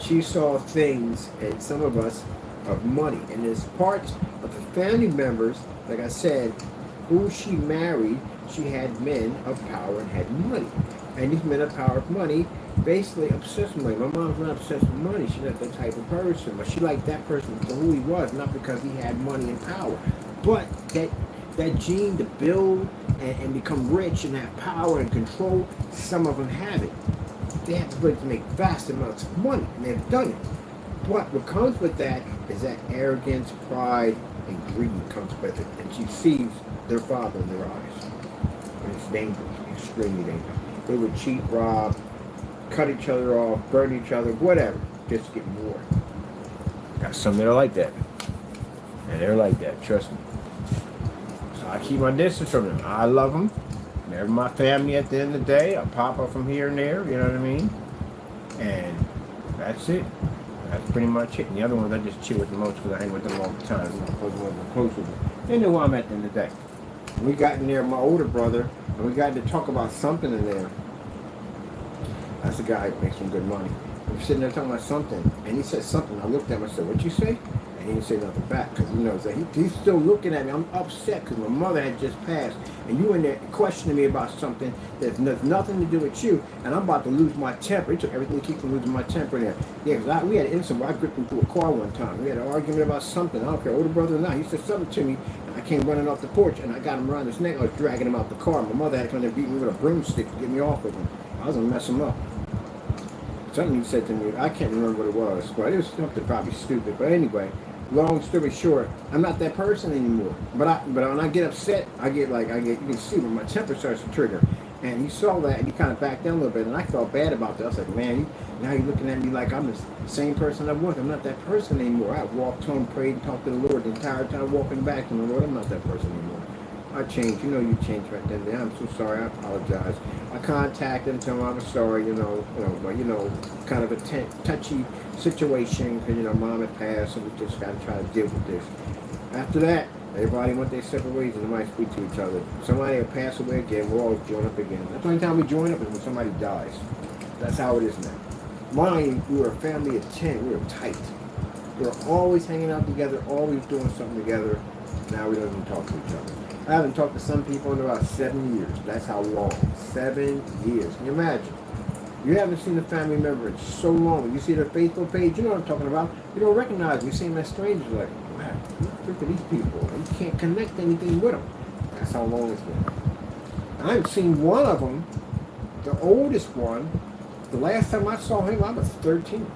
she saw things in some of us of money. And there's parts of the family members, like I said, who she married, she had men of power and had money. And these men of power of money basically obsessed with money. My mom's not obsessed with money. She's not that type of person. But she liked that person for who he was, not because he had money and power. But that gene to build and become rich and have power and control, some of them have it. They have the ability to make vast amounts of money, and they've done it. But what comes with that is that arrogance, pride, and greed comes with it. And she sees their father in their eyes. And it's dangerous, extremely dangerous. They would cheat, rob, cut each other off, burn each other, whatever, just to get more. Got some that are like that. And they're like that, trust me. So I keep my distance from them. I love them. They're my family at the end of the day. I pop up from here and there, you know what I mean? And that's it. That's pretty much it. And the other ones I just chill with the most because I hang with them all the time. I'm close with them. They know who I'm at the end of the day. We got in there, my older brother, and we got to talk about something in there. That's the guy who makes some good money. We were sitting there talking about something, and he said something. I looked at him and said, "What'd you say?" And he didn't say nothing back because he knows that he's still looking at me. I'm upset because my mother had just passed, and you in there questioning me about something that has nothing to do with you, and I'm about to lose my temper. It took everything to keep from losing my temper in there. Yeah, because we had an incident where I gripped him through a car one time. We had an argument about something. I don't care, older brother or not. He said something to me, and I came running off the porch, and I got him around his neck. I was dragging him out the car. My mother had to come there and beat me with a broomstick to get me off of him. I was going to mess him up. Something he said to me, I can't remember what it was, but it was something probably stupid. But anyway, long story short, I'm not that person anymore. But when I get upset, you can see when my temper starts to trigger. And he saw that, and he kind of backed down a little bit, and I felt bad about that. I was like, man, now you're looking at me like I'm the same person I was. I'm not that person anymore. I walked home, prayed, and talked to the Lord the entire time walking back to the Lord. I'm not that person anymore. I changed. You know you changed right then. I'm so sorry. I apologize. I contacted him, told him I was sorry, but kind of a touchy situation because, mom had passed, and we just got to try to deal with this. After that, everybody went their separate ways and they might speak to each other. Somebody will pass away again, we'll all join up again. That's the only time we join up is when somebody dies. That's how it is now. Mine, we were a family of 10. We were tight. We were always hanging out together, always doing something together. Now we don't even talk to each other. I haven't talked to some people in about 7 years. That's how long. 7 years. Can you imagine? You haven't seen a family member in so long. When you see their Facebook page, you know what I'm talking about. You don't recognize them. You see them as strangers. Like, wow, look at these people. You can't connect anything with them. That's how long it's been. I've seen one of them, the oldest one. The last time I saw him, I was 13.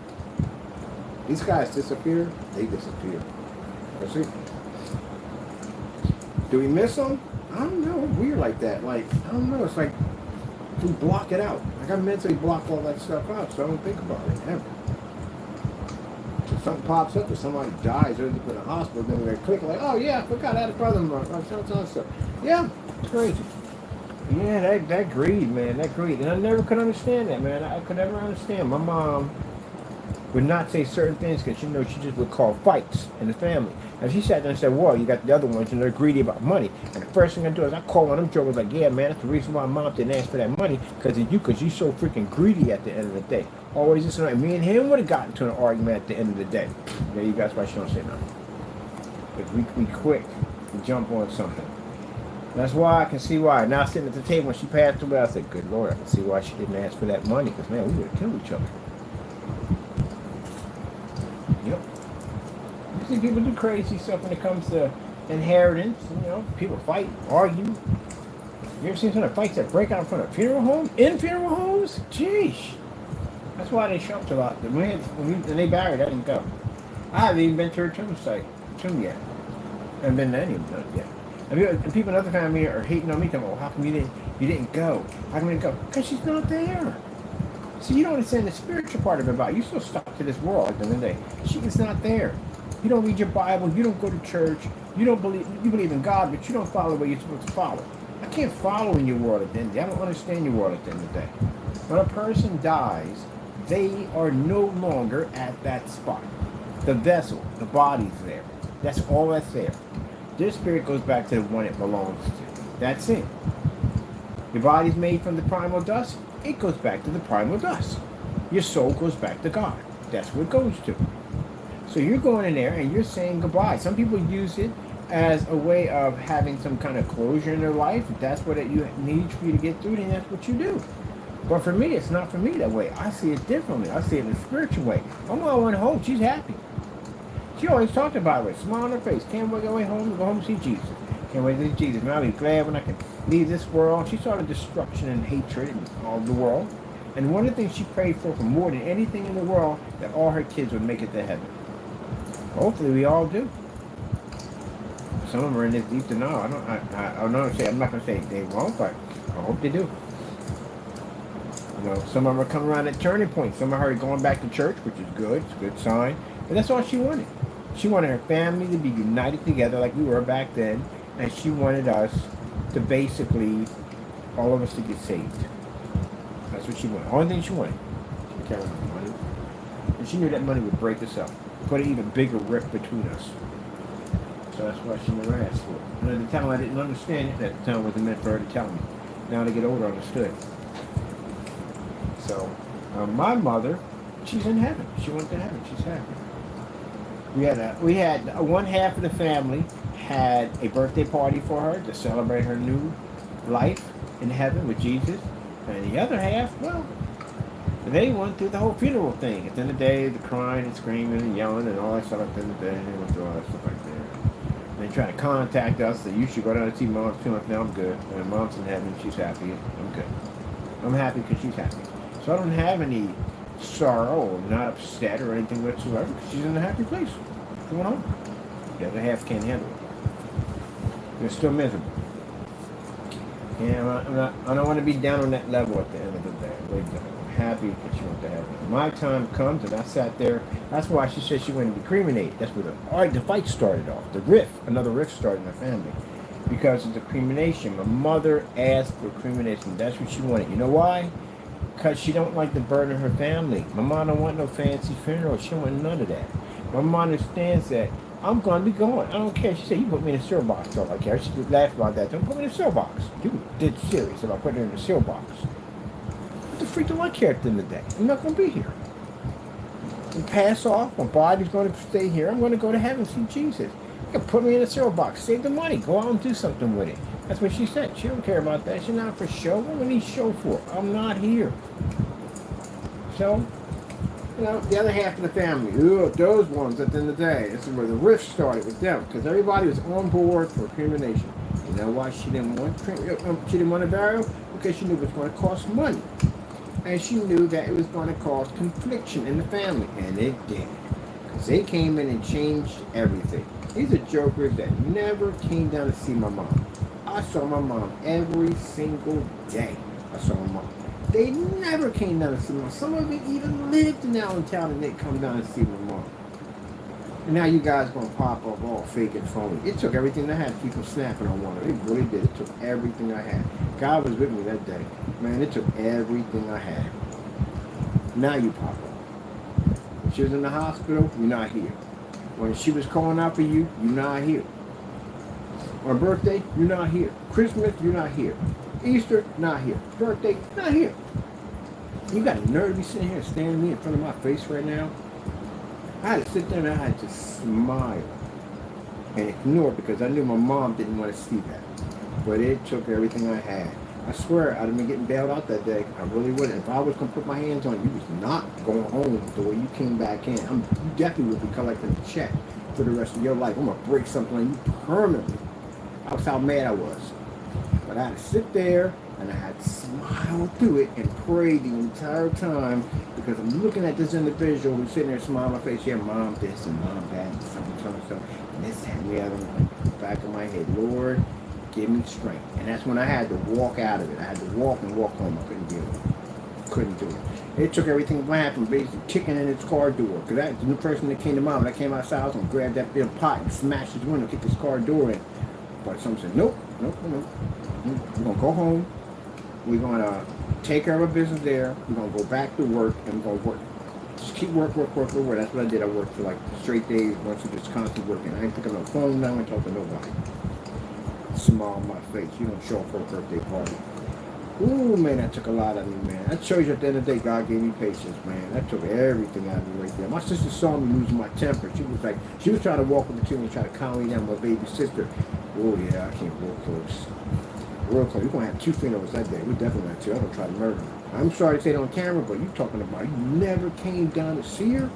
These guys disappear. They disappear. That's it. Do we miss them? I don't know. Weird like that. Like, I don't know. It's like we block it out. Like I mentally block all that stuff out, so I don't think about it ever. If something pops up, or somebody dies, or they're in a hospital, then they click like, oh yeah, I forgot I had a brother-in-law. So, yeah, it's crazy. Yeah, that greed, man, that greed. And I never could understand that, man. I could never understand. My mom would not say certain things because, she just would call fights in the family. And she sat there and said, well, you got the other ones and they're greedy about money. And the first thing I do is I call one of them jokers like, yeah, man, that's the reason why mom didn't ask for that money because of you, because you're so freaking greedy at the end of the day. Always just like, me and him would have gotten into an argument at the end of the day. Yeah, you guys, why she don't say nothing. Because we quick to jump on something. That's why I can see why. Now sitting at the table when she passed away, I said, good Lord, I can see why she didn't ask for that money because, man, we would have killed each other. Yep. You see people do crazy stuff when it comes to inheritance. People fight, argue. You ever seen some of the fights that break out in front of funeral homes? In funeral homes? Jeez. That's why they show up a lot. When they buried, I didn't go. I haven't even been to her tomb yet. I haven't been to any of them yet. And people in other family are hating on me, talking, "Oh, how come you didn't go? How come you didn't go?" Because she's not there. See, you don't understand the spiritual part of it about it. You still stuck to this world at the end of the day. She is not there. You don't read your Bible. You don't go to church. You believe in God, but you don't follow what you're supposed to follow. I can't follow in your world at the end of the day. I don't understand your world at the end of the day. When a person dies, they are no longer at that spot. The vessel, the body's there. That's all that's there. Their spirit goes back to the one it belongs to. That's it. Your body's made from the primal dust. It goes back to the primal dust. Your soul goes back to God. That's what it goes to. So you're going in there and you're saying goodbye. Some people use it as a way of having some kind of closure in their life. If that's what you need for you to get through, then that's what you do. But for me, it's not for me that way. I see it differently. I see it in a spiritual way. My mom went home. She's happy. She always talked about it. Smile on her face. Can't wait to go home to go home and see Jesus. Can't wait to see Jesus. Man, I'll be glad when I can leave this world. She saw the destruction and hatred in all the world. And one of the things she prayed for more than anything in the world, that all her kids would make it to heaven. Hopefully we all do. Some of them are in this deep denial. I'm not going to say they won't, but I hope they do. You know, some of them are coming around at turning points. Some of her are going back to church, which is good. It's a good sign. But that's all she wanted. She wanted her family to be united together like we were back then. And she wanted us to basically, all of us to get saved. That's what she wanted. The only thing she wanted. She didn't care about money. And she knew that money would break us up. Put an even bigger rift between us. So that's why she never asked for it. And at the time I didn't understand it. At the time it wasn't meant for her to tell me. Now to get older, I understood. So, my mother, she's in heaven. She went to heaven. She's happy. We had one half of the family had a birthday party for her to celebrate her new life in heaven with Jesus. And the other half, well, they went through the whole funeral thing. At the end of the day, the crying and screaming and yelling and all that stuff at the end of the day. They went through all that stuff like that. And they tried to contact us that you should go down and see Mom's funeral. Now I'm good. And Mom's in heaven. She's happy. I'm good. I'm happy because she's happy. So I don't have any sorrow or not upset or anything whatsoever because she's in a happy place. Going home. The other half can't handle it. They're still miserable. Yeah, I don't want to be down on that level at the end of the day. I'm happy that she went to heaven. My time comes and I sat there. That's why she said she wanted to be cremated. That's where the fight started off. Another rift started in the family. Because of the cremation. My mother asked for cremation. That's what she wanted. You know why? Because she don't like the burden of her family. My mom don't want no fancy funeral. She don't want none of that. My mom understands that I'm going to be going. I don't care. She said, you put me in a cereal box. So I care. She just laughed about that. Don't put me in a cereal box. You did serious about putting her in a cereal box. What the freak do I care at the end of the day? I'm not going to be here. And pass off. My body's going to stay here. I'm going to go to heaven and see Jesus. You can put me in a cereal box. Save the money. Go out and do something with it. That's what she said. She don't care about that. She's not for show. What do we need show for? I'm not here. So, you know, the other half of the family, those ones at the end of the day, this is where the rift started with them, because everybody was on board for cremation. You know why she didn't want a burial? Because she knew it was going to cost money. And she knew that it was going to cause confliction in the family. And it did. Because they came in and changed everything. These are jokers that never came down to see my mom. I saw my mom every single day. I saw my mom. They never came down to see my mom. Some of them even lived in Allentown and they'd come down and see my mom. And now you guys going to pop up all fake and phony. It took everything I had. People snapping on one. It really did. It took everything I had. God was with me that day. Man, it took everything I had. Now you pop up. When she was in the hospital, you're not here. When she was calling out for you, you're not here. On birthday, you're not here. Christmas, you're not here. Easter, not here. Birthday, not here. You got a nerve to be sitting here staring me in front of my face right now? I had to sit there and I had to smile and ignore it because I knew my mom didn't want to see that. But it took everything I had. I swear I'd have been getting bailed out that day. I really wouldn't. If I was going to put my hands on you, was not going home the way you came back in. You definitely would be collecting a check for the rest of your life. I'm going to break something on you permanently. That's how mad I was. But I had to sit there and I had to smile through it and pray the entire time because I'm looking at this individual who's sitting there smiling on my face. Yeah, mom this and mom that and something. And this had me out of the back of my head. Lord, give me strength. And that's when I had to walk out of it. I had to walk and walk home. I couldn't do it. Couldn't do it. It took everything back from basically kicking in his car door. Because that's the new person that came to mind. When I came outside, I was going to grab that big pot and smash his window, kick his car door in. But someone said, nope. We're going to go home. We're going to take care of our business there. We're going to go back to work and we're going to work. Just keep work. That's what I did. I worked for like straight days, once just constantly working. I didn't pick up no phone, I didn't talk to nobody. Smile on my face. You don't show up for a birthday party. Ooh, man, that took a lot out of me, man. That shows you at the end of the day, God gave me patience, man. That took everything out of me right there. My sister saw me losing my temper. She was trying to walk with the children and try to calm me down, my baby sister. Oh, yeah, I came real close. Real close. We're going to have 2 funerals that day. We definitely have 2. I'm going to try to murder her. I'm sorry to say it on camera, but you talking about you never came down to see her?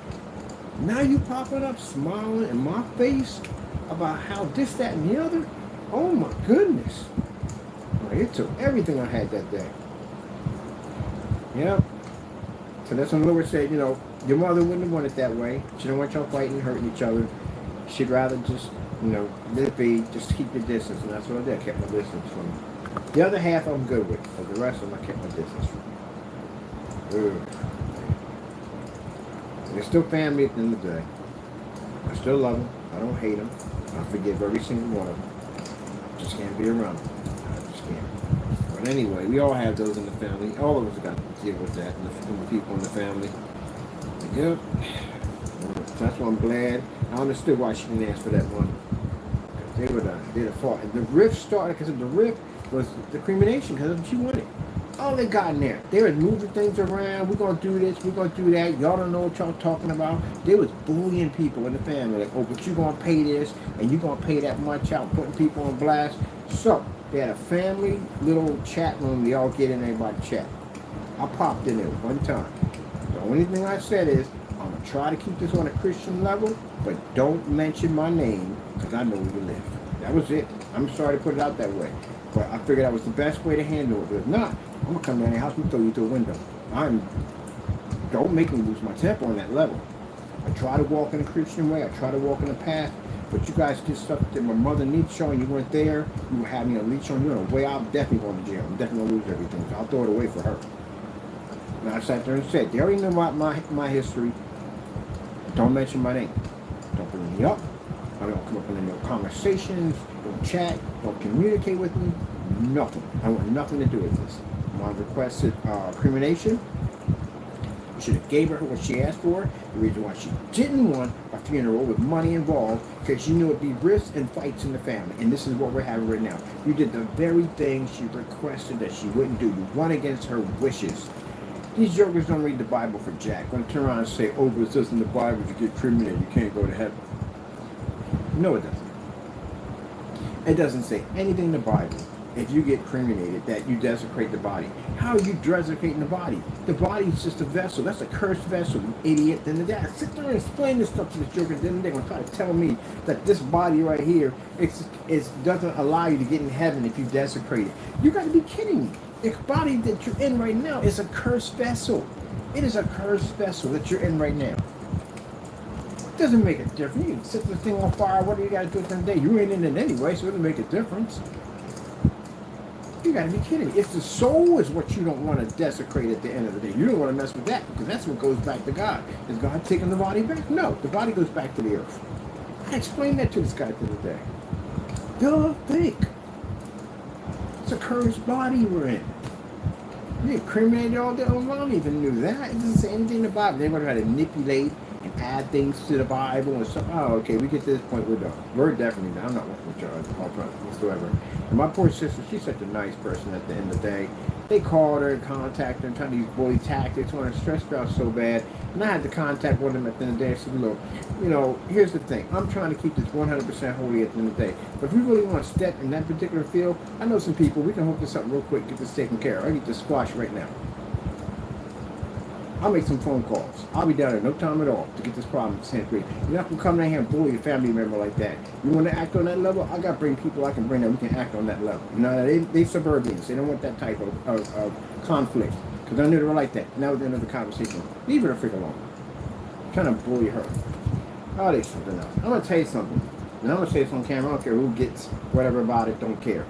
Now you popping up smiling in my face about how this, that, and the other? Oh, my goodness. It took everything I had that day. Yeah. So that's when the Lord said, you know, your mother wouldn't have wanted it that way. She didn't want y'all fighting and hurting each other. She'd rather just, you know, let it be, just keep your distance. And that's what I did. I kept my distance from her. The other half I'm good with, but the rest of them I kept my distance from. They're still family at the end of the day. I still love them. I don't hate them. I forgive every single one of them. Just can't be around them. But anyway, we all have those in the family. All of us got to deal with that, and the people in the family. Yep. That's why I'm glad. I understood why she didn't ask for that one. They'd have fought. And the rift started because the rift was the cremation, because she wanted. All they got in there. They were moving things around. We're going to do this. We're going to do that. Y'all don't know what y'all talking about. They was bullying people in the family. Like, oh, but you going to pay this, and you going to pay that much out, putting people on blast. So, they had a family little chat room. They all get in there by chat. I popped in there one time. The only thing I said is, I'm going to try to keep this on a Christian level, but don't mention my name, because I know where you live. That was it. I'm sorry to put it out that way. But I figured that was the best way to handle it. But if not, I'm going to come down your house and throw you through a window. Don't make me lose my temper on that level. I try to walk in a Christian way. I try to walk in a path. But you guys did stuff that my mother needs showing. You weren't there. You were having a leash on you in a way. I'm definitely going to jail. I'm definitely going to lose everything. So I'll throw it away for her. And I sat there and said, they already know about my history. Don't mention my name. Don't bring me up. I don't come up in no conversations. Don't chat. Don't communicate with me. Nothing. I want nothing to do with this. My requested cremation. You should have gave her what she asked for. The reason why she didn't want a funeral with money involved, because you knew it'd be rifts and fights in the family. And this is what we're having right now. You did the very thing she requested that she wouldn't do. You went against her wishes. These jokers don't read the Bible for jack. Going to turn around and say, oh, but it says in the Bible to get cremated, you can't go to heaven. No, it doesn't. It doesn't say anything in the Bible. If you get cremated, that you desecrate the body. How are you desecrating the body? The body is just a vessel. That's a cursed vessel, you idiot. Then the guy sit there and explain this stuff to the jokers. Then they're going to try to tell me that this body right here doesn't allow you to get in heaven if you desecrate it. You got to be kidding me. The body that you're in right now is a cursed vessel. It is a cursed vessel that you're in right now. It doesn't make a difference. You can set the thing on fire. What do you got to do at the end of the day? You ain't in it anyway, so it doesn't make a difference. You gotta be kidding me. If the soul is what you don't want to desecrate at the end of the day, you don't want to mess with that, because that's what goes back to God. Is God taking the body back? No, the body goes back to the earth. I explained that to this guy the other day. Don't think. It's a cursed body we're in. You cremated all day long. I don't even knew that. It doesn't say anything in the Bible. They're going to try to manipulate and add things to the Bible and stuff. Oh, okay, we get to this point, we're done. We're definitely done. I'm not working with y'all whatsoever. And my poor sister, she's such a nice person at the end of the day. They called her and contacted her and trying to use bully tactics, want to stress her out so bad. And I had to contact one of them at the end of the day. I said, look, you know, here's the thing. I'm trying to keep this 100% holy at the end of the day. But if we really want to step in that particular field, I know some people, we can hook this up real quick, get this taken care of. I need to squash right now. I'll make some phone calls. I'll be down there no time at all to get this problem sent free. You're not gonna come down here and bully a family member like that. You want to act on that level? I gotta bring people I can bring that we can act on that level. You know, they suburbians. They don't want that type of conflict because I knew they were like that. Now we're the end of the conversation. Leave her a freak alone. I'm trying to bully her. Oh, there's something else. I'm gonna tell you something, and I'm gonna say this on camera. I don't care who gets whatever about it. Don't care.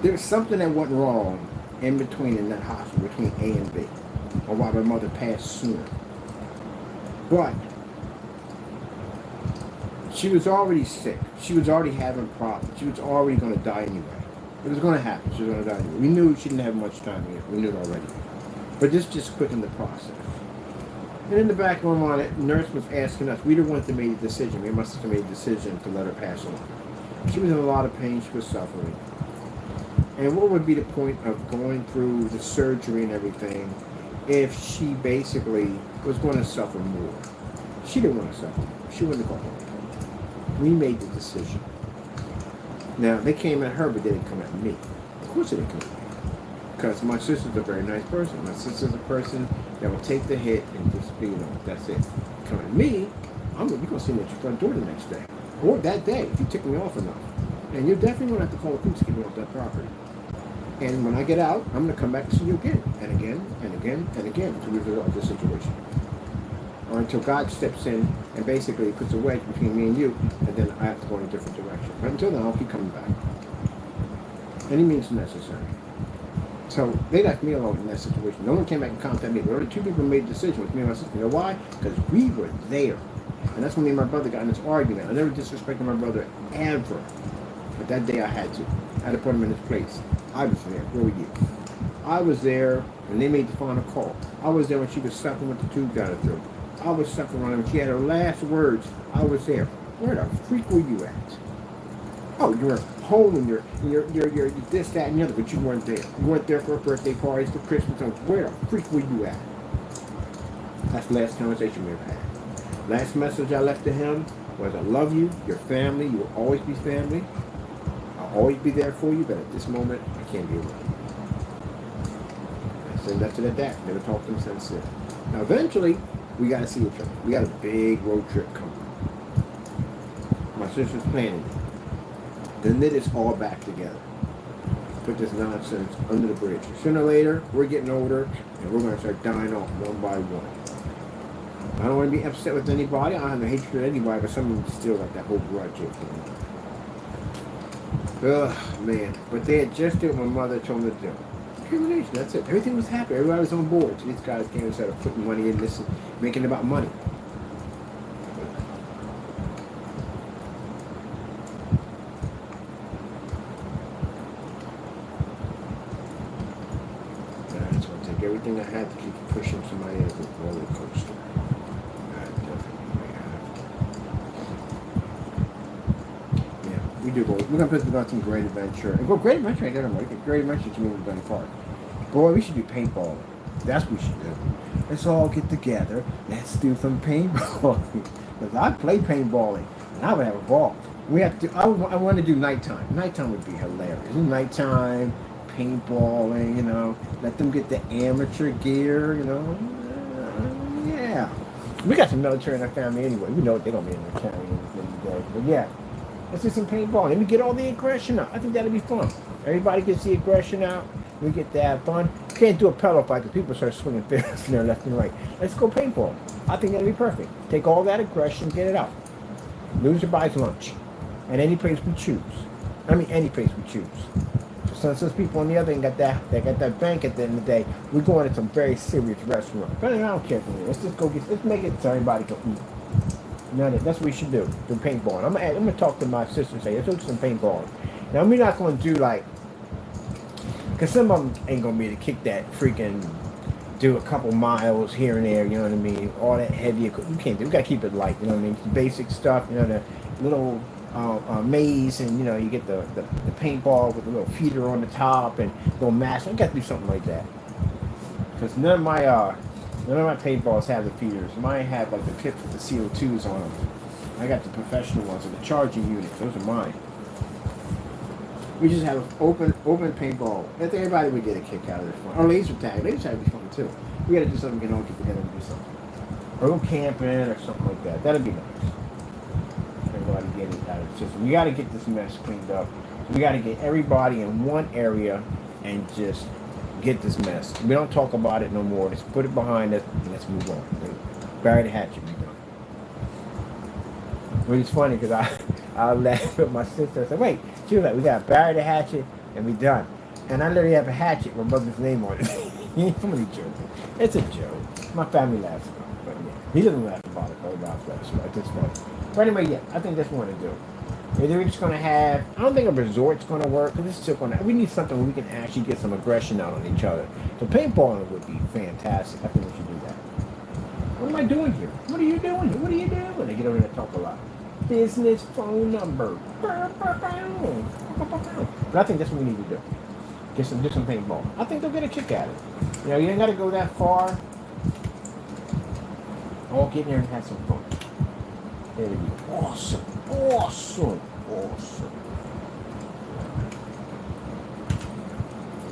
There's something that went wrong in between in that hospital, between A and B, or why my mother passed sooner. But she was already sick. She was already having problems. She was already going to die anyway. It was going to happen. She was going to die anyway. We knew she didn't have much time yet. We knew it already. But this just quickened the process. And in the back of my mind, the nurse was asking us, we the ones that made the decision. Me and my sister made the decision to let her pass on. She was in a lot of pain. She was suffering. And what would be the point of going through the surgery and everything if she basically was going to suffer more? She didn't want to suffer more. She wanted to go home. We made the decision. Now, they came at her, but they didn't come at me. Of course they didn't come at me. Because my sister's a very nice person. My sister's a person that will take the hit and just be, that's it. Come at me, you're going to see me at your front door the next day. Or that day, if you tick me off enough. And you're definitely going to have to call the police to get me off that property. And when I get out, I'm going to come back and see you again, and again, and again, and again, to resolve this situation. Or until God steps in and basically puts a wedge between me and you, and then I have to go in a different direction. But until then, I'll keep coming back. Any means necessary. So they left me alone in that situation. No one came back and contacted me. But only two people made a decision with me and my sister. You know why? Because we were there. And that's when me and my brother got in this argument. I never disrespected my brother ever. But that day I had to. I had to put him in his place. I was there. Where were you? I was there when they made the final call. I was there when she was suffering with the tube down her throat. I was suffering on her when she had her last words. I was there. Where the freak were you at? Oh, you're home and you're this, that, and the other, but you weren't there. You weren't there for her birthday parties, for Christmas. Where the freak were you at? That's the last conversation we ever had. Last message I left to him was, I love you, your family, you will always be family. I'll always be there for you, but at this moment, I can't be around you. I said left it at that. Never talked to him since then. Now, eventually, we got to see each other. We got a big road trip coming. My sister's planning it. Then knit us all back together. Put this nonsense under the bridge. Sooner or later, we're getting older, and we're going to start dying off one by one. I don't want to be upset with anybody. I don't have no hatred for anybody, but some of them still got that whole grudge. Ugh, man. But they had just did what my mother told them to do. Discrimination, that's it. Everything was happy. Everybody was on board. So these guys came and started putting money in this and making it about money. It's going to take everything I had to keep pushing somebody as a roller coaster. We do go. We're going to put some Great Adventure. And go Great Adventure, I got them. Great Adventure to me with Bunny Park. Boy, we should do paintballing. That's what we should do. Let's all get together. Let's do some paintballing. Because I play paintballing, and I would have a ball. We have to. I want to do nighttime. Nighttime would be hilarious. Nighttime paintballing. Let them get the amateur gear. Yeah. We got some military in our family anyway. We know what they're gonna be in their family today. But yeah. Let's do some paintball. Let me get all the aggression out. I think that'll be fun. Everybody gets the aggression out. We get to have fun. Can't do a pillow fight because people start swinging fists in there left and right. Let's go paintball. I think that'll be perfect. Take all that aggression, get it out. Loser buys lunch. At any place we choose. Any place we choose. So since those people on the other end got that bank at the end of the day, we're going to some very serious restaurant. But I don't care for me. Let's just go let's make it so everybody can eat. That's what we should do paintball. I'm gonna talk to my sister and say, let's do some paintball. Now, we're not gonna do because some of them ain't gonna be able to kick that freaking, do a couple miles here and there, you know what I mean? All that heavy, you can't do. We gotta keep it light, you know what I mean? The basic stuff, the little maze, and you get the paintball with the little feeder on the top and little mask. We got to do something like that. Because none of my paintballs have the feeders. Mine have the pips with the CO2s on them. I got the professional ones with the charging units. Those are mine. We just have open paintball. I think everybody would get a kick out of this one. Or laser tag. Laser tag would be fun too. We got to do something. We can all get together and do something. Or go camping or something like that. That'd be nice. Everybody get it out of the system. We got to get this mess cleaned up. We got to get everybody in one area and just get this mess. We don't talk about it no more. Let's put it behind us and let's move on. Bury the hatchet. Which is funny because I laughed with my sister. I said, wait. She was like, we got to bury the hatchet and we done. And I literally have a hatchet with my brother's name on it. I'm only joking. It's a joke. My family laughs about it. But yeah, he doesn't laugh about it. But laughs about it. It's funny. But anyway, yeah, I think that's what we're going to do. Either we're just going to have, I don't think a resort's going to work because it's still going to, we need something where we can actually get some aggression out on each other. So paintballing would be fantastic. I think we should do that. What am I doing here? What are you doing here? What are you doing? They get over there and talk a lot. Business phone number. But I think that's what we need to do. Do some paintball. I think they'll get a kick at it. You know, you ain't got to go that far. All get in there and have some fun. It'll be awesome. Awesome. Awesome.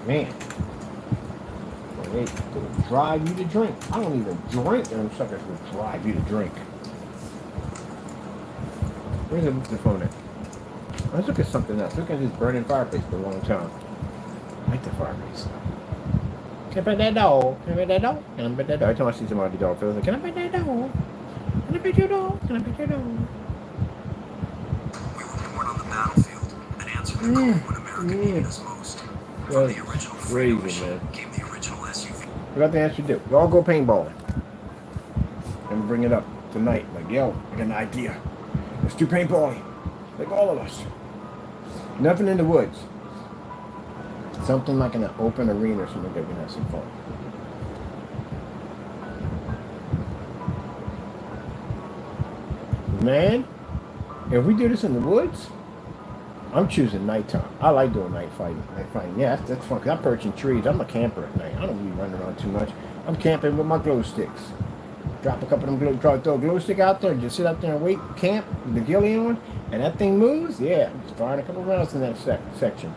Man. They drive you to drink. I don't even drink, and them suckers will drive you to drink. Where's the phone at? Let's look at something else. Look at this burning fireplace for a long time. I like the fireplace. Can I pet that dog? Can I pet that dog? Can I pet that dog? Every time I see somebody dog, I was like, can I pet that dog? Can I pet your dog? Can I pet your dog? We were born on the battlefield and answered the call when America needed us most. From the original crazy, machine man. came the original SUV. We got the answer to do. We all go paintballing. And we bring it up tonight. Like, yo, I got an idea. Let's do paintballing. Like all of us. Nothing in the woods. Something like in an open arena or something that we can have some fun. Man, if we do this in the woods, I'm choosing nighttime. I like doing night fighting. Yeah, that's fun. Cause I'm perching trees. I'm a camper at night. I don't really run around too much. I'm camping with my glow sticks. Drop a couple of them throw a glow stick out there, just sit out there and wait, camp with the ghillie on, and that thing moves. Yeah, just firing a couple rounds in that section.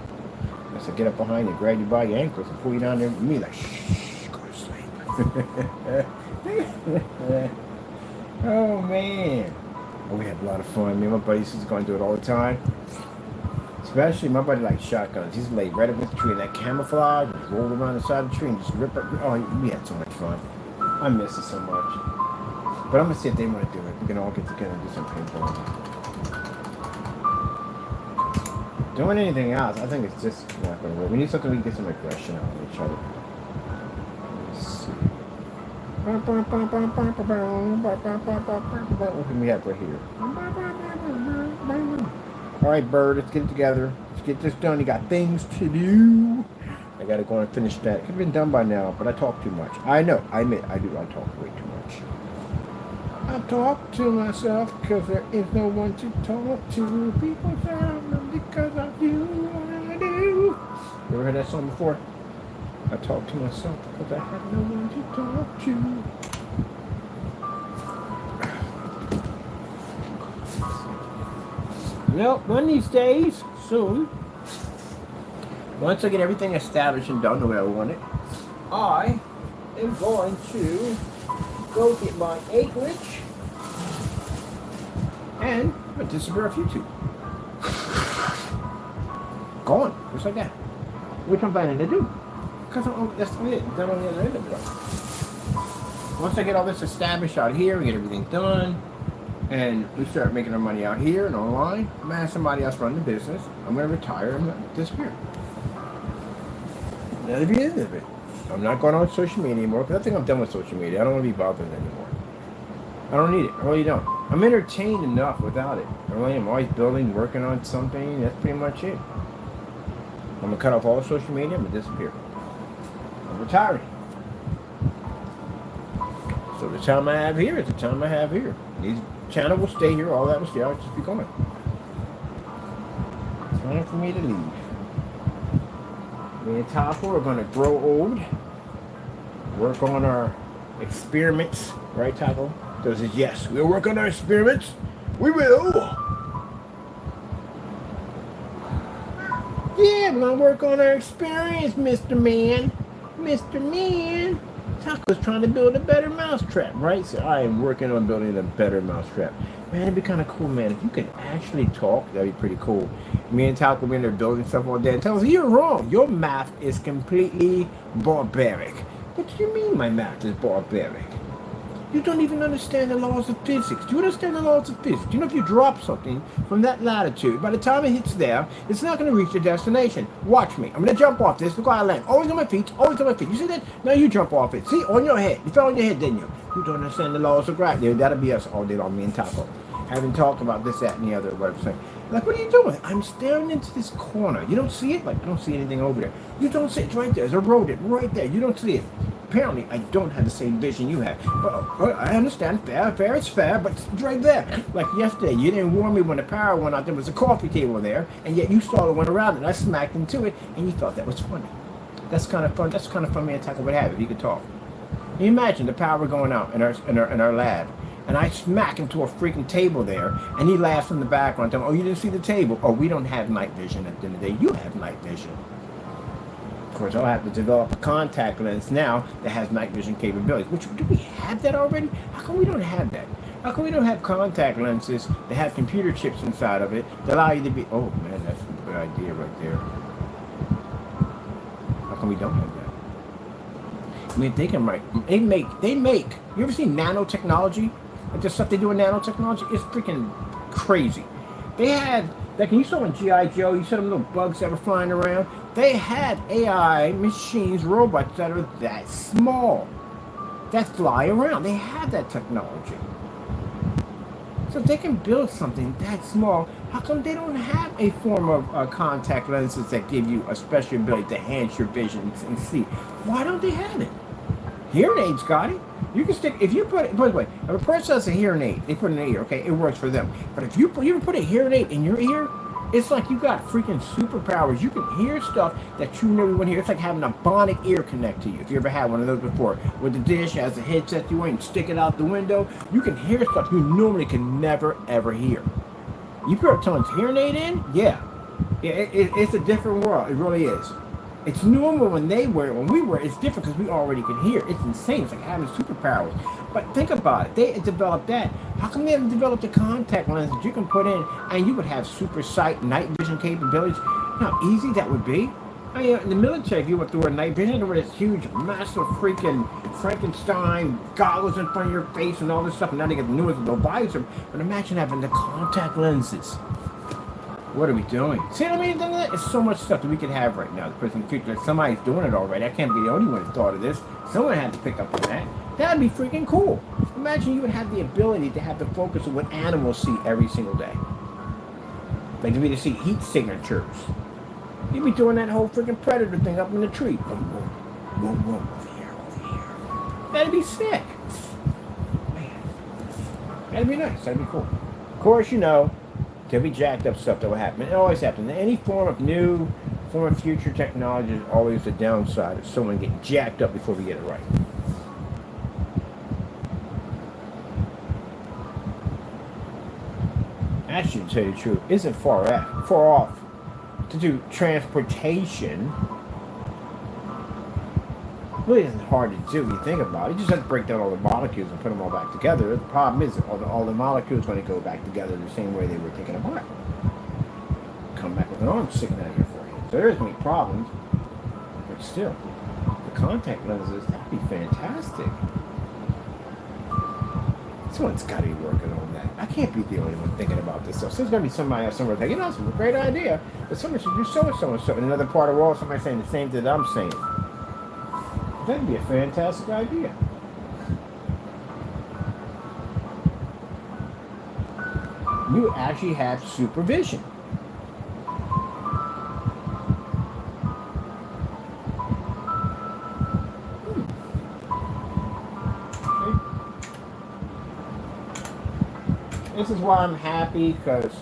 So get up behind you, grab you by your ankles, and pull you down there. And me like, shh, go to sleep. Oh man, we have a lot of fun. Me and my buddies is going to do it all the time. Especially my buddy likes shotguns. He's laid right up with the tree in that camouflage, just roll around the side of the tree and just rip up. Oh, we had so much fun. I miss it so much. But I'm gonna see if they want to do it. We can all get together and do some paintball. Doing anything else, I think it's just not gonna work. We need something we can get some aggression out of each other. Let's see. What can we have right here? Alright, Bird, let's get it together. Let's get this done. You got things to do. I gotta go and finish that. Could have been done by now, but I talk too much. I know, I admit, I do. I talk way too much. I talk to myself because there is no one to talk to. People say I'm not because I do what I do. You ever heard that song before? I talk to myself because I have no one to talk to. Well, one of these days, soon, once I get everything established and done the way I want it, I am going to go get my acreage and I'm going to disappear off YouTube. Gone, just like that. Which I'm planning to do. Because that's it. Done on the other end of it. Once I get all this established out here, we get everything done, and we start making our money out here and online, I'm going to have somebody else run the business. I'm going to retire and disappear. That'll be the end of it. I'm not going on social media anymore because I think I'm done with social media. I don't want to be bothered anymore. I don't need it. I really don't. I'm entertained enough without it. I really am always building, working on something. That's pretty much it. I'm going to cut off all social media. I'm going to disappear. I'm retiring. So the time I have here is the time I have here. These channel will stay here. All that will stay. I'll just be gone. It's time for me to leave. Me and Taco are going to grow old, work on our experiments, right, Taco? So he says, yes, we'll work on our experiments. We will. yeah, we're gonna work on our experience, Mr. Man. Mr. Man. Taco's trying to build a better mousetrap, right? So I am working on building a better mousetrap. Man, it'd be kind of cool, man. If you could actually talk, that'd be pretty cool. Me and Taco be in there building stuff all day and tell us, you're wrong. Your math is completely barbaric. What do you mean my math is barbaric? You don't even understand the laws of physics. Do you understand the laws of physics? Do you know if you drop something from that latitude, by the time it hits there, it's not going to reach the destination. Watch me. I'm going to jump off this. Look how I land. Always on my feet. Always on my feet. You see that? Now you jump off it. See? On your head. You fell on your head, didn't you? You don't understand the laws of gravity. That'll be us all day long, me and Taco. Having talked about this, that, and the other, whatever I'm saying. Like, what are you doing? I'm staring into this corner. You don't see it? Like, I don't see anything over there. You don't see it. It's right there. There's a rodent right there. You don't see it. Apparently, I don't have the same vision you have. But I understand. Fair, it's fair, but it's right there. Like yesterday, you didn't warn me when the power went out. There was a coffee table there, and yet you saw it went around it, and I smacked into it, and you thought that was funny. That's kind of fun. That's kind of fun, man. Taco would have if he could talk. Can you imagine the power going out in our lab, and I smack into a freaking table there, and he laughs in the background, telling, "Oh, you didn't see the table? Oh, we don't have night vision at the end of the day. You have night vision." Of course, I'll have to develop a contact lens now that has night vision capabilities. Which, do we have that already? How come we don't have that? How come we don't have contact lenses that have computer chips inside of it that allow you to be... Oh, man, that's a good idea right there. How come we don't have that? I mean, they can write... They make... You ever seen nanotechnology? Like the stuff they do in nanotechnology? It's freaking crazy. They had... Like, you saw in G.I. Joe, you saw them little bugs that were flying around. They had AI machines, robots that are that small, that fly around. They had that technology. So if they can build something that small, how come they don't have a form of contact lenses that give you a special ability to enhance your vision and see? Why don't they have it? Hearing aids got it. You can stick, if you put it, by the way, if a person has a hearing aid, they put it in their ear, okay, it works for them. But if you put a hearing aid in your ear, it's like you got freaking superpowers. You can hear stuff that you never would hear. It's like having a bionic ear connect to you. If you ever had one of those before, with the dish as a headset you ain't stick it out the window, you can hear stuff you normally can never ever hear. You put someone's hearing aid in, yeah, it's a different world. It really is. It's normal when they wear it. When we wear it, it's different because we already can hear. It's insane. It's like having superpowers. But think about it. They developed that. How come they haven't developed a contact lens that you can put in and you would have super sight, night vision capabilities? You know how easy that would be? I mean, in the military, if you went through a night vision, there were this huge, massive freaking Frankenstein goggles in front of your face and all this stuff. And now they get the newest little visor. But imagine having the contact lenses. What are we doing? See what I mean? There's so much stuff that we could have right now. The present future. Somebody's doing it already. I can't be the only one who thought of this. Someone had to pick up on that. That'd be freaking cool. Imagine you would have the ability to have the focus of what animals see every single day. Like to be to see heat signatures. You'd be doing that whole freaking predator thing up in the tree. Boom, boom, boom, boom, over here. That'd be sick. Man. That'd be nice. That'd be cool. Of course, you know, there'll be jacked up stuff that will happen. It always happens. Any form of future technology is always the downside of someone getting jacked up before we get it right. Actually, to tell you the truth, isn't far off to do transportation. Really isn't hard to do when you think about it. You just have to break down all the molecules and put them all back together. The problem is that all the molecules are going to go back together the same way they were taken apart. Come back with an arm sticking out of your forehead. So there's going to be problems, but still, the contact lenses, that'd be fantastic. Someone's got to be working on that. I can't be the only one thinking about this stuff. So there's going to be somebody else somewhere thinking, it's a great idea, but someone should do so and so and so. In another part of the world, somebody saying the same thing that I'm saying. That'd be a fantastic idea. You actually have supervision. This is why I'm happy, because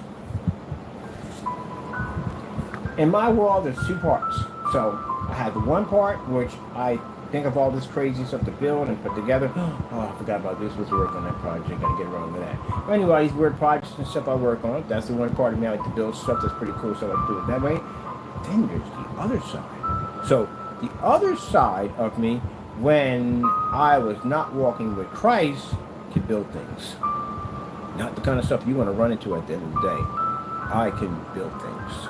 in my world there's two parts. So I have the one part which I think of all this crazy stuff to build and put together. Oh, I forgot about this. Let's work on that project. Gotta get around to that. But anyway, these weird projects and stuff I work on. That's the one part of me. I like to build stuff that's pretty cool, so I like to do it that way. Then there's the other side. So the other side of me, when I was not walking with Christ, could build things. Not the kind of stuff you want to run into at the end of the day. I can build things.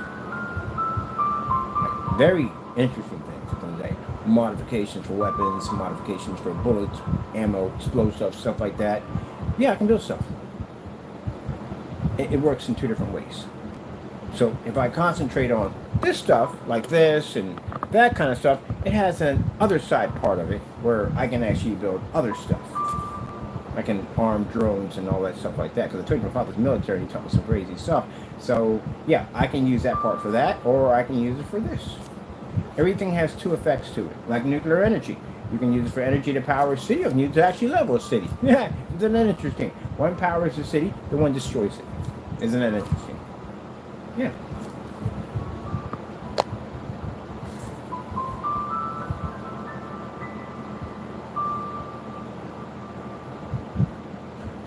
Like, very interesting things at the end of the day. Modifications for weapons, modifications for bullets, ammo, explosive stuff like that. Yeah, I can build stuff. It works in two different ways. So if I concentrate on this stuff, like this and that kind of stuff, it has an other side part of it where I can actually build other stuff. I can arm drones and all that stuff like that. Because I told you my father's military and he taught me some crazy stuff. So yeah, I can use that part for that, or I can use it for this. Everything has two effects to it, like nuclear energy. You can use it for energy to power a city, or you can use it to actually level a city. Yeah, isn't that interesting? One powers the city, the one destroys it. Isn't that interesting? Yeah.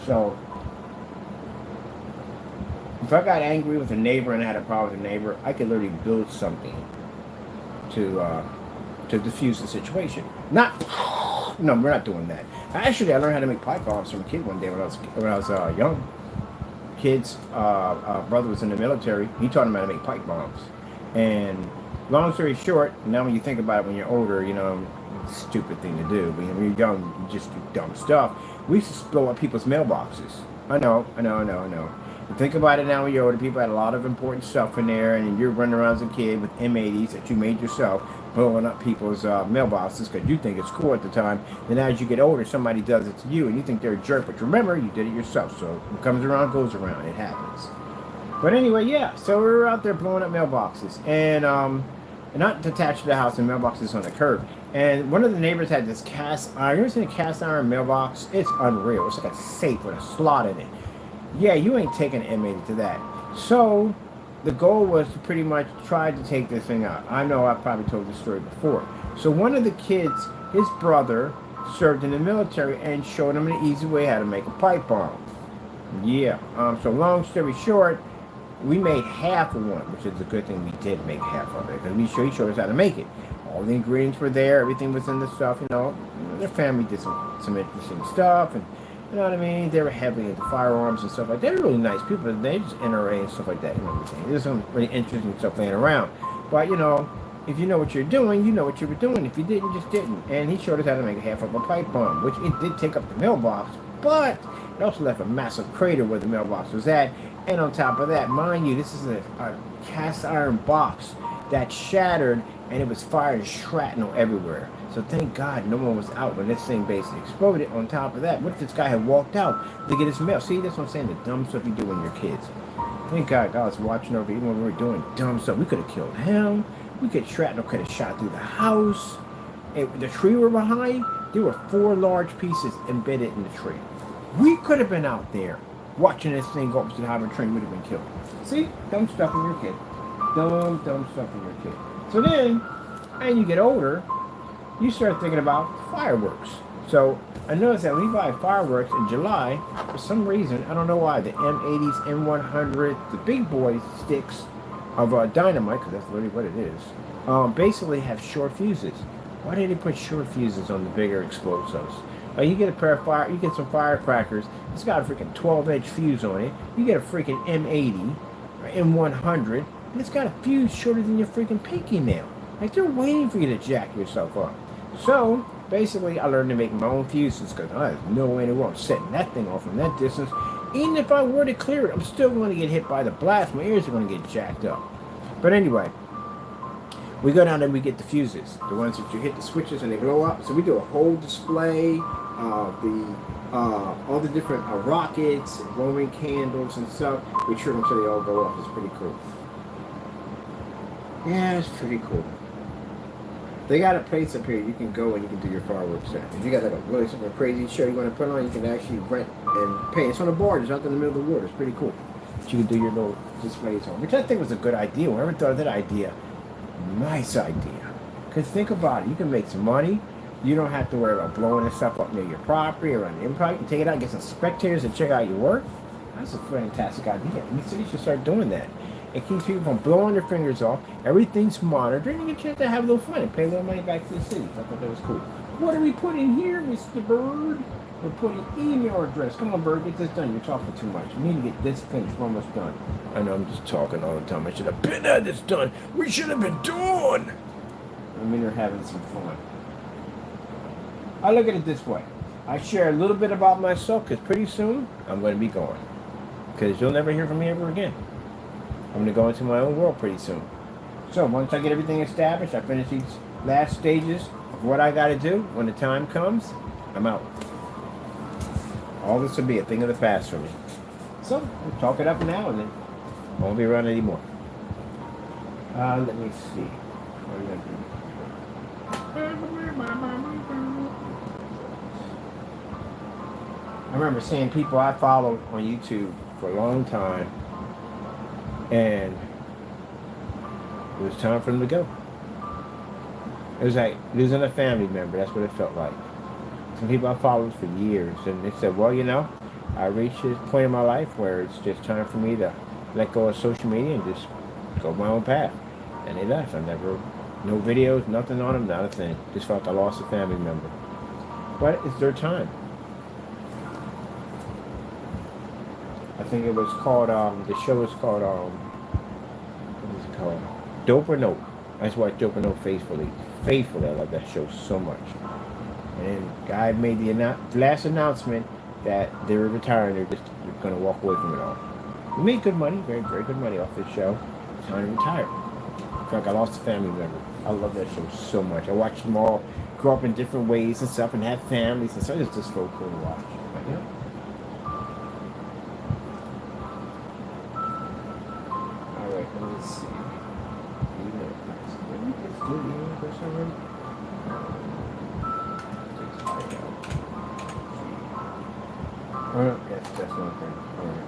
So, if I got angry with a neighbor and I had a problem with a neighbor, I could literally build something to diffuse the situation. No, we're not doing that. Actually, I learned how to make pipe bombs from a kid one day when I was young. Kid's brother was in the military. He taught him how to make pipe bombs. And long story short, now when you think about it when you're older, you know, it's a stupid thing to do. When you're young, you just do dumb stuff. We used to blow up people's mailboxes. I know. And think about it now when you're older. People had a lot of important stuff in there, and you're running around as a kid with M80s that you made yourself, blowing up people's mailboxes because you think it's cool at the time. Then as you get older, somebody does it to you, and you think they're a jerk. But remember, you did it yourself. So what comes around goes around. It happens. But anyway, yeah. So we were out there blowing up mailboxes, and not attached to the house, and mailboxes on the curb. And one of the neighbors had this cast iron. You ever seen a cast iron mailbox? It's unreal. It's like a safe with a slot in it. Yeah, you ain't taking an M80 to that. So the goal was to pretty much try to take this thing out. I know I've probably told this story before. So one of the kids, his brother, served in the military and showed him an easy way how to make a pipe bomb. Yeah. So long story short, we made half of one, which is a good thing we did make half of it, because he showed us how to make it. All the ingredients were there, everything was in the stuff, you know. Their family did some interesting stuff, and you know what I mean? They were heavily into firearms and stuff like that. They're really nice people. They just NRA and stuff like that, you know what I'm saying? There's some really interesting stuff laying around. But, you know, if you know what you're doing, you know what you were doing. If you didn't, you just didn't. And he showed us how to make half of a pipe bomb, which it did take up the mailbox, but it also left a massive crater where the mailbox was at. And on top of that, mind you, this is a cast iron box that shattered, and it was firing shrapnel everywhere. So thank God no one was out when this thing basically exploded. On top of that, what if this guy had walked out to get his mail? See, that's what I'm saying, the dumb stuff you do when you're kids. Thank God God was watching over even when we were doing dumb stuff. We could have killed him. Shrapnel could have shot through the house. The tree we're behind, there were 4 large pieces embedded in the tree. We could have been out there watching this thing go up to the highway train, would have been killed. See? Dumb stuff when you're a kid. Dumb stuff when you're a kid. So then, and you get older, you start thinking about fireworks. So I noticed that when we buy fireworks in July, for some reason, I don't know why, the M80s, M100, the big boy sticks of dynamite, because that's literally what it is, basically have short fuses. Why did they put short fuses on the bigger explosives? You get a pair of you get some firecrackers. It's got a freaking 12-inch fuse on it. You get a freaking M80 or M100, and it's got a fuse shorter than your freaking pinky nail. Like, they're waiting for you to jack yourself up. So basically, I learned to make my own fuses, because there's no way in the world setting that thing off from that distance. Even if I were to clear it, I'm still going to get hit by the blast. My ears are going to get jacked up. But anyway, we go down and we get the fuses, the ones that you hit the switches and they blow up. So we do a whole display of all the different rockets, Roman candles and stuff. We trim them so they all go off. It's pretty cool. Yeah, it's pretty cool. They got a place up here you can go and you can do your fireworks at. If you got like a really something crazy show you want to put on, you can actually rent and pay. It's on a board. It's out in the middle of the water. It's pretty cool. But you can do your little displays on, which I think was a good idea. Whoever thought of that idea, nice idea. Because think about it. You can make some money. You don't have to worry about blowing this stuff up near your property or on the improv. You can take it out and get some spectators to check out your work. That's a fantastic idea. And the city should start doing that. It keeps people from blowing their fingers off. Everything's monitored, and you get a chance to have a little fun and pay a little money back to the city. I thought that was cool. What are we putting here, Mr. Bird? We're putting email address. Come on, Bird, get this done. You're talking too much. We need to get this finished. We're almost done. I know I'm just talking all the time. I should have been had this done. We should have been done. I mean, they're having some fun. I look at it this way. I share a little bit about myself because pretty soon I'm going to be gone. Because you'll never hear from me ever again. I'm going to go into my own world pretty soon. So once I get everything established, I finish these last stages of what I got to do. When the time comes, I'm out. All this will be a thing of the past for me. So we'll talk it up now and then I won't be around anymore. Let me see. What are we going to do? I remember seeing people I followed on YouTube for a long time, and it was time for them to go. It was like losing a family member. That's what it felt like. Some people I followed for years, and they said, well, you know, I reached this point in my life where it's just time for me to let go of social media and just go my own path. And they left. I never, no videos, nothing on them, not a thing. Just felt I lost a family member. But it's their time. I think it was called, the show was called, what is it called? Dope or Nope. I just watched Dope or Nope faithfully. Faithfully, I love that show so much. And guy made the last announcement that they were retiring. They're just going to walk away from it all. We made good money, very, very good money off this show. It's time to retire. I feel like I lost a family member. I love that show so much. I watched them all grow up in different ways and stuff and have families and stuff. It's just so cool to watch. But, yeah. All right, let me see. Let me just do the for some reason. Oh, yes, that's one thing. All right.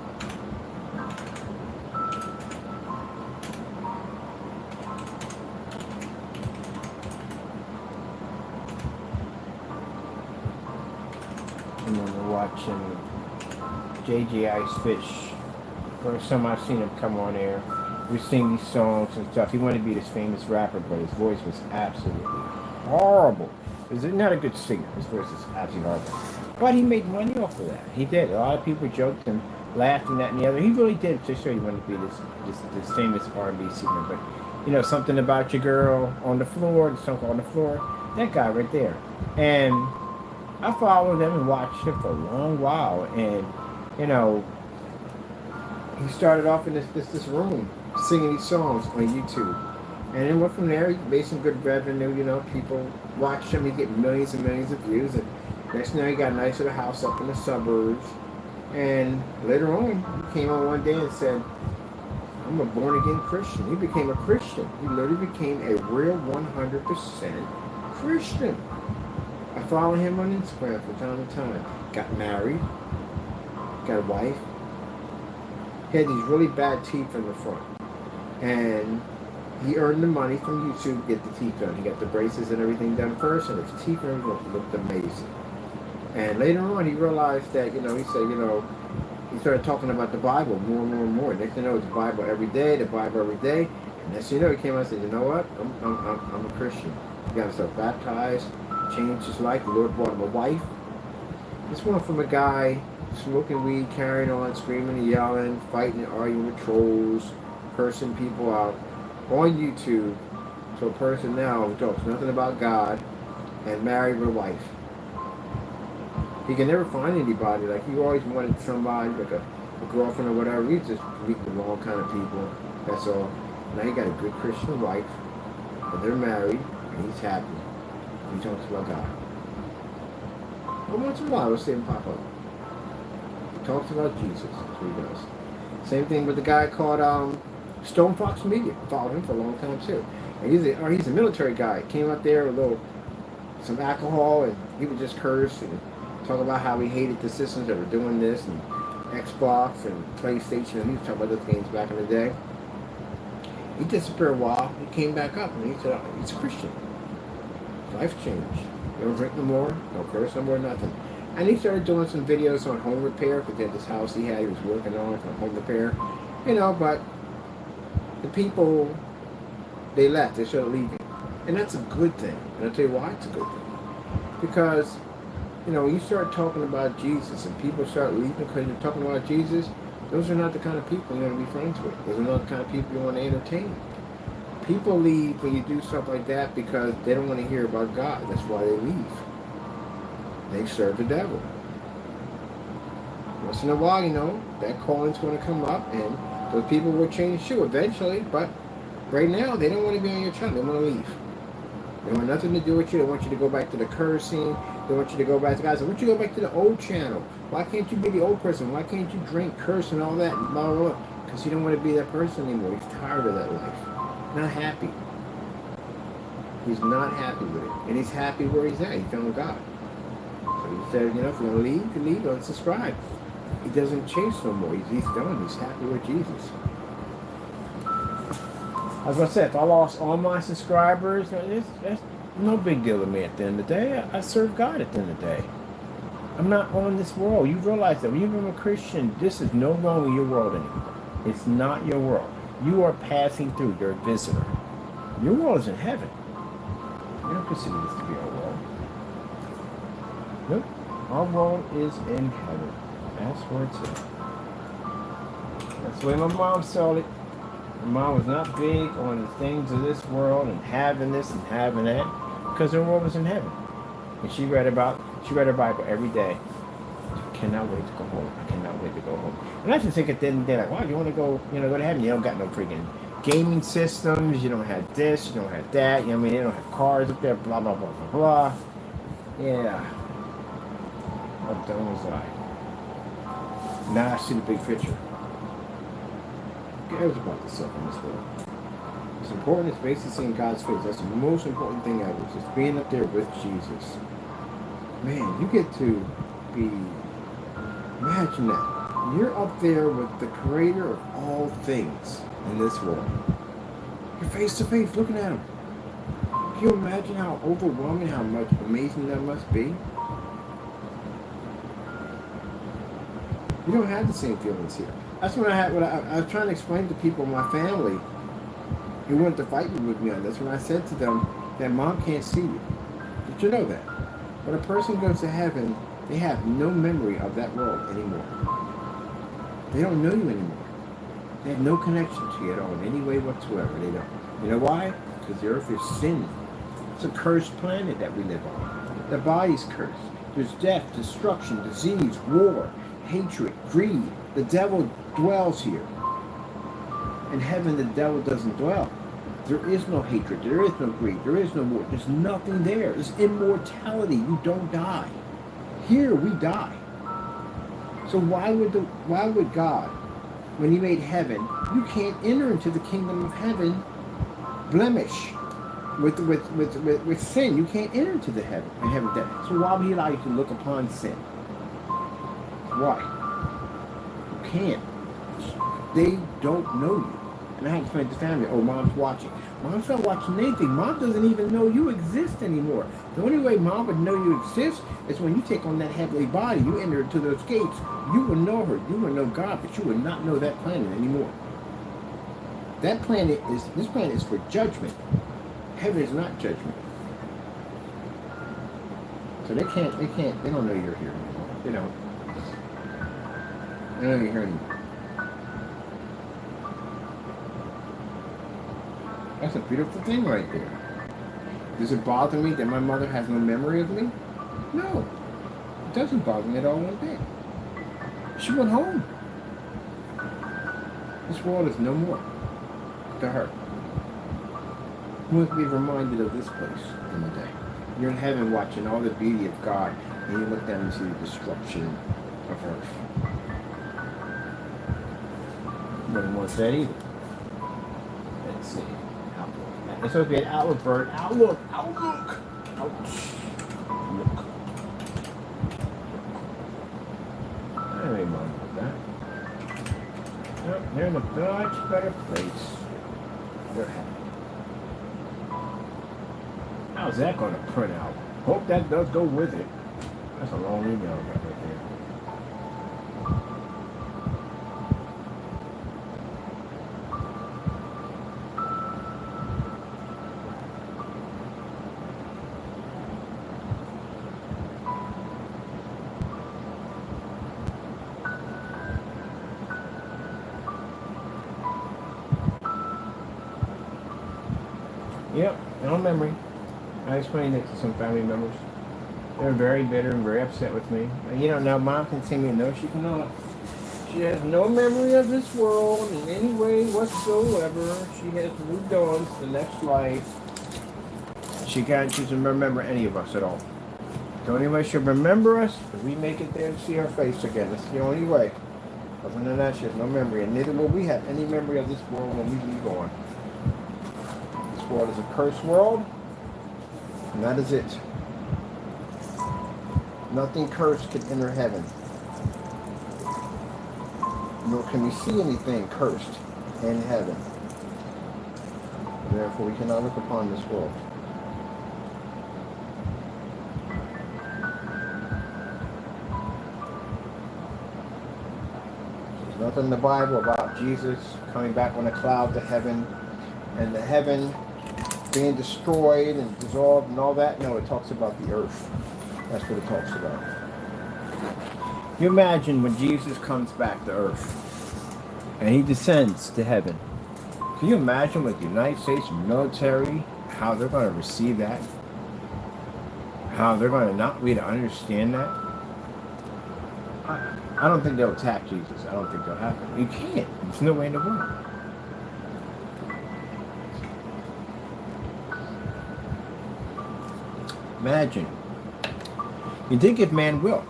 I remember watching JJ Icefish. First time I've seen him come on air. We sing these songs and stuff. He wanted to be this famous rapper, but his voice was absolutely horrible. He's not a good singer. His voice is absolutely horrible. But he made money off of that. He did. A lot of people joked and laughed and that and the other. He really did to show he wanted to be this famous R&B singer. But, you know, something about your girl on the floor, the song on the floor, that guy right there. And I followed him and watched him for a long while. And, you know, he started off in this room singing these songs on YouTube. And then went from there. He made some good revenue, you know. People watched him. He get millions and millions of views. And next thing, he got a nice little house up in the suburbs. And later on, he came on one day and said, I'm a born-again Christian. He became a Christian. He literally became a real 100% Christian. I follow him on Instagram from time to time. Got married. Got a wife. He had these really bad teeth in the front. And he earned the money from YouTube to get the teeth done. He got the braces and everything done first, and his teeth and everything looked amazing. And later on, he realized that, you know, he said, you know, he started talking about the Bible more and more and more. Next thing you know, it's the Bible every day, the Bible every day. And next thing you know, he came out and said, you know what, I'm a Christian. He got himself baptized, changed his life. The Lord brought him a wife. This went from a guy smoking weed, carrying on, screaming and yelling, fighting and arguing with trolls, cursing people out on YouTube, to a person now who talks nothing about God and married with a wife. He can never find anybody. Like, he always wanted somebody, like a girlfriend or whatever. He just meet the wrong kind of people. That's all. Now he got a good Christian wife, but they're married, and he's happy. He talks about God. But once in a while, we'll see him pop up. He talks about Jesus. That's what he does. Same thing with the guy called Stone Fox Media. I followed him for a long time too. And he's a military guy. Came out there with some alcohol, and he would just curse and talk about how he hated the systems that were doing this, and Xbox and PlayStation, and he was talking about those games back in the day. He disappeared a while. He came back up, and he said, he's a Christian. Life's changed. Don't drink no more, don't curse no more, nothing. And he started doing some videos on home repair, because he had this house he was working on for home repair. You know, but the people, they left. They started leaving. And that's a good thing. And I'll tell you why it's a good thing. Because, you know, when you start talking about Jesus and people start leaving because you're talking about Jesus, those are not the kind of people you want to be friends with. Those are not the kind of people you want to entertain. People leave when you do stuff like that because they don't want to hear about God. That's why they leave. They serve the devil. Once in a while, you know, that calling's going to come up and those people will change too eventually, but right now they don't want to be on your channel. They want to leave. They want nothing to do with you. They want you to go back to the cursing. They want you to go back to guys. They want you to go back to the old channel. Why can't you be the old person? Why can't you drink, curse, and all that? And blah, blah, blah. Because you don't want to be that person anymore. He's tired of that life. Not happy. He's not happy with it. And he's happy where he's at. He found God. So he said, you know, if you're going to leave, you can leave. Don't subscribe. He doesn't chase no more. He's done. He's happy with Jesus. As I said, if I lost all my subscribers, that's no big deal to me at the end of the day. I serve God at the end of the day. I'm not on this world. You realize that when you become a Christian, this is no longer your world anymore. It's not your world. You are passing through. You're a visitor. Your world is in heaven. You don't consider this to be our world. Nope. Our world is in heaven. That's where it's at. That's the way my mom saw it. My mom was not big on the things of this world and having this and having that because her world was in heaven. And she read her Bible every day. I cannot wait to go home. I cannot wait to go home. And I just think at the end of the day, like, wow, you want to go, go to heaven? You don't got no freaking gaming systems. You don't have this. You don't have that. You know what I mean? They don't have cars up there. Blah, blah, blah, blah, blah. Yeah. How dumb was I? Now I see the big picture. Who cares about the stuff in this world? What's important is basically seeing God's face. That's the most important thing ever. Just being up there with Jesus. Man, you get to be... Imagine that. You're up there with the creator of all things in this world. You're face to face looking at him. Can you imagine how overwhelming, how much amazing that must be? You don't have the same feelings here. That's what I had. I was trying to explain to people in my family who wanted to fight with me on this. When I said to them that mom can't see you. Did you know that? When a person goes to heaven, they have no memory of that world anymore. They don't know you anymore. They have no connection to you at all in any way whatsoever. They don't. You know why? Because the earth is sin. It's a cursed planet that we live on. The body's cursed. There's death, destruction, disease, war, hatred, greed. The devil dwells here. In heaven, the devil doesn't dwell. There is no hatred. There is no greed. There is no war. There's nothing there. There's immortality. You don't die. Here, we die. So why would God, when he made heaven, you can't enter into the kingdom of heaven blemish with sin. You can't enter into the heaven. So why would he allow you to look upon sin? Why? You can't. They don't know you. And I had to explain to the family, oh, mom's watching. Mom's not watching anything. Mom doesn't even know you exist anymore. The only way mom would know you exist is when you take on that heavenly body. You enter into those gates. You will know her. You will know God, but you will not know that planet anymore. This planet is for judgment. Heaven is not judgment. So they don't know you're here anymore. They don't know you're here anymore. That's a beautiful thing right there. Does it bother me that my mother has no memory of me? No. It doesn't bother me at all one bit. She went home. This world is no more to her. You want to be reminded of this place in the day. You're in heaven watching all the beauty of God, and you look down and see the destruction of earth. Wouldn't want that either. Let's see. It's supposed to be an outlook bird. Outlook! Outlook! Ouch. Look. I don't even mind about that. Yep, they're in a much better place. They're happy. How's that going to print out? Hope that does go with it. That's a long email I got right there. Yep, no memory. I explained it to some family members. They were very bitter and very upset with me. And you don't know, Mom can see me. No, she cannot. She has no memory of this world in any way whatsoever. She has moved on to the next life. She can't choose to remember any of us at all. The only way she'll remember us is we make it there and see her face again. That's the only way. Other than that, she has no memory. And neither will we have any memory of this world when we leave on. This world is a cursed world. And that is it. Nothing cursed can enter heaven. Nor can we see anything cursed in heaven. Therefore, we cannot look upon this world. There's nothing in the Bible about Jesus coming back on a cloud to heaven and the heaven being destroyed and dissolved and all that. No, it talks about the earth. That's what it talks about. You imagine when Jesus comes back to earth and he descends to heaven. Can you imagine with the United States military, how they're going to receive that? How they're going to not be able to understand that? I don't think they'll attack Jesus. I don't think that'll happen. You can't. There's no way in the world. Imagine. He did give man will.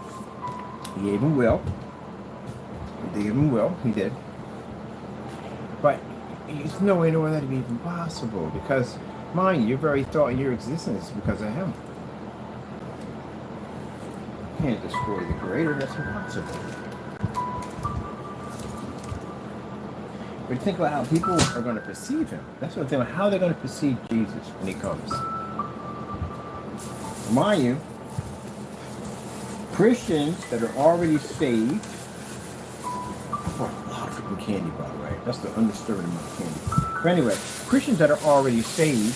He gave him will. He did give him will. He did. But there's no way in the world that would be even possible. Because, mind you, your very thought and your existence is because of him. You can't destroy the Creator. That's impossible. But think about how people are going to perceive him. That's what I'm thinking about. How they're going to perceive Jesus when he comes. Mind you, Christians that are already saved, a lot of freaking candy, by the way. That's the undisturbed amount of candy. But anyway, Christians that are already saved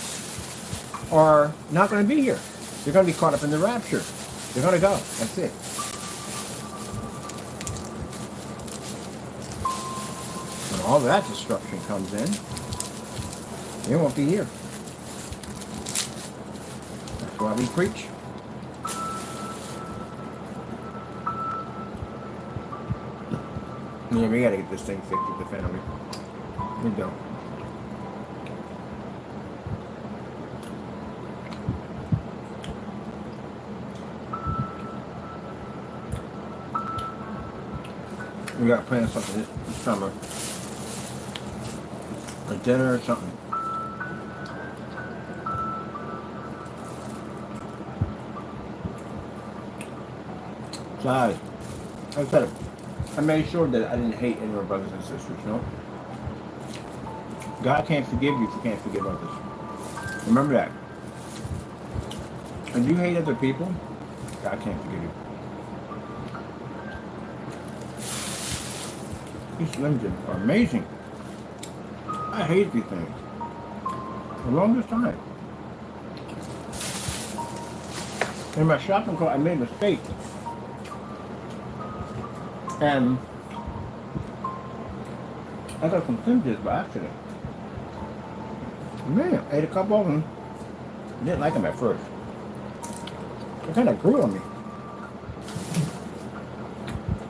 are not going to be here. They're going to be caught up in the rapture. They're going to go. That's it. When all that destruction comes in, they won't be here. That's why we preach. Yeah, we gotta get this thing fixed with the family. We don't. We gotta plan something this summer. A dinner or something. Besides, I said, I made sure that I didn't hate any of my brothers and sisters, you know? God can't forgive you if you can't forgive others. Remember that. When you hate other people, God can't forgive you. These Slim Jims are amazing. I hate these things. The longest time. In my shopping cart, I made a mistake. And I got some Slim Jims by accident. Man, I ate a couple of them. I didn't like them at first. They kind of grew on me.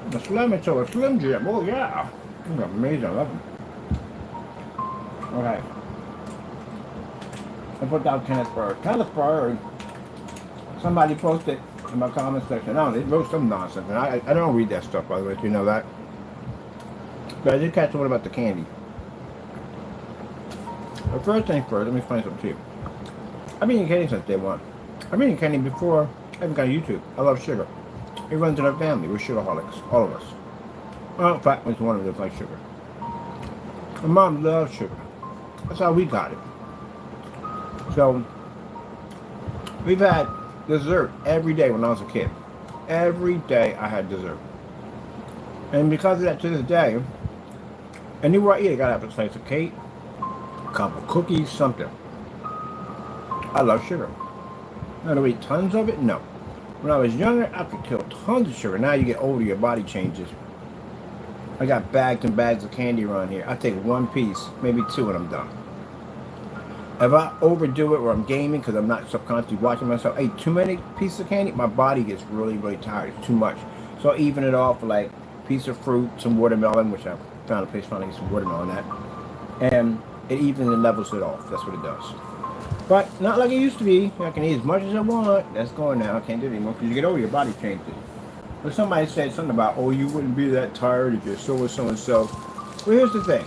The Slim into a Slim Jim. Oh yeah. They're amazing. I love them. Okay. I put down Kenneth Byrd. Kenneth Byrd, somebody posted in my comment section. Oh, they wrote some nonsense. And I don't read that stuff, by the way, if you know that. But I did catch one about the candy. But first thing first, let me explain something to you. I've been eating candy since day one. I've been eating candy before I even got YouTube. I love sugar. It runs in our family. We're sugarholics, all of us. Well, in fact, it's one of us like sugar. My mom loves sugar. That's how we got it. So, we've had dessert every day when I was a kid. Every day I had dessert. And because of that, to this day, anywhere I eat, I gotta have a slice of cake, a couple of cookies, something. I love sugar. Now, do I eat tons of it? No. When I was younger, I could kill tons of sugar. Now you get older, your body changes. I got bags and bags of candy around here. I take one piece, maybe two, and I'm done. If I overdo it or I'm gaming because I'm not subconsciously watching myself, I eat too many pieces of candy, my body gets really, really tired. It's too much. So I even it off with like a piece of fruit, some watermelon, which I found a place finally get some watermelon at. And it evens and levels it off. That's what it does. But not like it used to be. I can eat as much as I want. That's gone now. I can't do it anymore because you get older, your body changes. But somebody said something about, oh, you wouldn't be that tired if you're so and so. Well, here's the thing.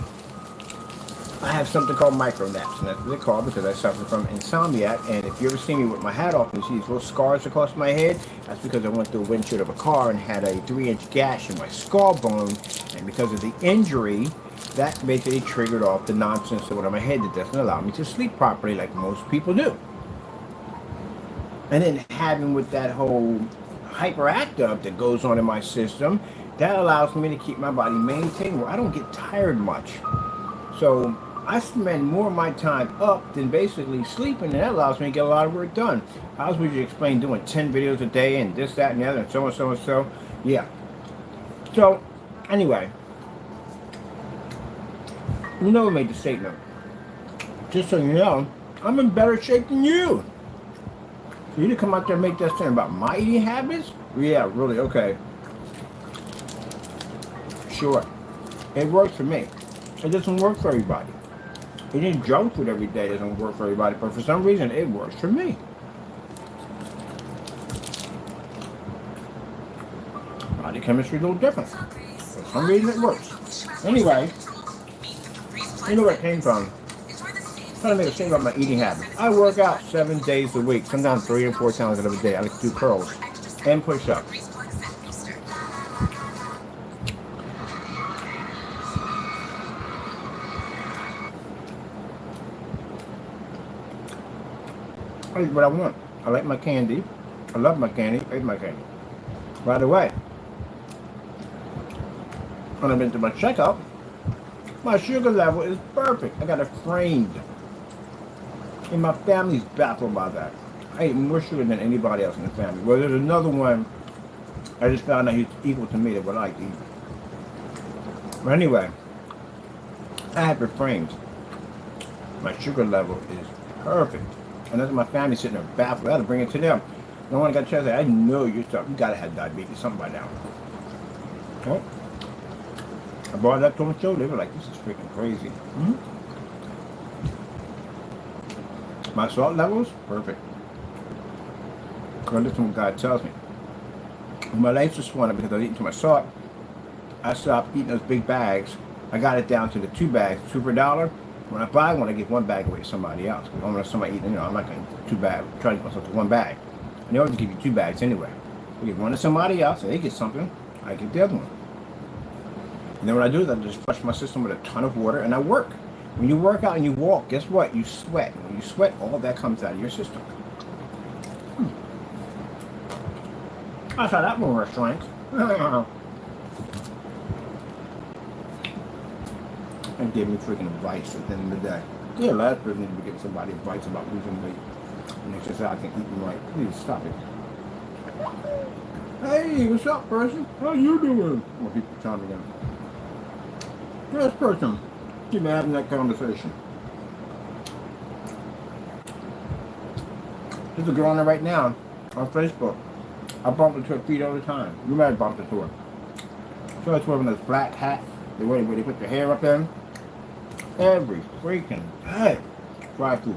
I have something called micro naps, and that's what they call it because I suffer from insomnia. And if you ever see me with my hat off and you see these little scars across my head, that's because I went through a windshield of a car and had a 3-inch gash in my skull bone. And because of the injury, that basically triggered off the nonsense that went on my head that doesn't allow me to sleep properly like most people do. And then having with that whole hyperactive that goes on in my system, that allows me to keep my body maintained where I don't get tired much. So I spend more of my time up than basically sleeping, and that allows me to get a lot of work done. How else would you explain doing 10 videos a day and this, that, and the other, and so and so and so? Yeah. So, anyway, you know, I made the statement. Just so you know, I'm in better shape than you. For you to come out there and make that statement about my eating habits? Yeah, really, okay. Sure. It works for me. It doesn't work for everybody. Eating junk food every day doesn't work for everybody, but for some reason it works for me. Body chemistry is a little different. For some reason it works. Anyway, you know where it came from. I'm trying to make a statement about my eating habits. I work out 7 days a week, sometimes 3 or 4 times out of a day. I like to do curls and push-ups. I eat what I want. I like my candy. I love my candy. I eat my candy. By the way, when I've been to my checkup, my sugar level is perfect. I got it framed. And my family's baffled by that. I eat more sugar than anybody else in the family. Well, there's another one I just found out he's equal to me that what I eat. But anyway, I have it framed. My sugar level is perfect. And that's my family sitting there baffled. I had to bring it to them. No one got a chance to say, I know you gotta have diabetes, something by now. Well, I brought it up to them, show. They were like, this is freaking crazy. My salt levels, perfect. Well, this is what God tells me. When my legs were swollen because I was eating too much salt, I stopped eating those big bags. I got it down to the 2 bags, $2 for $1. When I buy one, I give 1 bag away to somebody else. Because I don't want somebody eating, I'm not going to get 2 bags. Try to get myself to 1 bag. And they always give you 2 bags anyway. I give one to somebody else, and they get something. I get the other one. And then what I do is I just flush my system with a ton of water, and I work. When you work out and you walk, guess what? You sweat. When you sweat, all that comes out of your system. I saw that one restaurant. And gave me freaking advice at the end of the day. Yeah, last person needs to be giving somebody advice about losing weight. And they just say, I can eat right. Please stop it. Hey, what's up, person? How you doing? More people chiming in. Yes, person. Keep having that conversation. There's a girl on there right now on Facebook. I bump into her feet all the time. You might bump into her. So it's wearing this black hat, the way where they put their hair up in. Every freaking day. Fried food.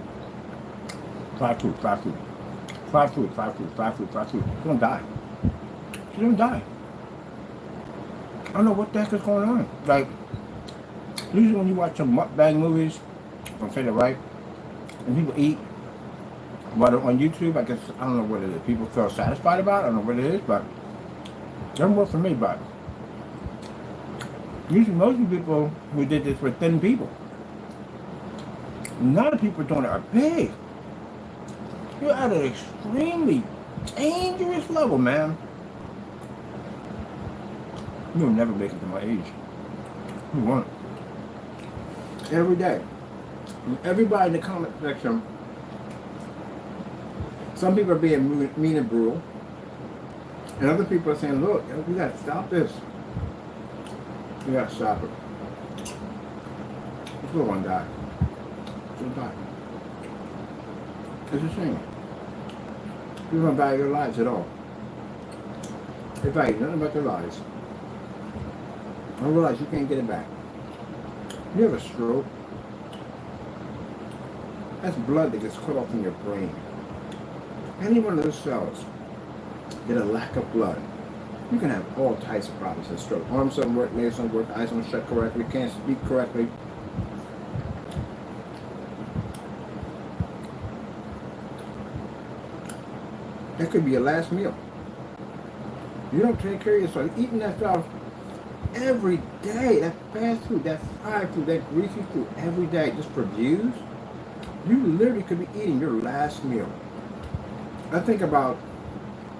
Fried food, fried food. Fried food, fried food, fried food, fried food. She's gonna die. She's gonna die. I don't know what the heck is going on. Like, usually when you watch some mukbang movies, if I'm saying it right, and people eat, but on YouTube, I guess, I don't know what it is. People feel satisfied about it. I don't know what it is, but it doesn't work for me, but usually most of the people who did this were thin people. None of the people doing it are big. You're at an extremely dangerous level, man. You'll never make it to my age. You won't. Every day. Everybody in the comment section, some people are being mean and brutal. And other people are saying, look, we got to stop this. We got to stop it. This little one died. She'll die. It's a shame. People don't value their lives at all. They value nothing but their lives. I realize you can't get it back. You have a stroke. That's blood that gets cut off in your brain. Any one of those cells get a lack of blood. You can have all types of problems in stroke. Arms don't work, legs don't work, eyes don't shut correctly, can't speak correctly. That could be your last meal. You don't take care of yourself. Eating that stuff every day, that fast food, that fried food, that greasy food every day, just for views, you literally could be eating your last meal. I think about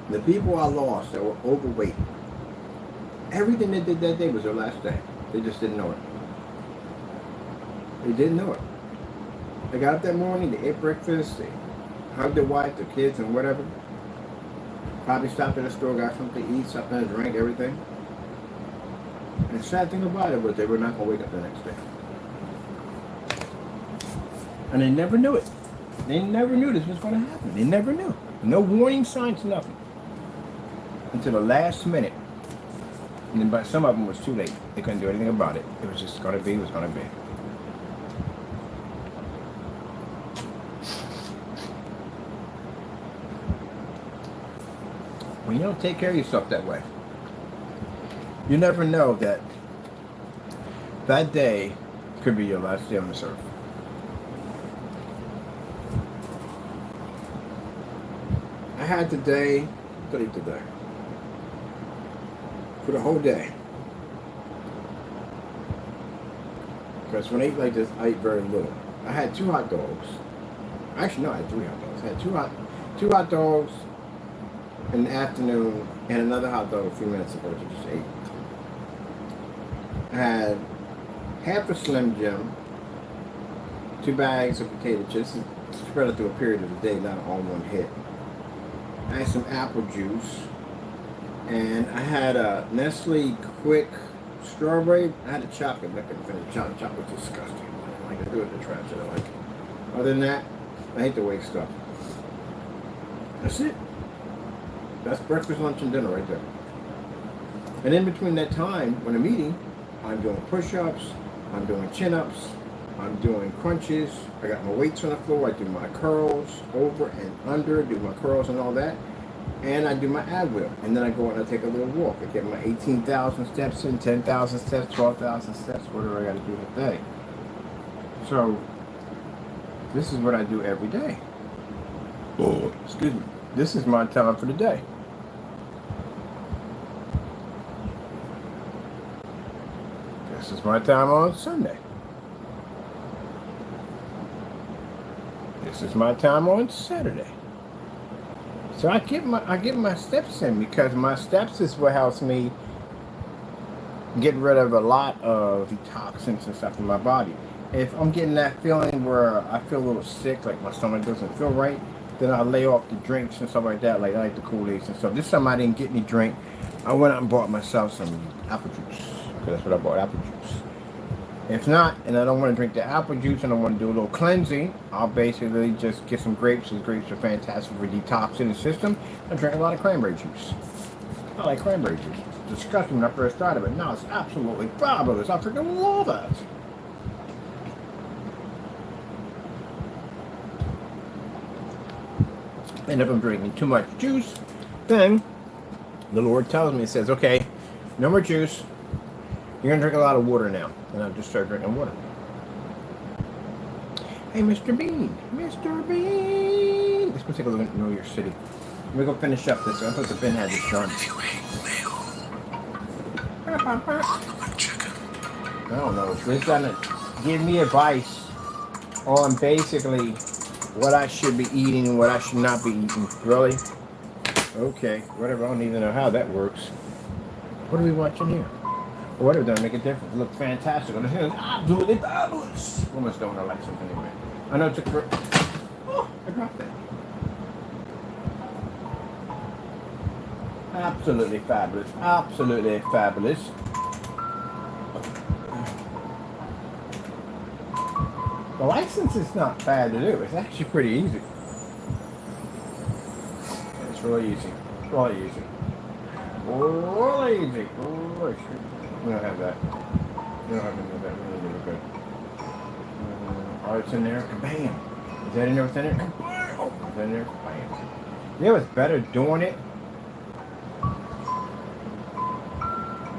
the people I lost that were overweight. Everything they did that day was their last day. They just didn't know it. They didn't know it. They got up that morning, they ate breakfast, they hugged their wife, their kids, and whatever. Probably stopped at a store, got something to eat, something to drink, everything. And the sad thing about it was they were not going to wake up the next day. And they never knew it. They never knew this was going to happen. They never knew. No warning signs, nothing. Until the last minute. And then, but some of them was too late. They couldn't do anything about it. It was just going to be, it was going to be. When you don't take care of yourself that way, you never know that that day could be your last day on this earth. I had today, what did I eat today? For the whole day. Because when I eat like this, I eat very little. I had 2 hot dogs. Actually, no, I had 3 hot dogs. I had two hot dogs in the afternoon and another hot dog a few minutes ago that I just ate. I had half a Slim Jim, 2 bags of potato chips, spread out through a period of the day, not all in one hit. I had some apple juice, and I had a Nestle Quick Strawberry. I had a chocolate, but I couldn't finish. Chocolate was disgusting. I didn't like to do it in the trash. I don't like it. Other than that, I hate to waste stuff. That's it. That's breakfast, lunch, and dinner right there. And in between that time, when I'm eating, I'm doing push-ups, I'm doing chin-ups, I'm doing crunches, I got my weights on the floor, I do my curls over and under, do my curls and all that, and I do my ab wheel. And then I go out and I take a little walk. I get my 18,000 steps in, 10,000 steps, 12,000 steps, whatever I got to do today. So, this is what I do every day. Oh, excuse me. This is my time for the day. This is my time on Sunday. This is my time on Saturday. So I get my steps in, because my steps is what helps me get rid of a lot of the toxins and stuff in my body. If I'm getting that feeling where I feel a little sick, like my stomach doesn't feel right, then I lay off the drinks and stuff like that, like I like the Kool-Aids and stuff. This time I didn't get any drink. I went out and bought myself some apple juice, because that's what I bought, apple juice. If not, and I don't want to drink the apple juice and I want to do a little cleansing, I'll basically just get some grapes, because grapes are fantastic for detoxing the system. I drink a lot of cranberry juice. I like cranberry juice. It's disgusting when I first started, but now it's absolutely fabulous. I freaking love it. And if I'm drinking too much juice, then the Lord tells me, it says, okay, no more juice. You're going to drink a lot of water now. And I'll just start drinking water. Hey, Mr. Bean. Mr. Bean. Let's go take a look at New York City. We're going to finish up this. I thought the Ben had this done. I don't know. He's going to give me advice on basically what I should be eating and what I should not be eating. Really? Okay. Whatever. I don't even know how that works. What are we watching here? Whatever doesn't make a difference. It looks fantastic. It's absolutely fabulous. Almost don't like something anyway. I know it took for. Oh, I dropped that. Absolutely fabulous. Absolutely fabulous. The license is not bad to do. It's actually pretty easy. It's really easy. Really easy. Really easy. Really easy. We don't have that. We don't have any of that. Really, really good. Oh, it's in there. Kabam. Is that in there? What's in there? Oh, it's in there. Bam. You know what's better doing it?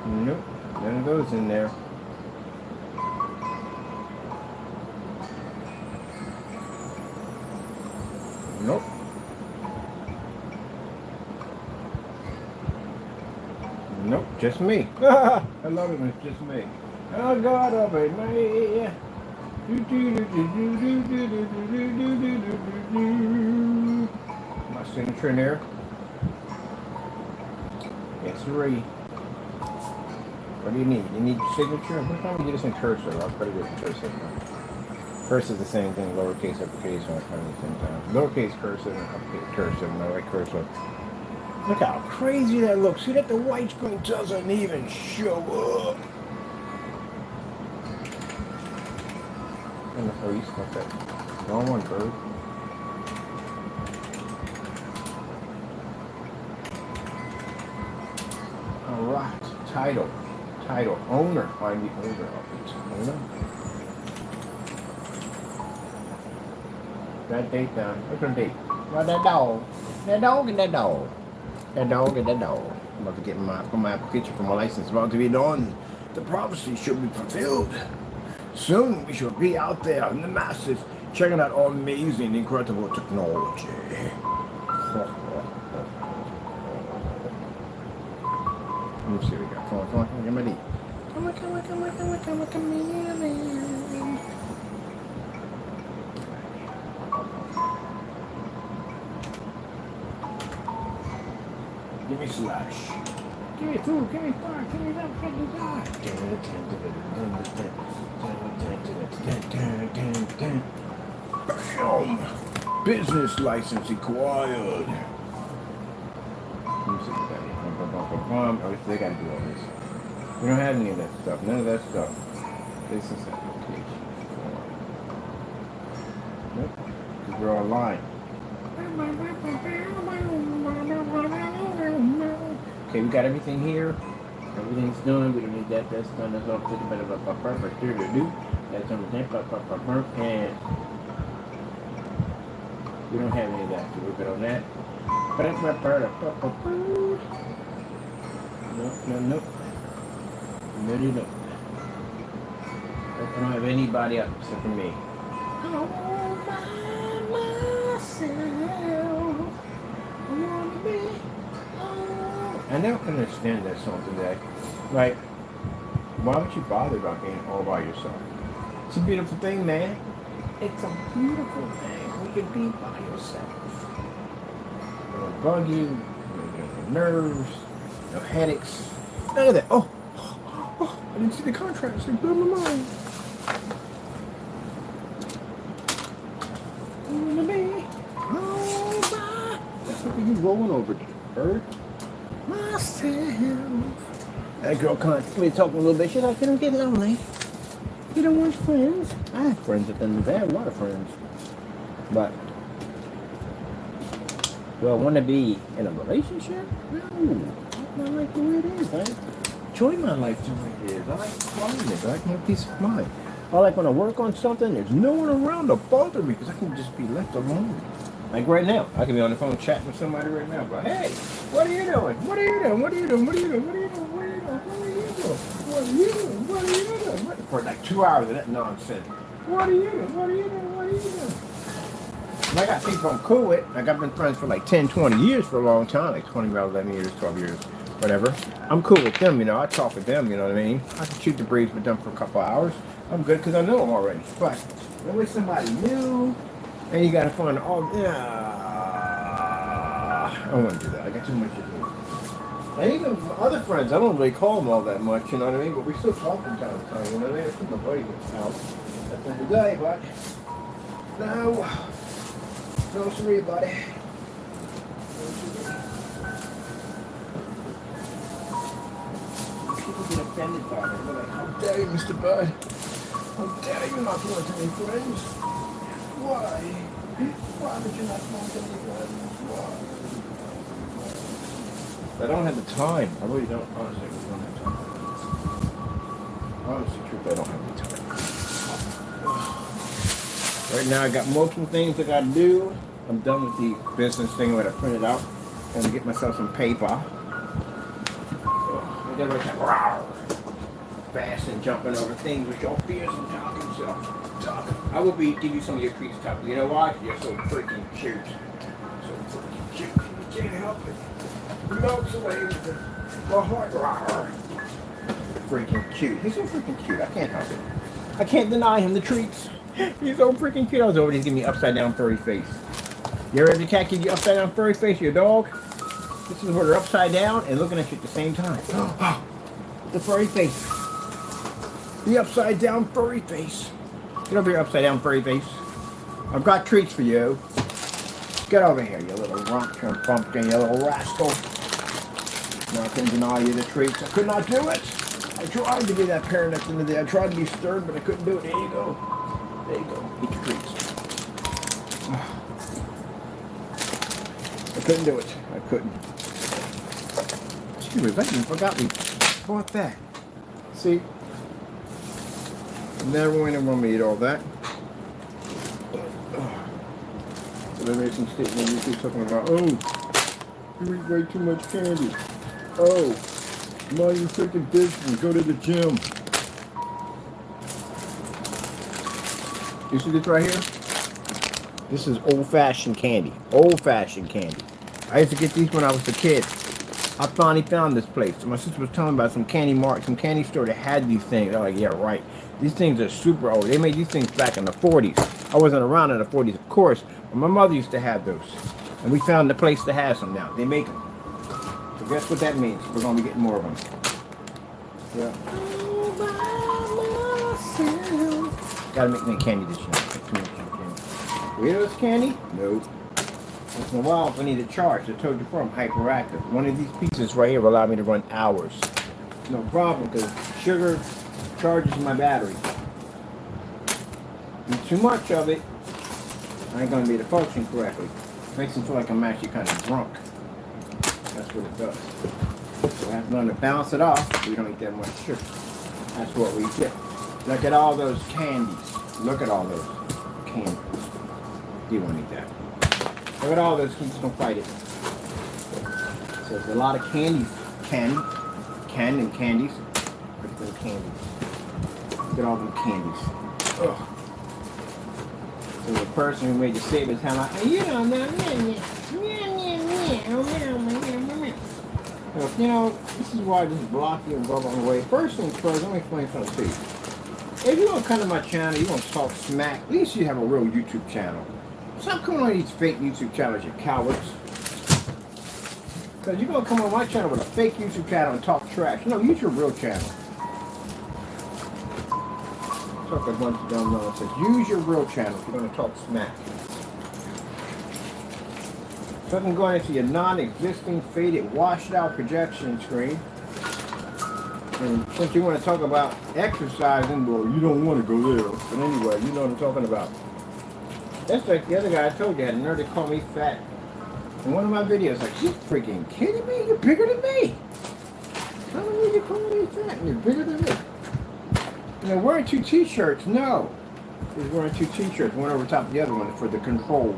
Nope. None of those in there. Nope. Nope, just me. I love it when it's just me. Oh God, oh baby, yeah. My signature in there. Yes, three. What do you need? You need your signature? What time do you get this in cursive? I'll put it in cursive. Cursive is the same thing, lowercase, uppercase, all kind of the same time. Lowercase cursive and uppercase cursive, no right cursive. Look how crazy that looks. See that the white screen doesn't even show up. Oh, you stuck that. Wrong one, Bird. Alright, title. Title, owner. Find the owner of it. Owner. That date down. Look at the date. Well, that dog. That dog and that dog. That dog and that dog. I'm about to get my application for my license. About to be done. The prophecy should be fulfilled. Soon we shall be out there in the masses checking out all amazing, incredible technology. Let me see what we got. Come on, get ready. Come on. Give me slash. Give me two, give me four, give me that, give me that. Business license acquired. Let me see what that is. They gotta do all this. We don't have any of that stuff. None of that stuff. Business application form. Nope. Because we're online. Okay, we got everything here. Everything's done. We don't need that. That's done. That's all good. That's on the and we don't have any of that. So we're good on that. Nope. No. I don't have anybody else except for me. All by myself. I wanna be all. I never can understand that song today. Like, why would you bother about being all by yourself? It's a beautiful thing, man. It's a beautiful thing. You can be by yourself. No bug you, no nerves, no headaches, none of that. Oh, I didn't see the contrast. It blew my mind. That's what you rolling over, Bird. Myself. That girl constantly talking a little bit. She's like, you don't get lonely. You don't want friends. I have friends at the end of the day. I have a lot of friends. But do I want to be in a relationship? No. I like my life the way it is. I enjoy my life the way it is. I like quietness. I like my peace of mind. I like when I work on something, there's no one around to bother me because I can just be left alone. Like right now. I can be on the phone chatting with somebody right now. But hey, what are you doing? What are you doing? What are you doing? What are you doing? What are you doing? What are you doing? What are you doing? What are you doing? What are you doing? What? For like 2 hours of that nonsense. What are you doing? What are you doing? What are you doing? I got people I'm cool with. Like I've been friends for like 10, 20 years for a long time. Like 20, 11 years, 12 years, whatever. I'm cool with them, you know. I talk with them, you know what I mean? I can shoot the breeze with them for a couple of hours. I'm good because I know them already. But when with somebody new, and you got to find all, I don't want to do that. I got too much to do. And even other friends, I don't really call them all that much, you know what I mean? But we still talk from time to time, you know what I mean? It's my buddy's house at the end of the day, but no, sorry, buddy. People get offended by it. They're like, how dare you, Mr. Byrd? How dare you not want to be friends? Why? Why would you not want to be friends? Why? I don't have the time. I really don't. Honestly, I don't have time. Honestly, truth, I don't have the time. Right now, I got multiple things I got to do. I'm done with the business thing where I print it out and get myself some paper. So, I got to like fast and jumping over things with your fears and talking. So, I will give you some of your treats, Tucker. You know why? You're so freaking cute. So freaking cute. You can't help it. Melts away with my heart. Freaking cute. He's so freaking cute. I can't help it. I can't deny him the treats. He's so freaking cute. I was over there giving me upside down furry face. You ever have the cat give you upside down furry face, your dog? This is where they're upside down and looking at you at the same time. The furry face. The upside down furry face. Get over here, upside down furry face. I've got treats for you. Get over here, you little rump pumpkin, you little rascal. No, I couldn't deny you the treats. I could not do it. I tried to be that parent at the end of the day. I tried to be stern, but I couldn't do it. There you go. There you go. Eat your treats. I couldn't do it. I couldn't. Excuse me, I forgot we bought that. See? Never went and want me to eat all that. So there is some statement you keep talking about, oh, you eat way too much candy. Oh, mind your freaking business, go to the gym. You see this right here? This is old-fashioned candy. Old-fashioned candy. I used to get these when I was a kid. I finally found this place. So my sister was telling me about some candy store that had these things. I'm like, yeah, right. These things are super old. They made these things back in the 40s. I wasn't around in the 40s, of course, but my mother used to have those. And we found the place that has them now. They make them. So guess what that means? We're going to be getting more of them. Yeah. Gotta make me candy this year. Weirdos candy? Nope. Once in a while, if I need a charge, I told you before, I'm hyperactive. One of these pieces right here will allow me to run hours. No problem, because sugar charges my battery. Eat too much of it, I ain't gonna be able to function correctly. It makes me feel like I'm actually kind of drunk. That's what it does. So I have to learn to balance it off so we don't eat that much sugar. That's what we get. Look at all those candies. Look at all those candies. You won't eat that. Look at all those. Just don't fight it. So there's a lot of candies. Canned and candies. Look at those candies. Look at all them candies. Ugh. So the person who made the statement is like, you don't know, you know, this is why I just block you and go on the way. First things first, let me explain something to you. If you want to come to my channel, you want to talk smack, at least you have a real YouTube channel. Stop coming on these fake YouTube channels, you cowards. Because you're going to come on my channel with a fake YouTube channel and talk trash. No, use your real channel. Talk a bunch of dumb nonsense. Use your real channel if you're going to talk smack. So I can go into your non-existing, faded, washed-out projection screen. And since you want to talk about exercising, well, you don't want to go there. But anyway, you know what I'm talking about. That's like the other guy I told you had a nerve to call me fat. In one of my videos, like, you freaking kidding me? You're bigger than me. How many are you calling me fat? And you're bigger than me. You know, wearing two t-shirts, no. He's wearing two t-shirts, one over top of the other one for the control.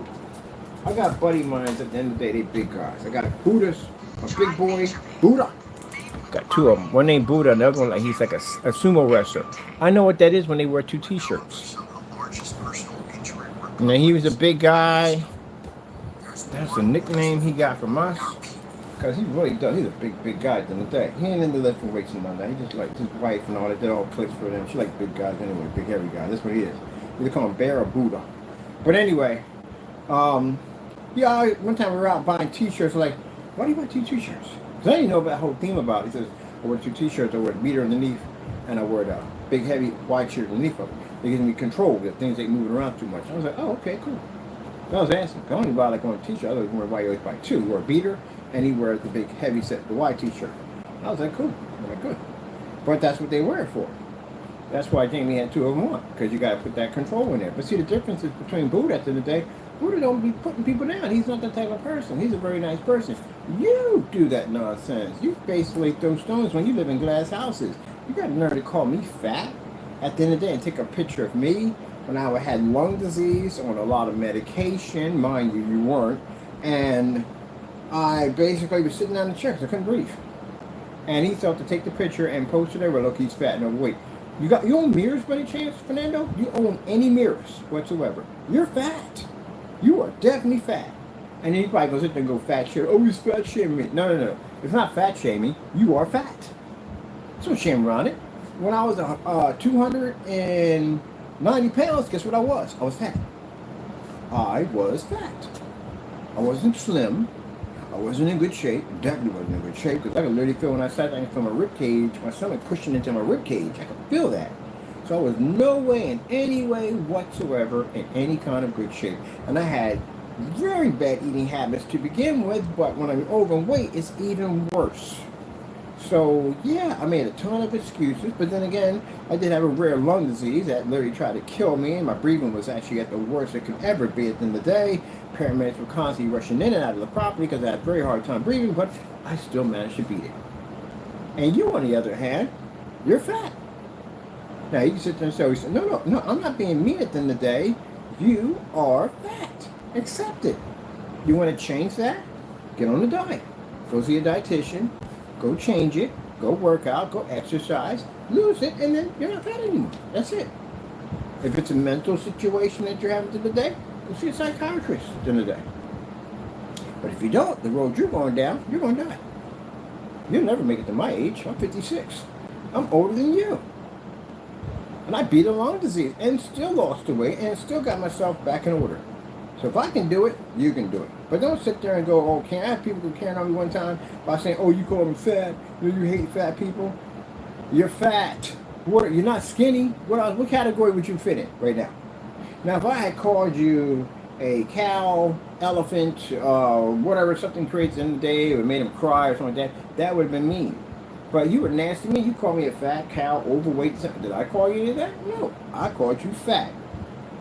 I got buddy mines at the end of the day, they big guys. I got a Buddha, a big boy, Buddha. Got two of them. One named Buddha, and the other one, like he's like a sumo wrestler. I know what that is when they wear two t-shirts. And then he was a big guy. That's the nickname he got from us. Because he really does. He's a big guy at the end of the day. He ain't into lifting weights and all that. He just like his wife and all that. They all clicks for them. She like big guys anyway. Big heavy guy. That's what he is. They call him Bear or Buddha. But anyway, yeah, one time we were out buying t-shirts. Like, why do you buy two t-shirts? Because I didn't know about the whole theme about it. He says, I wear two t-shirts. I wear the beater underneath. And I wear the big heavy white shirt underneath of it. It gives me control with things ain't moving around too much. I was like, oh, okay, cool. I was asking. I only buy like one t-shirt. I was wondering why you always buy two. He wore a beater, and he wears the big heavy set, the white t-shirt. I was like, cool. I'm like, good. But that's what they wear it for. That's why Jamie had two of them on, because you got to put that control in there. But see, the difference is between Buddha at the end of the day, Buddha don't be putting people down. He's not that type of person. He's a very nice person. You do that nonsense. You basically throw stones when you live in glass houses. You got the nerve to call me fat at the end of the day and take a picture of me when I had lung disease on a lot of medication. Mind you, you weren't. And I basically was sitting down in the chair because I couldn't breathe. And he thought to take the picture and post it there. Well, look, he's fat and overweight. You own mirrors by any chance, Fernando? You own any mirrors whatsoever. You're fat. You are definitely fat. And then he probably goes in there and go fat shame. Oh, he's fat shaming me. No, no, no. It's not fat shaming. You are fat. There's no shame around it. When I was 290 pounds, guess what I was? I was fat. I was fat. I wasn't slim. I wasn't in good shape. Definitely wasn't in good shape because I could literally feel when I sat down from my rib cage, my stomach pushing into my rib cage. I could feel that. So I was no way in any way whatsoever in any kind of good shape. And I had very bad eating habits to begin with, but when I'm overweight, it's even worse. So yeah, I made a ton of excuses, but then again, I did have a rare lung disease that literally tried to kill me, and my breathing was actually at the worst it could ever be at the end of the day. Paramedics were constantly rushing in and out of the property because I had a very hard time breathing, but I still managed to beat it. And you, on the other hand, you're fat. Now you can sit there and say, no, I'm not being mean at the end of the day. You are fat. Accept it. You want to change that? Get on the diet. Go see a dietitian. Go change it. Go work out. Go exercise. Lose it, and then you're not fat anymore. That's it. If it's a mental situation that you're having in the day, go see a psychiatrist in the day. But if you don't, the road you're going down, you're going to die. You'll never make it to my age. I'm 56. I'm older than you. And I beat a lung disease and still lost the weight and still got myself back in order. So if I can do it, you can do it. But don't sit there and go, oh, can I have people who carrying on me one time by saying, oh, you call them fat, you hate fat people. You're fat. What, you're not skinny. What category would you fit in right now? Now, if I had called you a cow, elephant, whatever, something creates in the day or made them cry or something like that, that would have been mean. But you were nasty to me. You called me a fat cow, overweight. Did I call you any of that? No. I called you fat.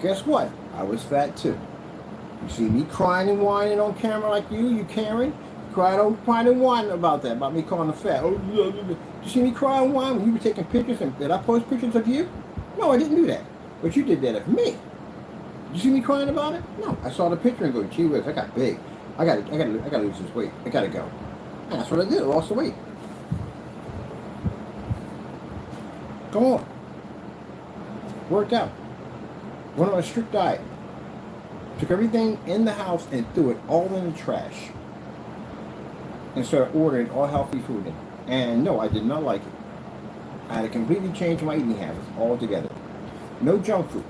Guess what? I was fat too. You see me crying and whining on camera like you Karen? Crying and whining about that, about me calling her fat. Oh, did you see me cry and whine when you were taking pictures? And did I post pictures of you? No, I didn't do that. But you did that of me. Did you see me crying about it? No. I saw the picture and go, gee whiz, I got big. I gotta lose this weight. I gotta go. And that's what I did. I lost the weight. Go on. Worked out. Went on a strict diet. Took everything in the house and threw it all in the trash. And started ordering all healthy food in. And no, I did not like it. I had to completely change my eating habits altogether. No junk food.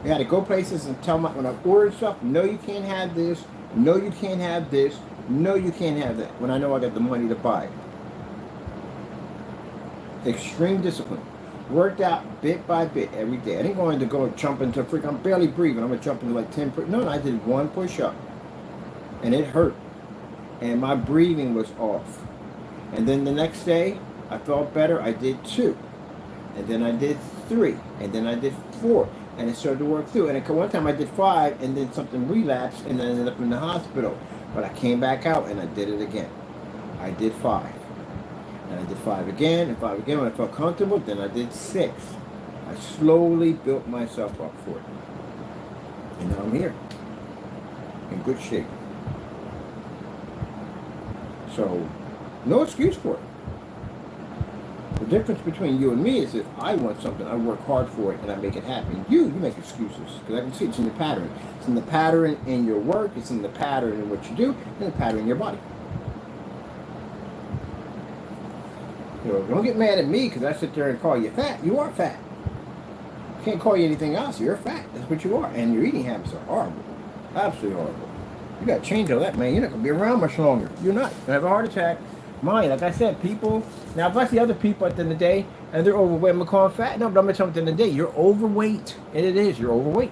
I had to go places and tell when I ordered stuff, no, you can't have this. No, you can't have this. No, you can't have that. When I know I got the money to buy it. Extreme discipline. Worked out bit by bit every day. I didn't go in to go jump into I'm barely breathing. I'm going to jump into like 10 No, I did one push-up. And it hurt. And my breathing was off. And then the next day, I felt better. I did 2. And then I did 3. And then I did 4. And it started to work through. And one time I did 5, and then something relapsed, and I ended up in the hospital. But I came back out, and I did it again. I did 5. And I did 5 again, and 5 again. When I felt comfortable, then I did 6. I slowly built myself up for it. And now I'm here. In good shape. So, no excuse for it. The difference between you and me is if I want something, I work hard for it and I make it happen. You make excuses. Because I can see it's in the pattern. It's in the pattern in your work, it's in the pattern in what you do, and the pattern in your body. You know, don't get mad at me because I sit there and call you fat. You are fat. I can't call you anything else. You're fat. That's what you are. And your eating habits are horrible. Absolutely horrible. You got to change all that, man. You're not going to be around much longer. You're not. You're going to have a heart attack. Mine, like I said, people. Now, if I see other people at the end of the day and they're overweight, I'm going to call them fat. No, but I'm going to tell them at the end of the day, you're overweight. And it is. You're overweight.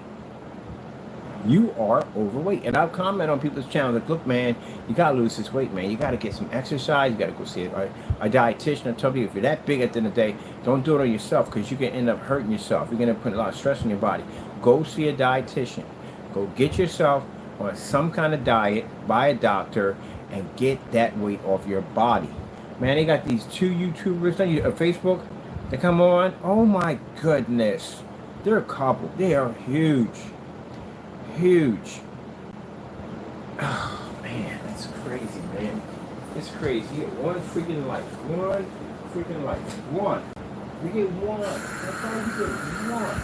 You are overweight. And I'll comment on people's channels like, look, man, you got to lose this weight, man. You got to get some exercise. You got to go see a dietitian. I tell you, if you're that big at the end of the day, don't do it on yourself because you can end up hurting yourself. You're going to put a lot of stress on your body. Go see a dietitian. Go get yourself on some kind of diet by a doctor and get that weight off your body. Man, they got these 2 YouTubers on Facebook that come on. Oh my goodness. They're a couple. They are huge. Huge. Oh man, that's crazy, man. It's crazy. You get one freaking life. One freaking life. One. You get one. That's all you get. One.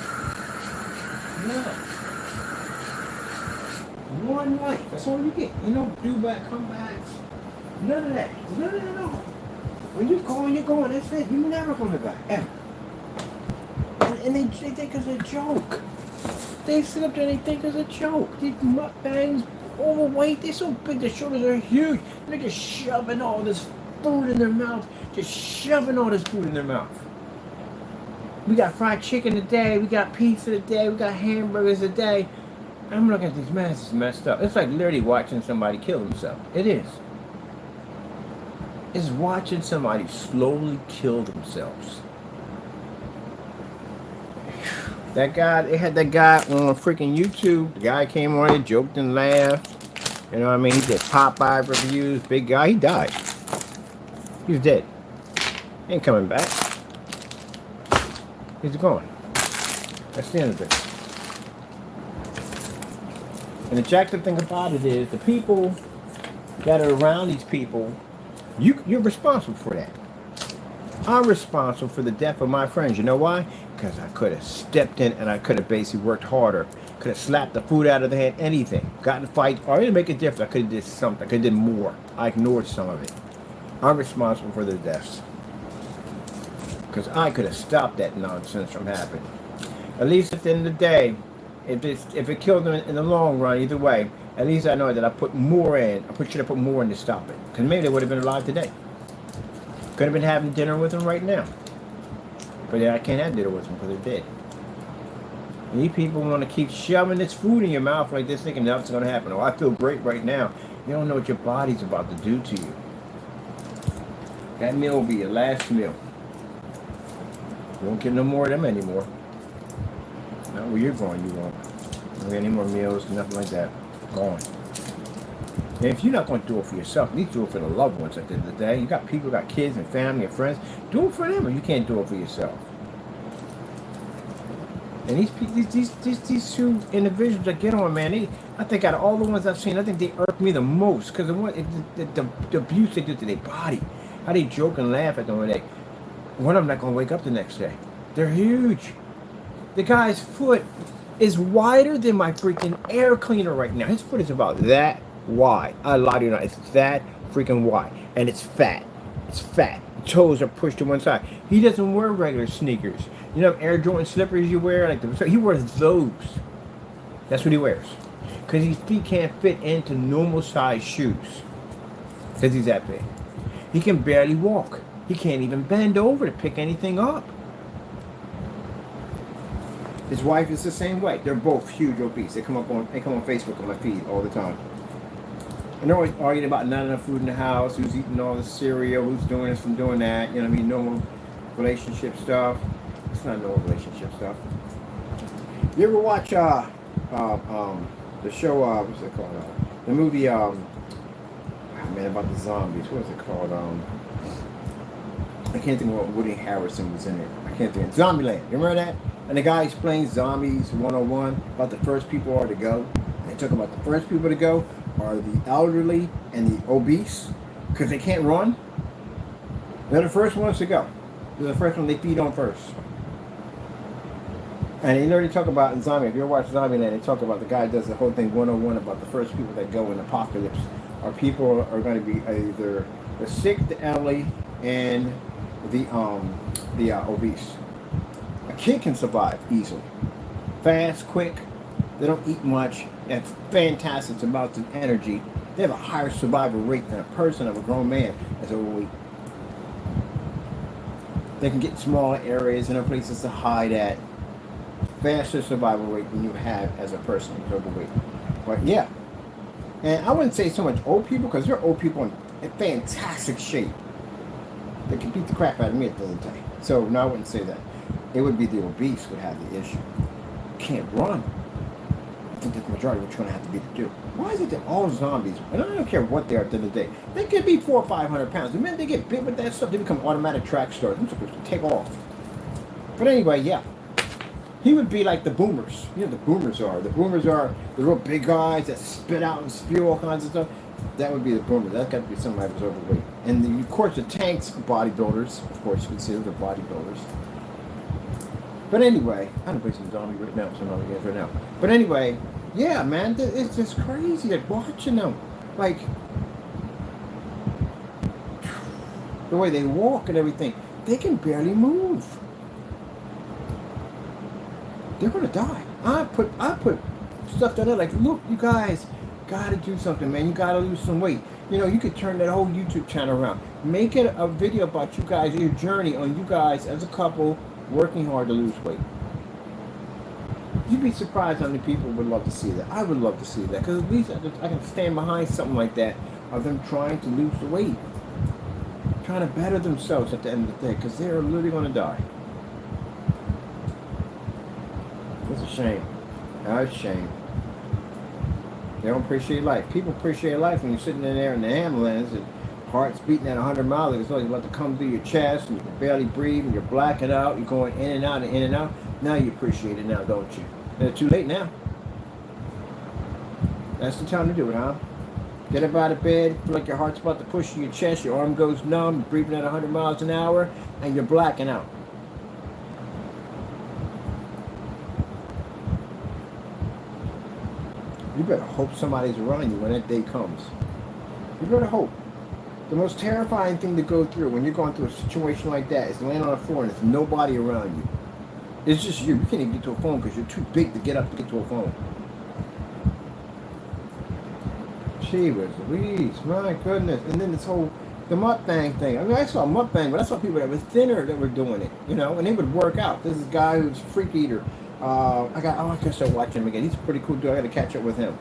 Life. That's all you get. You don't do back, come back. None of that. None of that at all. When you're going. That's it. You're never coming back. Ever. And they think it's a joke. They sit up there and they think it's a joke. These mukbangs, overweight, they're so big, their shoulders are huge. And they're just shoving all this food in their mouth. Just shoving all this food in their mouth. We got fried chicken today. We got pizza today. We got hamburgers today. I'm looking at these men, it's messed up. It's like literally watching somebody kill themselves. It is. It's watching somebody slowly kill themselves. That guy, they had that guy on freaking YouTube. The guy came on and joked and laughed. You know what I mean? He did Popeye reviews. Big guy. He died. He's dead. He ain't coming back. He's gone. That's the end of it. And the attractive thing about it is the people that are around these people, you're responsible for that. I'm responsible for the death of my friends. You know why? Because I could have stepped in and I could have basically worked harder. Could have slapped the food out of their hand, anything. Got in a fight, or it didn't make a difference. I could have did something. I could have did more. I ignored some of it. I'm responsible for their deaths. Because I could have stopped that nonsense from happening. At least at the end of the day, if it killed them in the long run, either way, at least I know that I put more in. should have put more in to stop it. Because maybe they would have been alive today. Could have been having dinner with them right now. But yeah, I can't have dinner with them because they're dead. And you people want to keep shoving this food in your mouth like this, thinking nothing's going to happen. Oh, I feel great right now. You don't know what your body's about to do to you. That meal will be your last meal. You won't get no more of them anymore. Not where you're going, you won't. You won't get any more meals, nothing like that. Gone. And if you're not going to do it for yourself, at least do it for the loved ones at the end of the day. You got people, got kids and family and friends. Do it for them, or you can't do it for yourself. And these 2 individuals that get on, man, I think out of all the ones I've seen, I think they irk me the most because the abuse they do to their body. How they joke and laugh at them when one of them not going to wake up the next day. They're huge. The guy's foot is wider than my freaking air cleaner right now. His foot is about that wide. I lie to you not. It's that freaking wide. And it's fat. It's fat. The toes are pushed to one side. He doesn't wear regular sneakers. You know, Air Jordan slippers you wear? He wears those. That's what he wears. Because his feet can't fit into normal size shoes. Because he's that big. He can barely walk. He can't even bend over to pick anything up. His wife is the same way. They're both huge obese. They come on Facebook on my feed all the time. And they're always arguing about not enough food in the house, who's eating all the cereal, who's doing this and doing that. You know what I mean? Normal relationship stuff. It's not normal relationship stuff. You ever watch the show, what's it called? The movie, about the zombies. What is it called? I can't think of what Woody Harrelson was in it. I can't think of it. Zombieland. You remember that? And the guy explains zombies 101 about the first people are to go. And they talk about the first people to go are the elderly and the obese because they can't run. They're the first ones to go. They're the first one they feed on first. And they literally talk about in Zombie. If you ever watch Zombieland, they talk about the guy does the whole thing 101 about the first people that go in apocalypse are people are going to be either the sick, the elderly, and the obese. A kid can survive easily, fast, quick. They don't eat much. That's fantastic. It's about the energy. They have a higher survival rate than a person of a grown man that's overweight. They can get smaller areas and no places to hide at. Faster survival rate than you have as a person who's overweight. But yeah. And I wouldn't say so much old people because there are old people in fantastic shape. They can beat the crap out of me at the end of the day. So no, I wouldn't say that. It would be the obese would have the issue. Can't run. think that's the majority of what you're going to have to be to do. Why is it that all zombies, and I don't care what they are at the end of the day, they could be 400 or 500 pounds. The minute they get bit with that stuff, they become automatic track stars. They're supposed to take off. But anyway, yeah. He would be like the boomers. You know, the boomers are. The boomers are the real big guys that spit out and spew all kinds of stuff. That would be the boomers. That's got to be somebody who's overweight. And the, of course, the tanks, bodybuilders. Of course, you can see they're bodybuilders. But anyway, I'm going to play some zombie right now, some other games right now. But anyway, yeah, man, it's just crazy, like, watching them. Like, the way they walk and everything, they can barely move. They're going to die. I put stuff down there like, look, you guys got to do something, man. You got to lose some weight. You know, you could turn that whole YouTube channel around. Make it a video about you guys, your journey on you guys as a couple working hard to lose weight. You'd be surprised how many people would love to see that. I would love to see that, because at least I can stand behind something like that of them trying to lose the weight, trying to better themselves at the end of the day, because they're literally going to die. It's a shame. It's a shame. They don't appreciate life. People appreciate life when you're sitting in there in the ambulance and heart's beating at 100 miles. It's like about to come through your chest and you can barely breathe and you're blacking out. You're going in and out and in and out. Now you appreciate it now, don't you? And it's too late now. That's the time to do it, huh? Get up out of bed, feel like your heart's about to push in your chest, your arm goes numb, you're breathing at 100 miles an hour, and you're blacking out. You better hope somebody's around you when that day comes. You better hope. The most terrifying thing to go through when you're going through a situation like that is laying on the floor and there's nobody around you. It's just you. You can't even get to a phone because you're too big to get up to get to a phone. Gee whiz Louise, my goodness. And then this whole, the mukbang thing. I mean, I saw mukbang, but I saw people that were thinner that were doing it, you know, and they would work out. This is a guy who's a freak eater. I can start watching him again. He's a pretty cool dude. I got to catch up with him.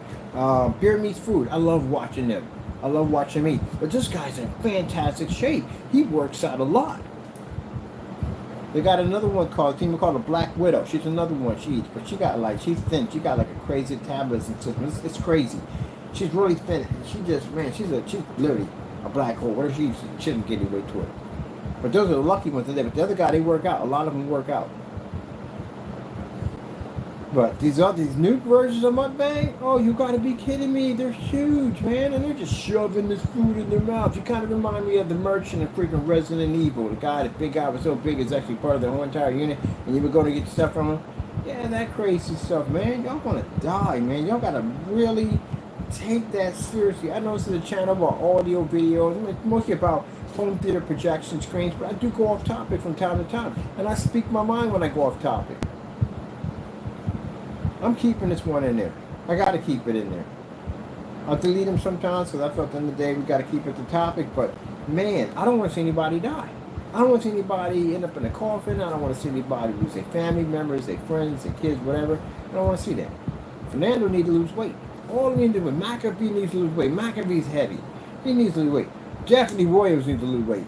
Beer Meets Food. I love watching them. I love watching him eat. But this guy's in fantastic shape. He works out a lot. They got another one called the Black Widow. She's another one she eats, but she got like, she's thin. She got like a crazy metabolism system. It's crazy. She's really thin. She just, man, she's literally a black hole. Whatever she eats, she doesn't get any weight to it. But those are the lucky ones today. But the other guy, they work out. A lot of them work out. But these new versions of mukbang, oh, you gotta be kidding me. They're huge, man. And they're just shoving this food in their mouth. You kind of remind me of the merchant in freaking Resident Evil. The guy, the big guy was so big, it's actually part of the whole entire unit. And you would go to get stuff from him. Yeah, that crazy stuff, man. Y'all gonna die, man. Y'all gotta really take that seriously. I know this is a channel about audio, videos. It's mostly about home theater projection screens. But I do go off topic from time to time. And I speak my mind when I go off topic. I'm keeping this one in there. I got to keep it in there. I'll delete them sometimes because I felt at the end of the day we got to keep it the topic. But man, I don't want to see anybody die. I don't want to see anybody end up in a coffin. I don't want to see anybody lose their family members, their friends, their kids, whatever. I don't want to see that. Fernando needs to lose weight. All he needs to do is McAfee needs to lose weight. McAfee's heavy. He needs to lose weight. Definitely Williams needs to lose weight.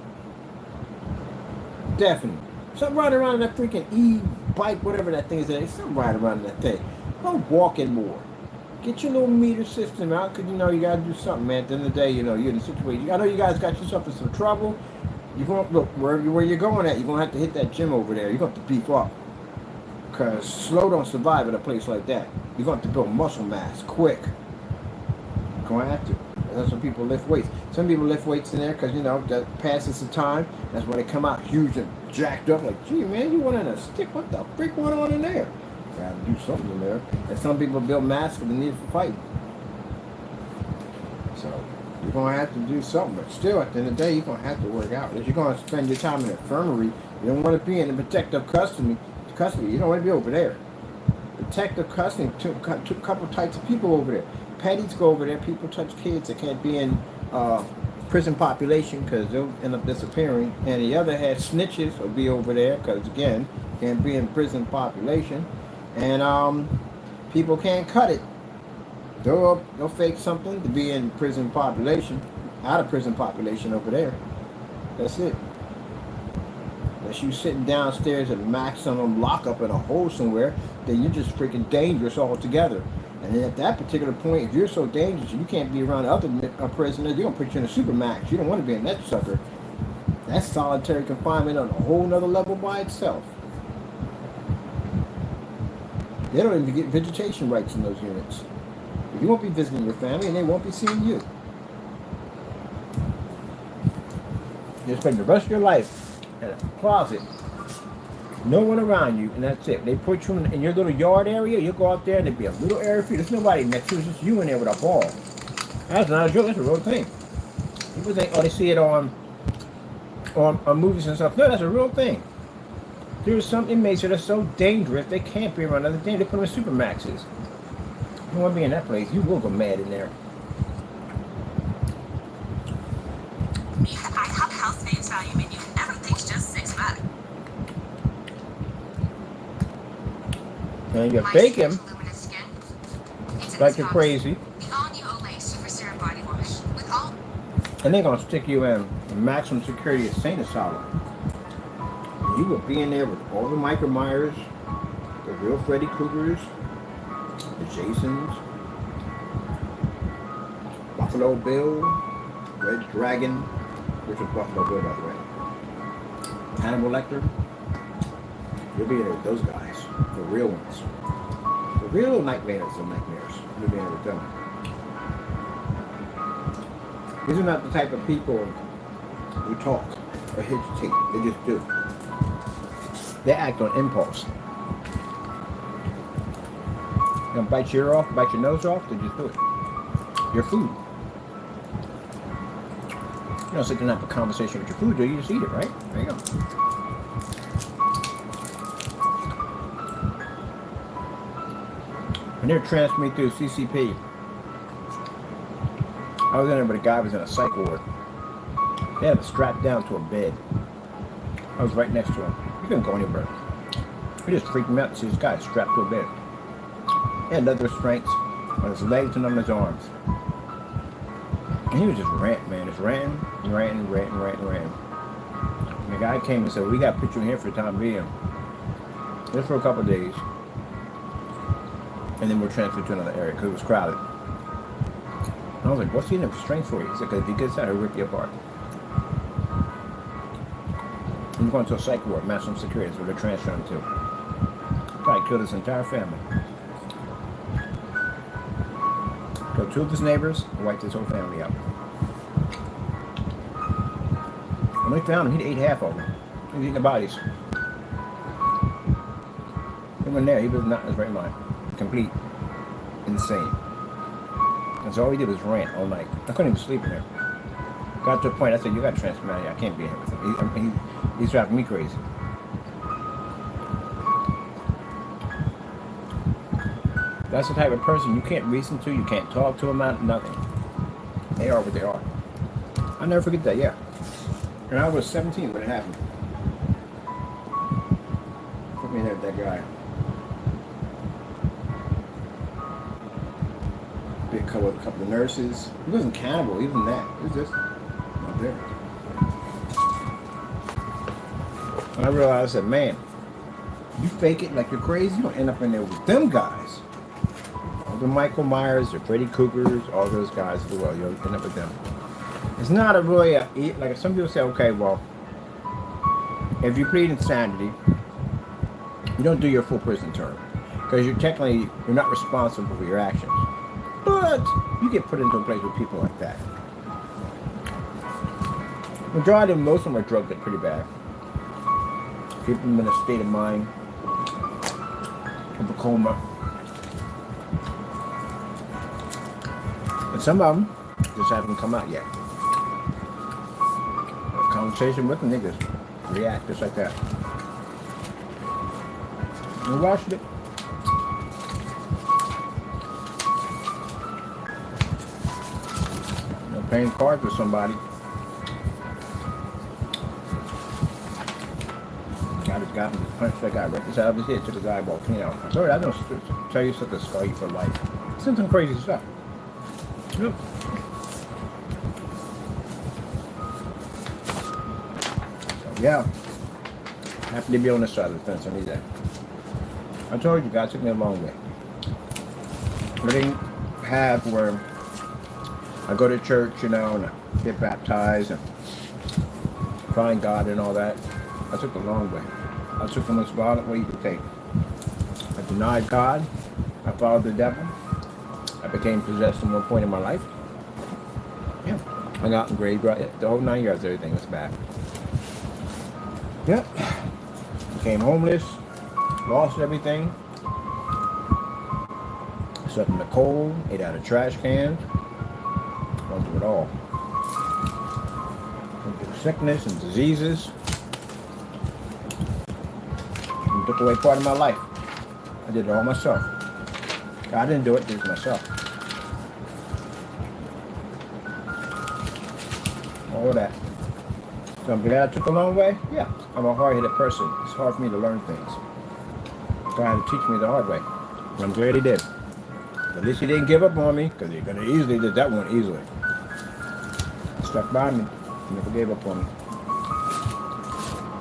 Definitely. Something right around that freaking e-bike, whatever that thing is. There's something right around that thing. Go walking more. Get your little meter system out, because, you know, you got to do something, man. At the end of the day, you know, you're in a situation. I know you guys got yourself in some trouble. You're going to, look, where you're going at, you're going to have to hit that gym over there. You're going to have to beef up. Because slow don't survive at a place like that. You're going to have to build muscle mass quick. You're going to have to. That's when people lift weights. Some people lift weights in there because, you know, that passes the time. That's when they come out huge and jacked up. Like, gee, man, you went in a stick. What the freak went on in there? Got to do something in there. And some people build mass for the need for fighting. So you're going to have to do something. But still, at the end of the day, you're going to have to work out. If you're going to spend your time in the infirmary, you don't want to be in the protective custody. You don't want to be over there. Protective custody, two couple types of people over there. Petties go over there. People touch kids that can't be in prison population because they'll end up disappearing. And the other hand, snitches will be over there because, again, can't be in prison population. And people can't cut it. They'll fake something to be in prison population, out of prison population over there. That's it. Unless you sitting downstairs at maximum lockup in a hole somewhere, then you're just freaking dangerous altogether. And then at that particular point, if you're so dangerous you can't be around other prisoners, they're going to put you in a supermax. You don't want to be in that sucker. That's solitary confinement on a whole nother level by itself. They don't even get visitation rights in those units. You won't be visiting your family and they won't be seeing you. You spend the rest of your life in a closet, no one around you, and that's it. They put you in your little yard area, you go out there and there'd be a little area for you. There's nobody next to you, it's just you in there with a ball. That's not a joke, that's a real thing. People think, oh, they see it on movies and stuff. No, that's a real thing. There's some inmates that are so dangerous they can't be around other things. They put them in supermaxes. You don't want to be in that place. You will go mad in there. I have house face value menu. Everything's just $6. And you bake him like you're crazy. The all-new Olay Super Serum Body Wash with all. And they're going to stick you in maximum security insane asylum. You will be in there with all the Michael Myers, the real Freddy Kruegers, the Jasons, Buffalo Bill, Red Dragon, which was Buffalo Bill, by the way. Hannibal Lecter. You'll be in there with those guys, the real ones. The real nightmares of nightmares. You'll be in there with them. These are not the type of people who talk or hesitate. They just do. They act on impulse. You're gonna bite your ear off, bite your nose off, then just do it. Your food. You don't sit there and have a conversation with your food, do you? You just eat it, right? There you go. When they're transferring me through CCP, I was in there, but a guy was in a psych ward. They had him strapped down to a bed. I was right next to him. He couldn't go anywhere. He just freaked me out to see this guy strapped to a bed. He had leather restraints on his legs and on his arms. And he was just ranting, man. Just ranting. And the guy came and said, we got to put you in here for the time being. Just for a couple of days. And then we'll transfer to another area because it was crowded. And I was like, what's he in the restraints for? He said, because if he gets out, he'll rip you apart. And you're going to a psych ward, maximum security, is where they're transferring to. Probably killed his entire family. Killed 2 of his neighbors and wiped his whole family out. When we found him, he'd ate half of them. He was eating the bodies. He went there, he was not in his right mind. Complete insane. And so all he did was rant all night. I couldn't even sleep in there. Got to a point, I said, you got to transfer me out here. I can't be in here with him. He's driving me crazy. That's the type of person you can't reason to, you can't talk to them about nothing. They are what they are. I'll never forget that, yeah. And I was 17 when it happened. Put me in there with that guy. A couple of nurses. He wasn't cannibal, even that. It was just not there. And I realized that, man, you fake it like you're crazy, you don't end up in there with them guys. All the Michael Myers, the Freddy Kruegers, all those guys as well. You'll end up with them. It's not a really, like some people say, okay, well, if you plead insanity, you don't do your full prison term. Because you're not responsible for your actions. But you get put into a place with people like that. Majority of them, most of them are drugged up pretty bad. Keep them in a state of mind, of a coma. And some of them just haven't come out yet. A conversation with them, they just react just like that. And watched it. Paying cards with somebody. I just got him, punched that guy right inside of his head, took his eyeball clean out. I told you, I don't tell you stuff to scar you for life. Send some crazy stuff. Yep. So, yeah. Happy to be on this side of the fence. I need that. I told you, God took me a long way. I didn't have where I go to church, and I get baptized and find God and all that. I took the long way. I took the most violent way you could take. I denied God. I followed the devil. I became possessed at one point in my life. Yeah. Hung out in grave, right? The whole 9 yards, everything was bad. Yep. Became homeless. Lost everything. Slept in the cold. Ate out of trash cans. Went through it all. Went through sickness and diseases. And took away part of my life. I did it all myself. I didn't do it, did it myself. All of that. So I'm glad I took a long way. Yeah, I'm a hard-headed person. It's hard for me to learn things. God had to teach me the hard way. And I'm glad he did. At least he didn't give up on me, because he could have easily did that one easily. He stuck by me. He never gave up on me.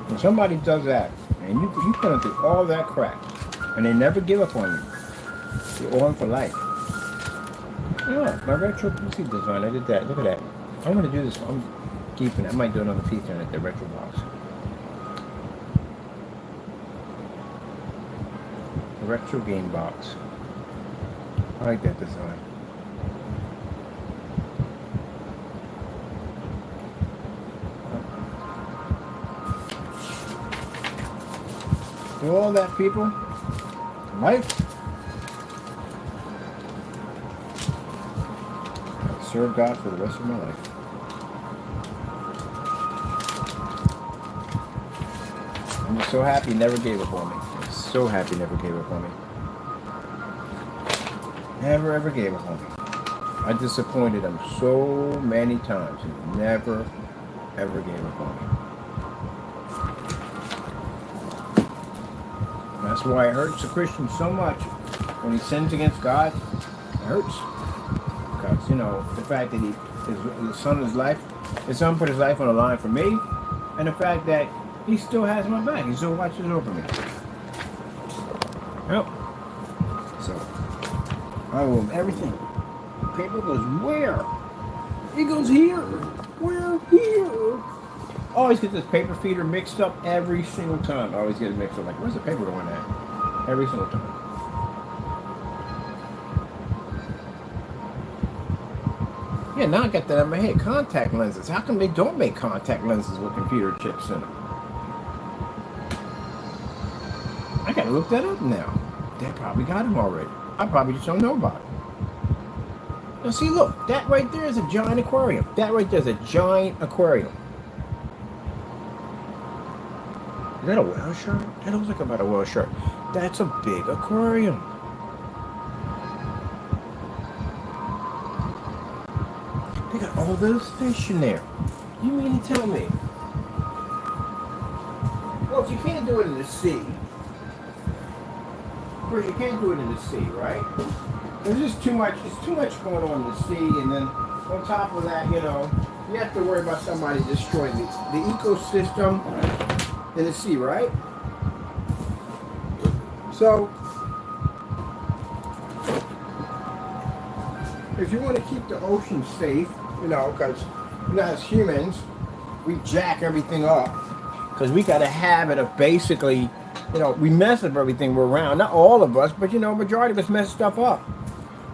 When somebody does that, and you put them through all that crap, and they never give up on you, you're on for life. Yeah, my retro PC design, I did that. Look at that. I'm going to do this. I'm keeping it. I might do another piece on it, the retro box. The retro game box. I like that design. Do all that, people. Life. I'll serve God for the rest of my life. I'm just so happy he never gave up on me. I'm so happy he never gave up on me. Never ever gave up on me. I disappointed him so many times. He never ever gave up on me. That's why it hurts a Christian so much when he sins against God. It hurts. Because, the fact that his son put his life on the line for me, and the fact that he still has my back. He still watches over me. Yep. So, I owe him everything. The paper goes where? It goes here. Where? Here. I always get this paper feeder mixed up every single time. I always get it mixed up. Like, where's the paper going at? Every single time. Yeah, now I got that in my head. Contact lenses. How come they don't make contact lenses with computer chips in them? I gotta look that up now. They probably got them already. I probably just don't know about it. Now see, look. That right there is a giant aquarium. That right there is a giant aquarium. Is that a whale shark? That looks like about a whale shark. That's a big aquarium. They got all those fish in there. You mean to tell me? Well, if you can't do it in the sea, of course you can't do it in the sea, right? There's just too much. It's too much going on in the sea, and then on top of that, you have to worry about somebody destroying the ecosystem in the sea, right? So, if you want to keep the ocean safe, because as humans, we jack everything up, because we got a habit of basically, we mess up everything we're around. Not all of us, but majority of us mess stuff up.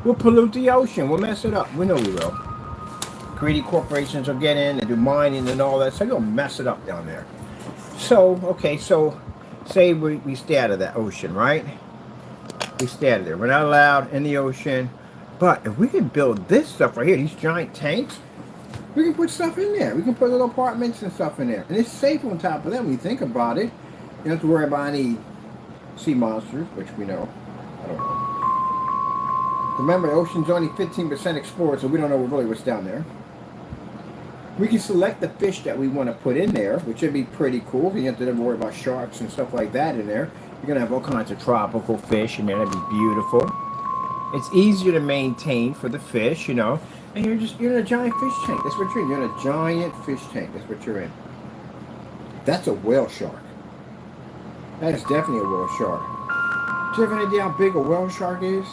We'll pollute the ocean. We'll mess it up. We know we will. Greedy corporations will get in and do mining and all that, so you'll mess it up down there. So, okay, so say we stay out of that ocean, right? We stay out of there. We're not allowed in the ocean. But if we can build this stuff right here, these giant tanks, we can put stuff in there. We can put little apartments and stuff in there. And it's safe on top of that when you think about it. You don't have to worry about any sea monsters, which we know. I don't know. Remember, the ocean's only 15% explored, so we don't know really what's down there. We can select the fish that we want to put in there, which would be pretty cool. You don't have to worry about sharks and stuff like that in there. You're going to have all kinds of tropical fish in there. That'd be beautiful. It's easier to maintain for the fish, and you're in a giant fish tank. That's what you're in. You're in a giant fish tank. That's what you're in. That's a whale shark. That is definitely a whale shark. Do you have any idea how big a whale shark is?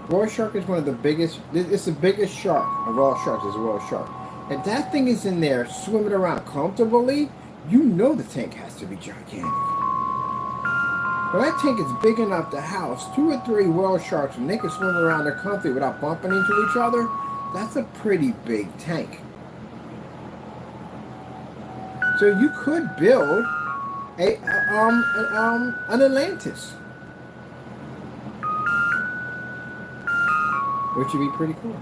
Whale shark is one of the biggest. It's the biggest shark of all sharks. Is a whale shark. If that thing is in there swimming around comfortably, you know the tank has to be gigantic. But that tank is big enough to house 2 or 3 whale sharks, and they can swim around there comfortably without bumping into each other. That's a pretty big tank. So you could build an Atlantis, which would be pretty cool.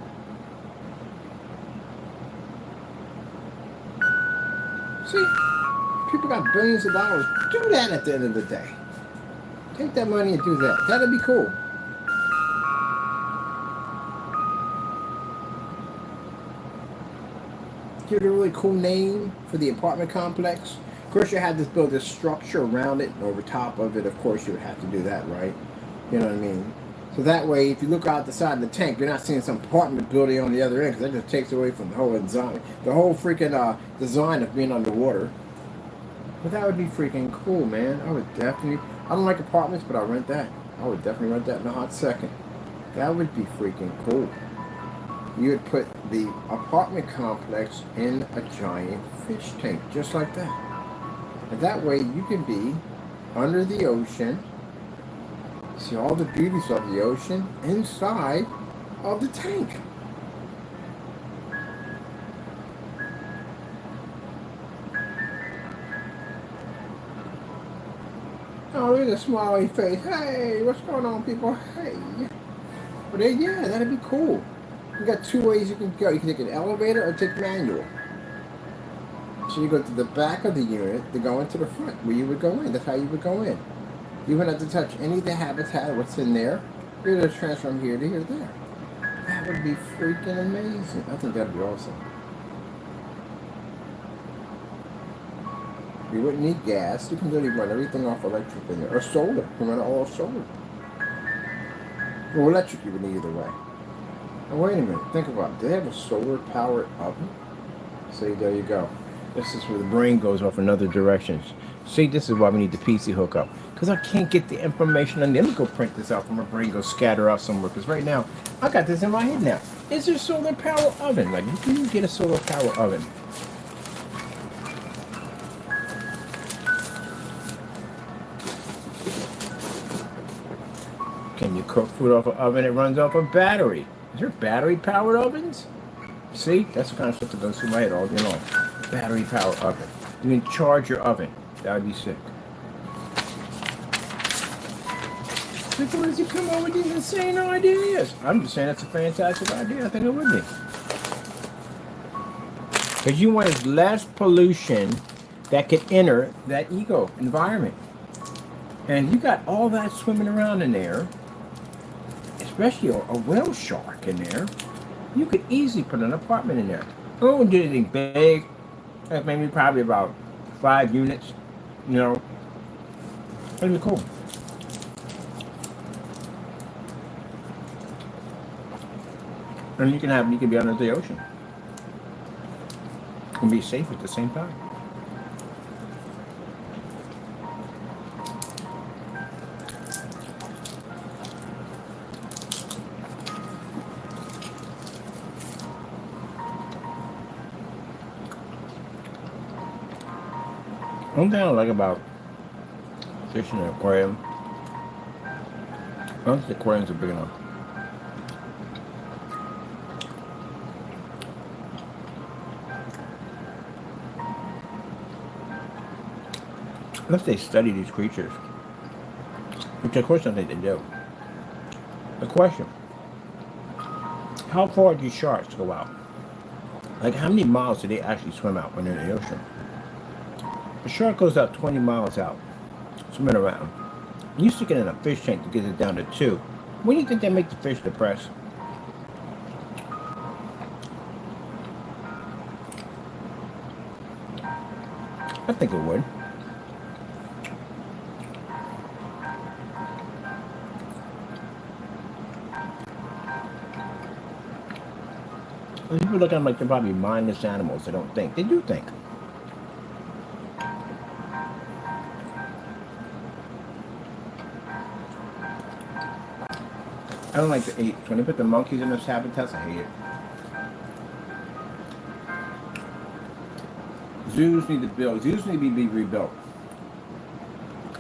See, people got billions of dollars. Do that at the end of the day. Take that money and do that. That'd be cool. Give it a really cool name for the apartment complex. Of course, you had to build this structure around it, and over top of it, of course, you would have to do that, right? You know what I mean? So that way, if you look out the side of the tank, you're not seeing some apartment building on the other end, because that just takes away from the whole design, design of being underwater. But that would be freaking cool, man. I would definitely. I don't like apartments, but I'll rent that. I would definitely rent that in a hot second. That would be freaking cool. You would put the apartment complex in a giant fish tank, just like that. And that way you can be under the ocean, see all the beauties of the ocean inside of the tank. Oh, look at the smiley face. Hey, what's going on, people? Hey. But yeah, that'd be cool. You got 2 ways you can go. You can take an elevator or take manual. So you go to the back of the unit to go into the front where you would go in. That's how you would go in. You wouldn't have to touch any of the habitat, what's in there. You're going to transfer from here to here to there. That would be freaking amazing. I think that'd be awesome. You wouldn't need gas. You can literally run everything off electric in there. Or solar. You can run it all off solar. Or electric you would need either way. Now wait a minute. Think about it. Do they have a solar powered oven? See, there you go. This is where the brain goes off in other directions. See, this is why we need the PC hookup. Because I can't get the information on there. Let me go print this out for my brain go scatter out somewhere. Because right now, I got this in my head now. Is there a solar power oven? Like, you can get a solar power oven. Can you cook food off an oven that runs off a battery? Is there battery-powered ovens? See, that's the kind of stuff that goes through my head all day long. Battery-powered oven. You can charge your oven. That would be sick. Like, where does he come up with these insane ideas? I'm just saying that's a fantastic idea. I think it would be. Because you want less pollution that could enter that eco environment. And you got all that swimming around in there, especially a whale shark in there. You could easily put an apartment in there. I won't do anything big. Like maybe probably about 5 units. You know, that'd be cool. And you can be under the ocean. And be safe at the same time. One thing I like about fishing in an aquarium, I don't think the aquariums are big enough. Unless they study these creatures, which of course I think they do. The question, how far do sharks go out? Like how many miles do they actually swim out when they're in the ocean? The shark goes out 20 miles out, swimming around. You stick it in a fish tank to get it down to 2. When do you think they make the fish depressed? I think it would. People look at them like they're probably mindless animals. They don't think. They do think. I don't like the apes. When they put the monkeys in those habitats, I hate it. Zoos need to build. Zoos need to be rebuilt.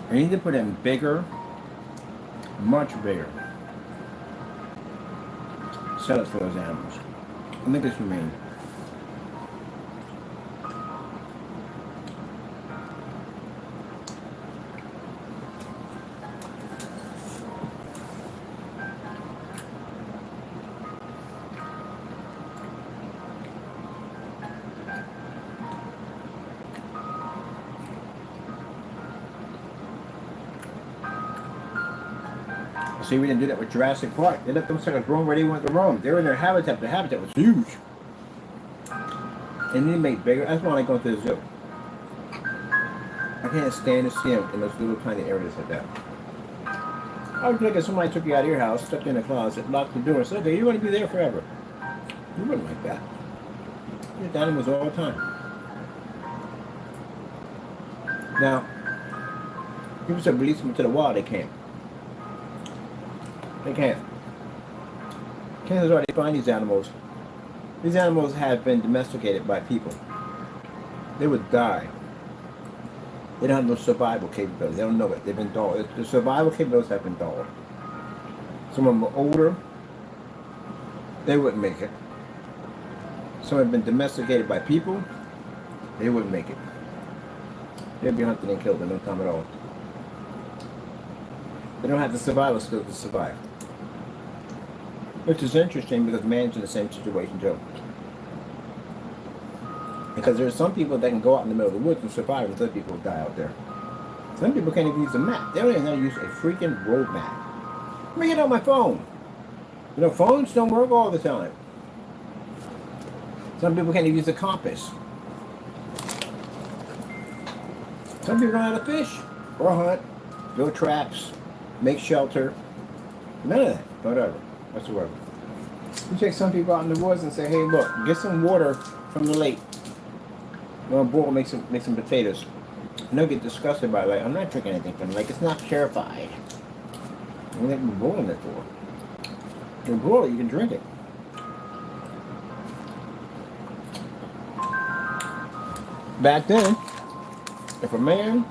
They need to put in bigger, much bigger setups for those animals. I think it's humane. See, we didn't do that with Jurassic Park. They let them suckers roam where they wanted to roam. They were in their habitat. The habitat was huge. And they made bigger. That's why I like going to the zoo. I can't stand to see them in those little tiny areas like that. I would think if somebody took you out of your house, stuck you in a closet, locked the door, and said, okay, you want to be there forever. You wouldn't like that. You're with animals all the time. Now, people said release them to the wild, they can't. They can't. Chances are they find these animals. These animals have been domesticated by people. They would die. They don't have no survival capability. They don't know it. They've been dulled. The survival capabilities have been dulled. Some of them are older. They wouldn't make it. Some have been domesticated by people. They wouldn't make it. They'd be hunted and killed in no time at all. They don't have the survival skills to survive. Which is interesting because man's in the same situation too. Because there are some people that can go out in the middle of the woods and survive, and other people will die out there. Some people can't even use a map. They don't even know how to use a freaking road map. Bring it on my phone. You know, phones don't work all the time. Some people can't even use a compass. Some people don't know how to fish or hunt, build traps, make shelter. None of that. Whatever. Whatsoever. You take some people out in the woods and say, hey, look, get some water from the lake. You want to boil, make some potatoes. And they'll get disgusted by it. Like, I'm not drinking anything from the lake. It's not purified. What are you boiling it for? You can boil it, you can drink it. Back then, if a man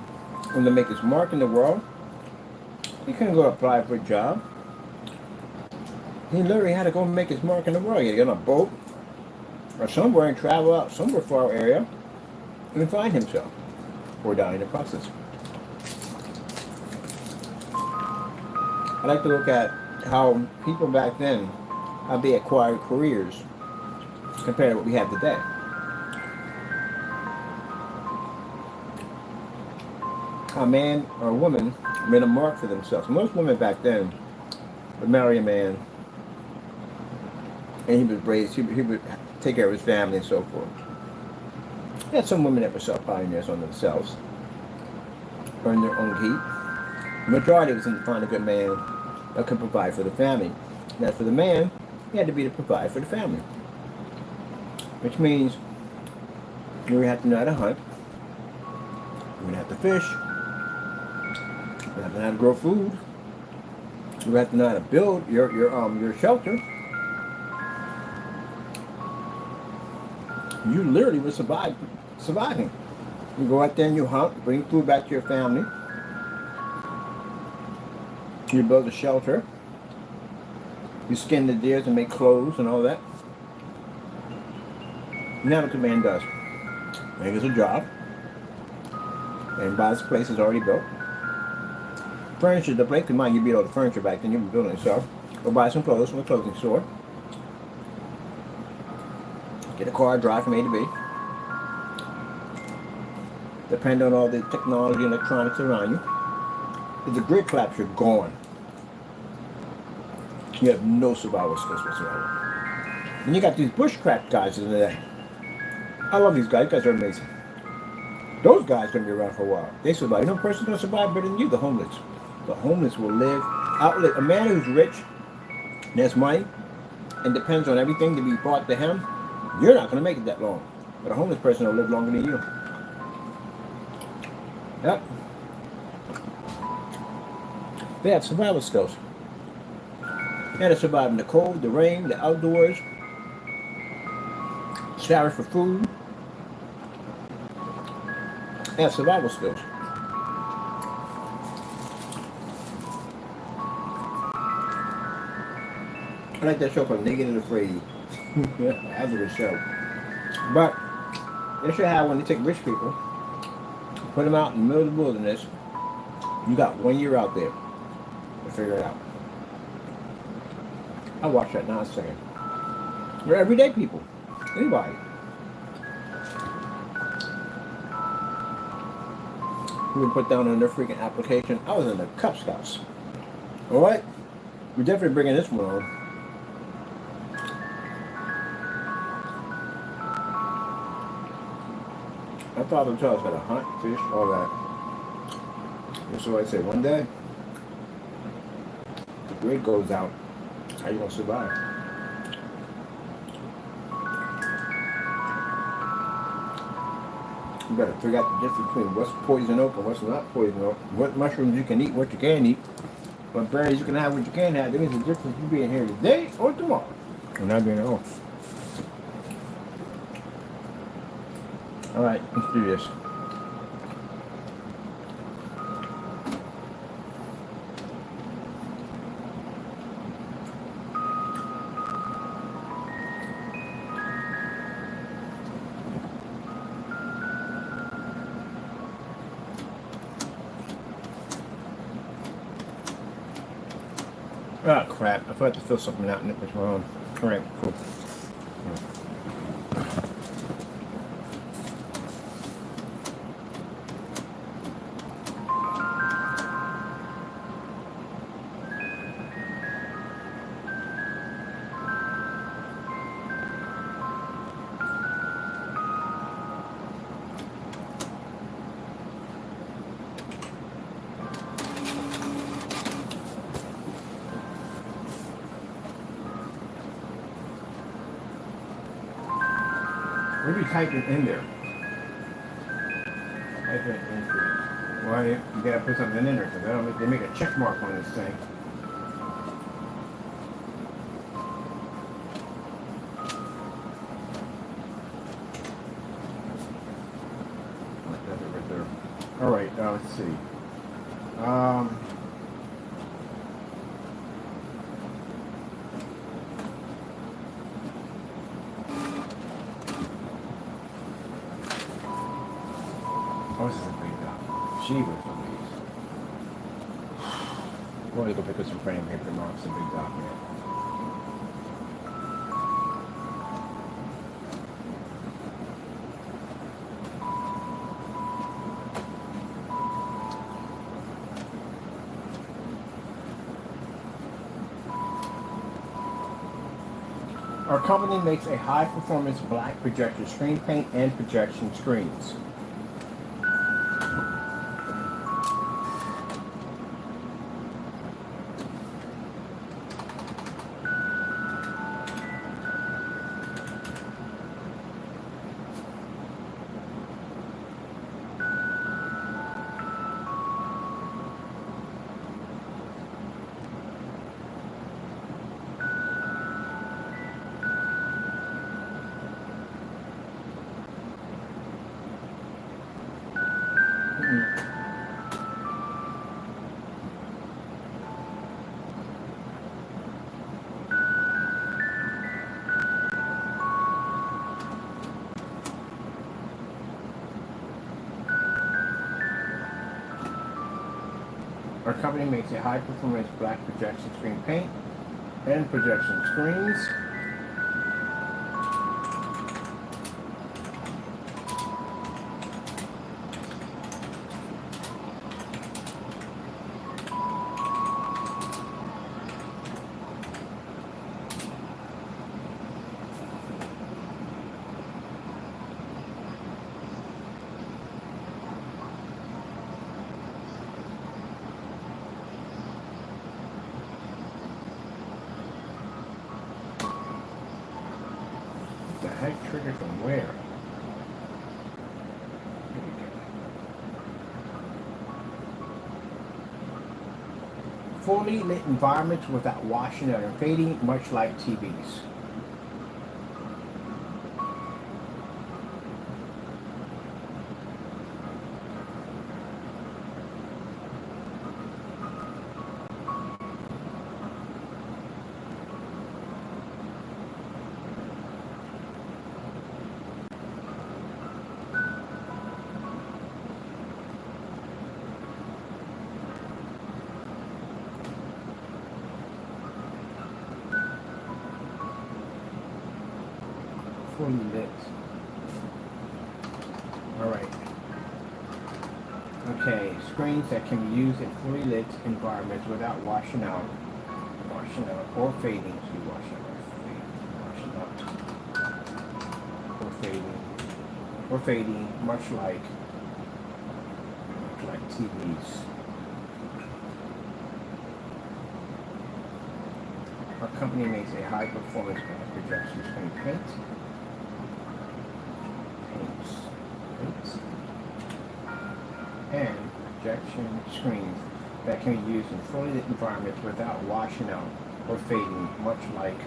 wanted to make his mark in the world, he couldn't go apply for a job. He literally had to go make his mark in the world. He had to get on a boat or somewhere and travel out somewhere far area and find himself or die in the process. I like to look at how people back then, how they acquired careers compared to what we have today. A man or a woman made a mark for themselves. Most women back then would marry a man and he would raise, he would take care of his family and so forth. You had some women that were self-pioneers on themselves, earned their own keep. The majority was to find a good man that could provide for the family. And as for the man, he had to be to provide for the family. Which means you would have to know how to hunt, you would have to fish, you would have to know how to grow food, you would have to know how to build your shelter. You literally were surviving. You go out there and you hunt, bring food back to your family. You build a shelter. You skin the deers and make clothes and all that. Now what the man does. Man gets a job. And buys the place is already built. Furniture, the place, mind you beat all the furniture back then, you were building it yourself. Go buy some clothes from a clothing store. Get a car, drive from A to B. Depend on all the technology and electronics around you. If the grid collapse, you're gone. You have no survival skills whatsoever. And you got these bushcraft guys in the day. I love these guys. You guys are amazing. Those guys are going to be around for a while. They survive. You know, a person's going to survive better than you, the homeless. The homeless will outlive. A man who's rich and has money and depends on everything to be brought to him, you're not going to make it that long. But a homeless person will live longer than you. Yep. They have survival skills. Had to survive in the cold, the rain, the outdoors, scavenge for food, and survival skills. I like that show called Naked and Afraid. That's a good show. But they should have when they take rich people, put them out in the middle of the wilderness. You got 1 year out there to figure it out. I watch that now. Saying they're everyday people. Anybody. Who would put down on their freaking application? I was in the Cub Scouts. All right, we're definitely bringing this one on. My father taught us how to hunt, fish, all that. And so I say, one day, the grid goes out. How you gonna survive? You better figure out the difference between what's poison oak and what's not poison oak. What mushrooms you can eat, what you can't eat. What berries you can have, what you can't have. There is a difference you being here today or tomorrow. And not being at home. Alright, let's do this. Ah, crap. I thought to fill something out and it was wrong. Alright, cool. What are you typing in there? Type it in. Well, you gotta put something in there because they make a check mark on this thing. That's it right there. All right, let's see. Oh, this is a big dog. She was on these. We're going to go pick up some frame paper tomorrow. It's a big dog, man. Our company makes a high-performance black projector screen paint and projection screens. Our company makes a high-performance black projection screen paint and projection screens. The heck trigger from where? fully lit environments without washing out and fading, much like TVs. Fully lit. Alright. Okay, screens that can be used in fully lit environments without washing out or fading. See, washing out, or fading, much like TVs. Our company makes a high-performance projection screen paints, and projection screens that can be used in fully lit environments without washing out or fading, much like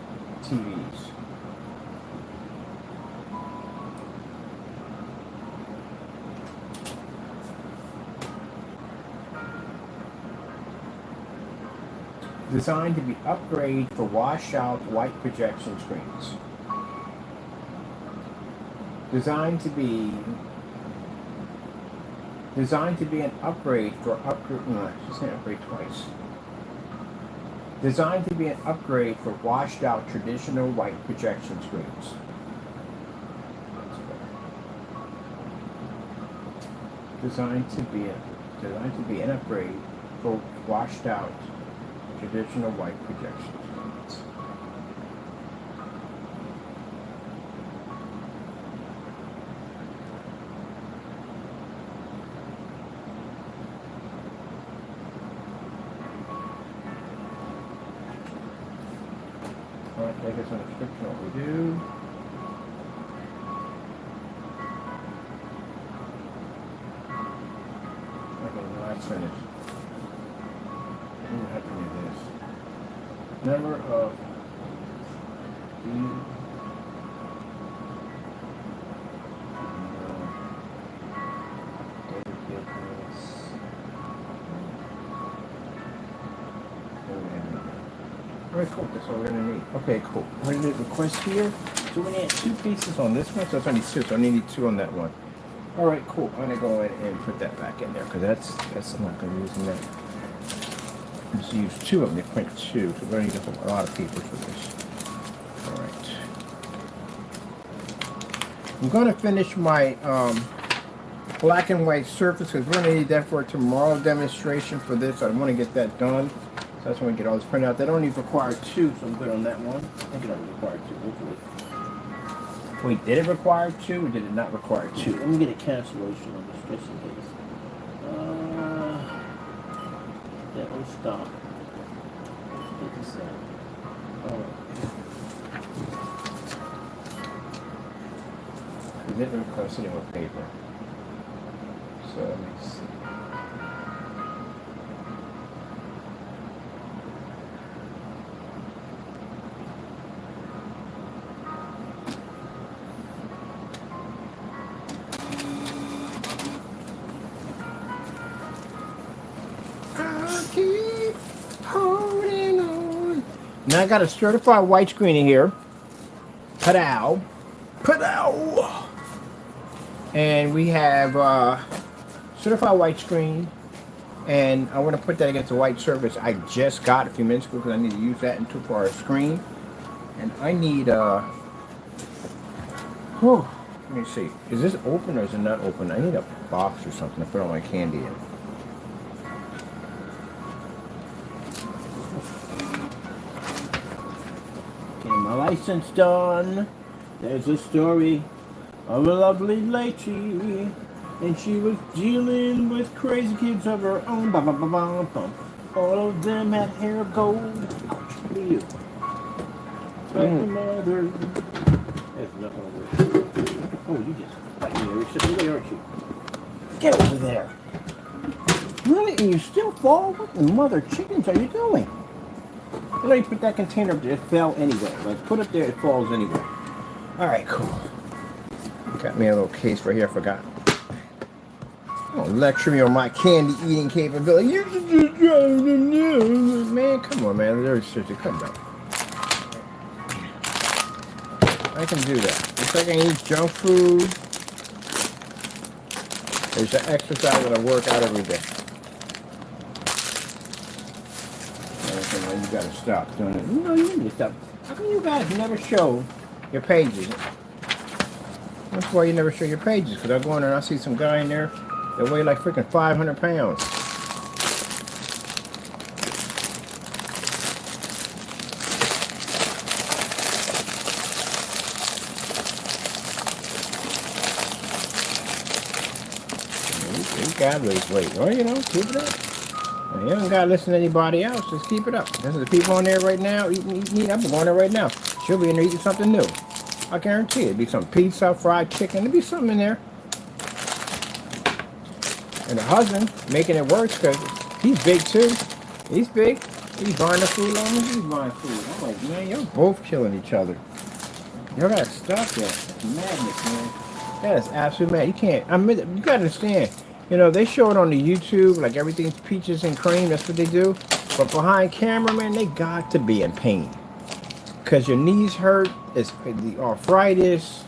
TVs. Designed to be upgraded for washed-out white projection screens. Designed to be an upgrade for upgrade twice. Designed to be an upgrade for washed-out traditional white projection screens. Designed to be an upgrade for washed-out traditional white projection screens. Alright, take us on a description of what we do. Okay, now that's finished. We have to do this. Number of Alright, cool. That's all we're gonna need. Okay, cool. We're gonna do request here. So we need 2 pieces on this one, so it's only 2, so I need 2 on that one. Alright, cool. I'm gonna go ahead and put that back in there because that's not gonna be using that. Just use 2 of them to print 2, so we're going to need a lot of paper for this. Alright. I'm going to finish my black and white surface because we're going to need that for a tomorrow demonstration for this. I want to get that done. So that's when we get all this printed out. They don't even require 2, so I'm good on that one. I think it only required 2, hopefully. Wait, did it require 2 or did it not require 2? Let me get a cancellation on this just in case. That will stop. Let's get this out. Alright. It didn't request any more paper. So let me see. Now I got a certified white screen in here. Padow. Padow. And we have certified white screen. And I want to put that against the white surface I just got a few minutes ago because I need to use that for our screen. And I need let me see. Is this open or is it not open? I need a box or something to put all my candy in. My license done. There's a story of a lovely lady, and she was dealing with crazy kids of her own. Bum, bum, bum, bum, bum. All of them had hair of gold. Ouch, you. But the mother. There's nothing over there. Oh, you just fighting me every step of the way, aren't you? Get over there. Really? And you still fall? What the mother chickens are you doing? Let me put that container up there. It fell anyway. Like, put it there, it falls anyway. Alright, cool. Got me a little case right here, I forgot. Don't lecture me on my candy eating capability. Man, come on, man. There's seriously, come down. I can do that. If I can eat junk food, there's an exercise that I work out every day. You gotta stop doing it. No, you need to stop. How come you guys never show your pages? That's why you never show your pages. Because I go in there and I see some guy in there that weigh like freaking 500 pounds. You gotta lose weight. Well, you know, keep it up. You don't gotta listen to anybody else. Just keep it up. There's the people on there right now eating. I'm going there right now. She'll be in there eating something new. I guarantee it. It'll be some pizza, fried chicken. There'll be something in there. And the husband making it worse because he's big too. He's big. He's buying the food on me. He's buying food. I'm like, man, you're both killing each other. Y'all gotta stop that. That's madness, man. That is absolute mad. You can't. I mean, you gotta understand. You know, they show it on the YouTube, like everything's peaches and cream, that's what they do. But behind camera, man, they got to be in pain. Because your knees hurt, it's the arthritis,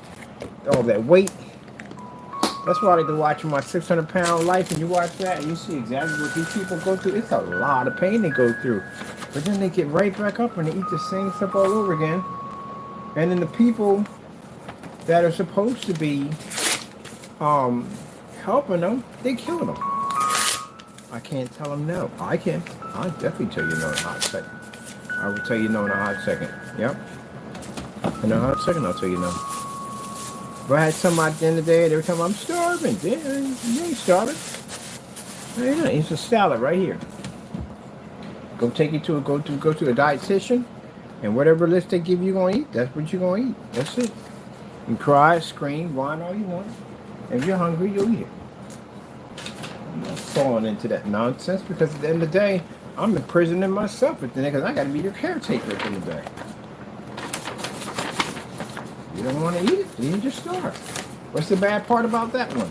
all that weight. That's why I like to watch my 600-pound life, and you watch that, and you see exactly what these people go through. It's a lot of pain they go through. But then they get right back up and they eat the same stuff all over again. And then the people that are supposed to be, helping them, they killing them. I can't tell them no. I can. I'll definitely tell you no in a hot second. I will tell you no in a hot second. Yep. In a hot second, I'll tell you no. If I had somebody at the end of the day, they were telling me, I'm starving. You ain't starving. No, you're not. It's a salad right here. Go take you to a, go to a dietitian, and whatever list they give you gonna eat, that's what you're gonna eat. That's it. You cry, scream, whine all you want. If you're hungry, you'll eat it. I'm not falling into that nonsense because at the end of the day, I'm imprisoning myself at the end because I got to be your caretaker at the end of the day. You don't want to eat it, then you just starve. What's the bad part about that one?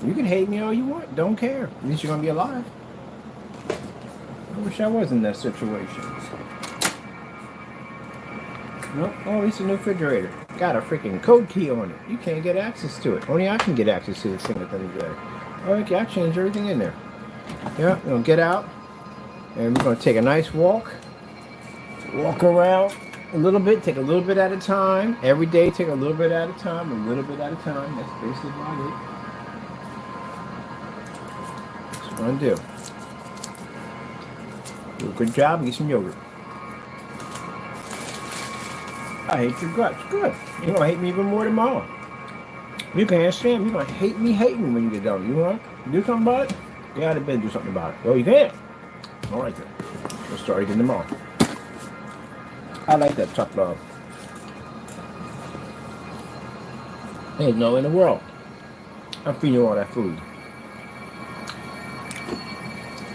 You can hate me all you want. Don't care. At least you're going to be alive. I wish I was in that situation. Nope. Oh, it's a new refrigerator. Got a freaking code key on it. You can't get access to it. Only I can get access to this thing at the end of the day. Okay, I changed everything in there. Yeah, we're going to get out. And we're going to take a nice walk. Walk around a little bit. Take a little bit at a time. Every day, take a little bit at a time. A little bit at a time. That's basically about it. That's what I'm going to do. Do a good job and get some yogurt. I hate your guts. Good. You're going to hate me even more tomorrow. You can't stand me. You're going to hate me hating when you get done. You want to do something about it? Get out of bed and do something about it. Well, you can't. All right, then. We'll start again tomorrow. I like that tough love. There's no in the world. I'm feeding you all that food.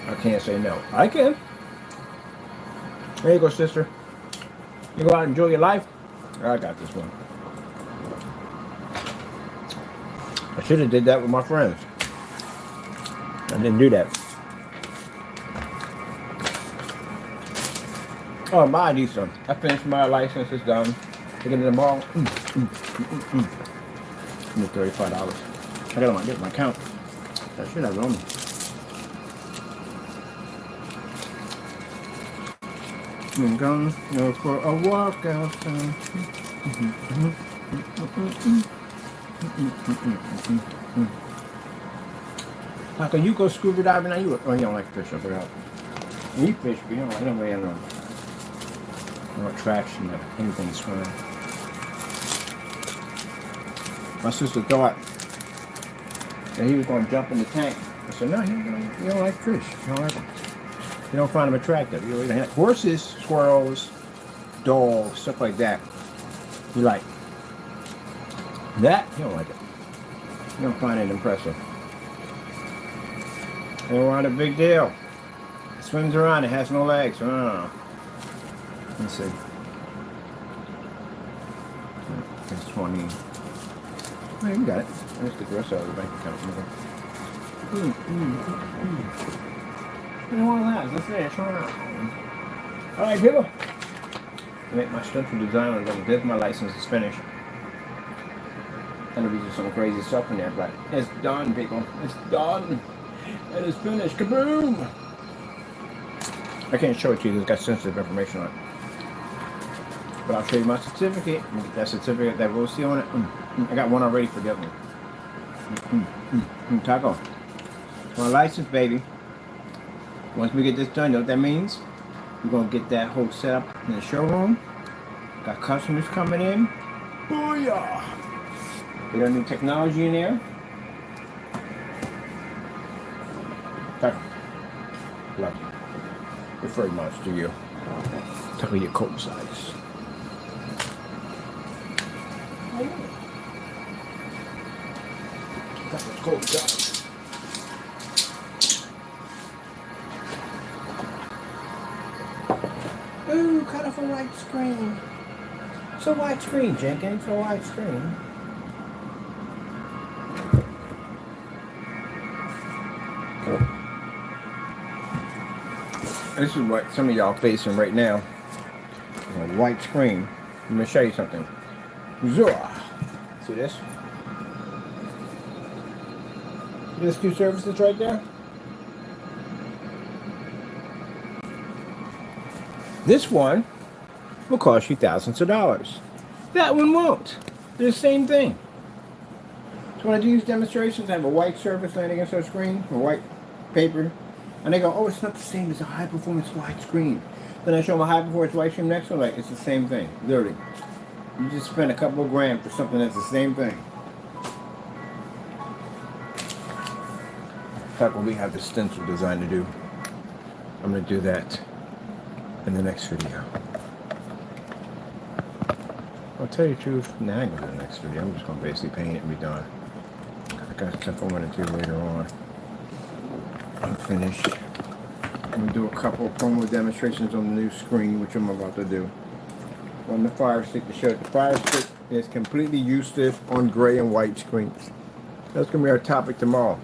I can't say no. I can. There you go, sister. You go out and enjoy your life. I got this one. I should have did that with my friends. I didn't do that. Oh, my ID, son. I finished my license. It's done. Taking it tomorrow. Need $35. I got on my account. I should have it on me. I'm gonna go for a walk outside. How can you go scuba diving? Now you don't like fish, I forgot. You fish, but you don't like nobody no attraction of anything swimming. My sister thought that he was going to jump in the tank. I said, no, you don't like fish. You don't like them. You don't find them attractive. You don't like horses, squirrels, dogs, stuff like that. You like that? You don't like it. You don't find it impressive. Oh, not a big deal. It swims around. It has no legs. Oh. Let's see. It's 20. Oh, you got it. Let's get the rest out of the bank account. You know what that is? Let's finish. All right, people. I make my structural design. I'm going to get my license is finished. Gonna be just some crazy stuff in there, but it's done, people. It's done. It is finished. Kaboom! I can't show it to you. It's got sensitive information on it. But I'll show you my certificate. That certificate that we'll see on it. I got one already for the other one. Taco. My license, baby. Once we get this done, you know what that means? We're gonna get that whole setup in the showroom. Got customers coming in. Booyah! We got new technology in there. Taco. Love you. It's very much to you. Taco, your coat size. That's what's cold, guys. Ooh, cut off a white screen. It's a white screen, Jenkins. It's a white screen. This is what some of y'all facing right now. A white screen. Let me show you something. Zora. See this? There's two services right there. This one will cost you thousands of dollars. That one won't. They're the same thing. So when I do these demonstrations, I have a white surface laying against our screen, a white paper, and they go, oh, it's not the same as a high performance white screen. Then I show them a high performance white screen next one, like, it's the same thing. Literally. You just spend a couple of grand for something that's the same thing. In fact, when we have the stencil design to do, I'm going to do that in the next video. I'll tell you the truth, nah, I ain't going to do the next video. I'm just going to basically paint it and be done. I got stuff I want to do later on. I'm finished. I'm going to do a couple of promo demonstrations on the new screen, which I'm about to do. On the Fire Stick to show it. The Fire Stick is completely useless on gray and white screens. That's going to be our topic tomorrow.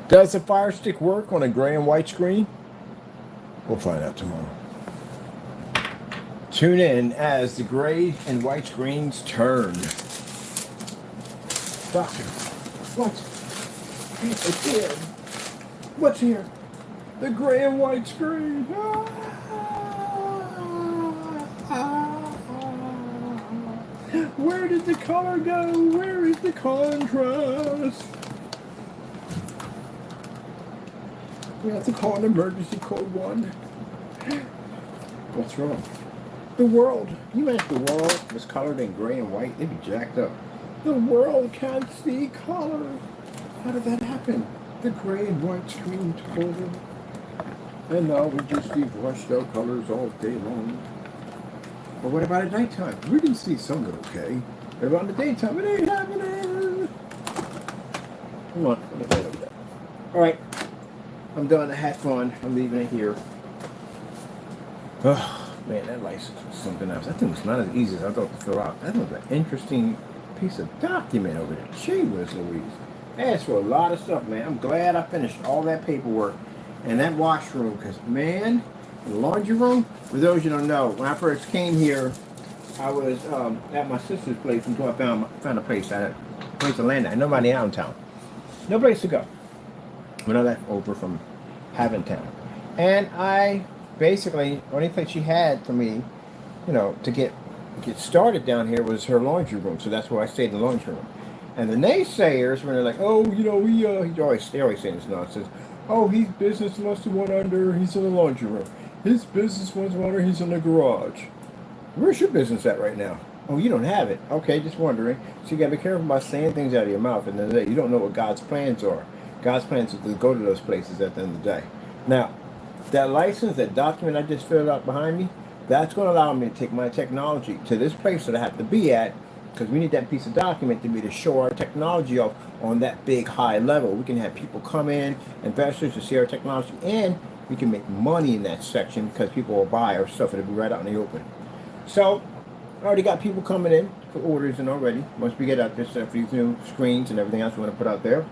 Does the Fire Stick work on a gray and white screen? We'll find out tomorrow. Tune in as the gray and white screens turn. Doctor, what? It's here. What's here? The gray and white screen. Where did the color go? Where is the contrast? We have to call an emergency code 1. What's wrong? The world. You meant the world was colored in gray and white? It'd be jacked up. The world can't see color. How did that happen? The gray and white screen took over. And now we just see washed out colors all day long. But what about at nighttime? We can see some of it okay. But about the daytime, it ain't happening. Come on, let me get over that. Alright. I'm done. I had fun. I'm leaving it here. Oh, man, that license was something else. That thing was not as easy as I thought to fill out. That was an interesting piece of document over there. Gee whiz Louise. I asked for a lot of stuff, man. I'm glad I finished all that paperwork and that washroom, because, man, the laundry room, for those you don't know, when I first came here, I was at my sister's place until I found a place. I had a place to land at. Nobody in Allentown. No place to go. When I left over from Allentown. And I basically, only place she had for me, you know, to get started down here was her laundry room. So that's where I stayed in the laundry room. And the naysayers, when they're like, oh, you know, they always saying this nonsense. Oh, his business must have went under, he's in the laundry room. His business went under, he's in the garage. Where's your business at right now? Oh, you don't have it. Okay, just wondering. So you gotta be careful about saying things out of your mouth. And then you don't know what God's plans are. God's plans is to go to those places at the end of the day. Now, that license, that document I just filled out behind me, that's going to allow me to take my technology to this place that I have to be at because we need that piece of document to be to show our technology off on that big high level. We can have people come in, investors, to see our technology, and we can make money in that section because people will buy our stuff. It'll be right out in the open. So I already got people coming in for orders and already. Once we get out this stuff, these new screens and everything else we want to put out there.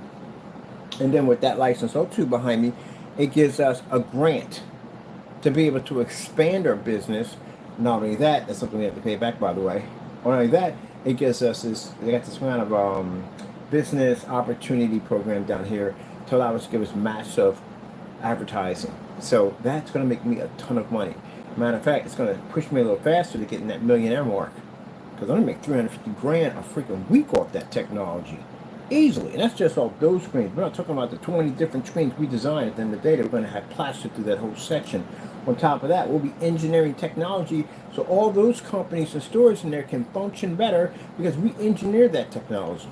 And then with that license O2 behind me, it gives us a grant to be able to expand our business. Not only that, that's something we have to pay back, by the way. Not only that, it gives us this, they got this kind of business opportunity program down here to allow us to give us massive advertising. So that's going to make me a ton of money. Matter of fact, it's going to push me a little faster to getting that millionaire mark. Because I'm going to make 350 grand a freaking week off that technology. Easily. And that's just all those screens. We're not talking about the 20 different screens we designed at the end of the day that we're going to have plastered through that whole section. On top of that, we'll be engineering technology so all those companies and stores in there can function better because we engineered that technology.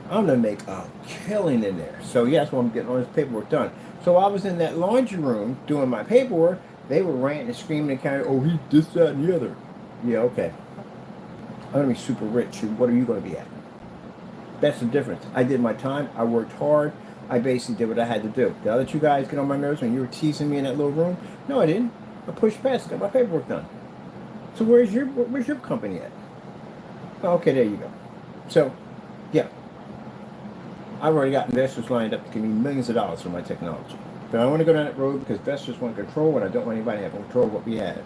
I'm going to make a killing in there. So yeah, that's why I'm getting all this paperwork done. So I was in that laundry room doing my paperwork. They were ranting and screaming and kind of, oh, he this, that, and the other. Yeah, okay. I'm going to be super rich. What are you going to be at? That's the difference. I did my time. I worked hard. I basically did what I had to do. The other two guys get on my nerves when you were teasing me in that little room. No, I didn't. I pushed past, got my paperwork done. So where's your company at? Oh, okay, there you go. So, yeah. I've already got investors lined up to give me millions of dollars for my technology. But I want to go down that road because investors want control and I don't want anybody to have control of what we have.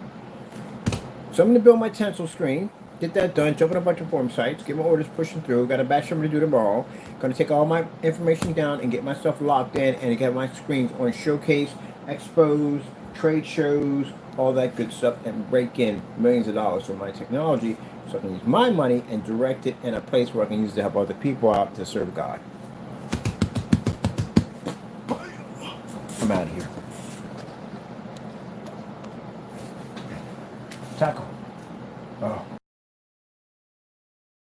So I'm going to build my Tencel screen. Get that done, jump on a bunch of forum sites, get my orders pushing through, got a batch number to do tomorrow. Gonna take all my information down and get my stuff locked in and get my screens on showcase, expos, trade shows, all that good stuff, and break in millions of dollars for my technology so I can use my money and direct it in a place where I can use it to help other people out to serve God. I'm out of here. Tackle. Oh.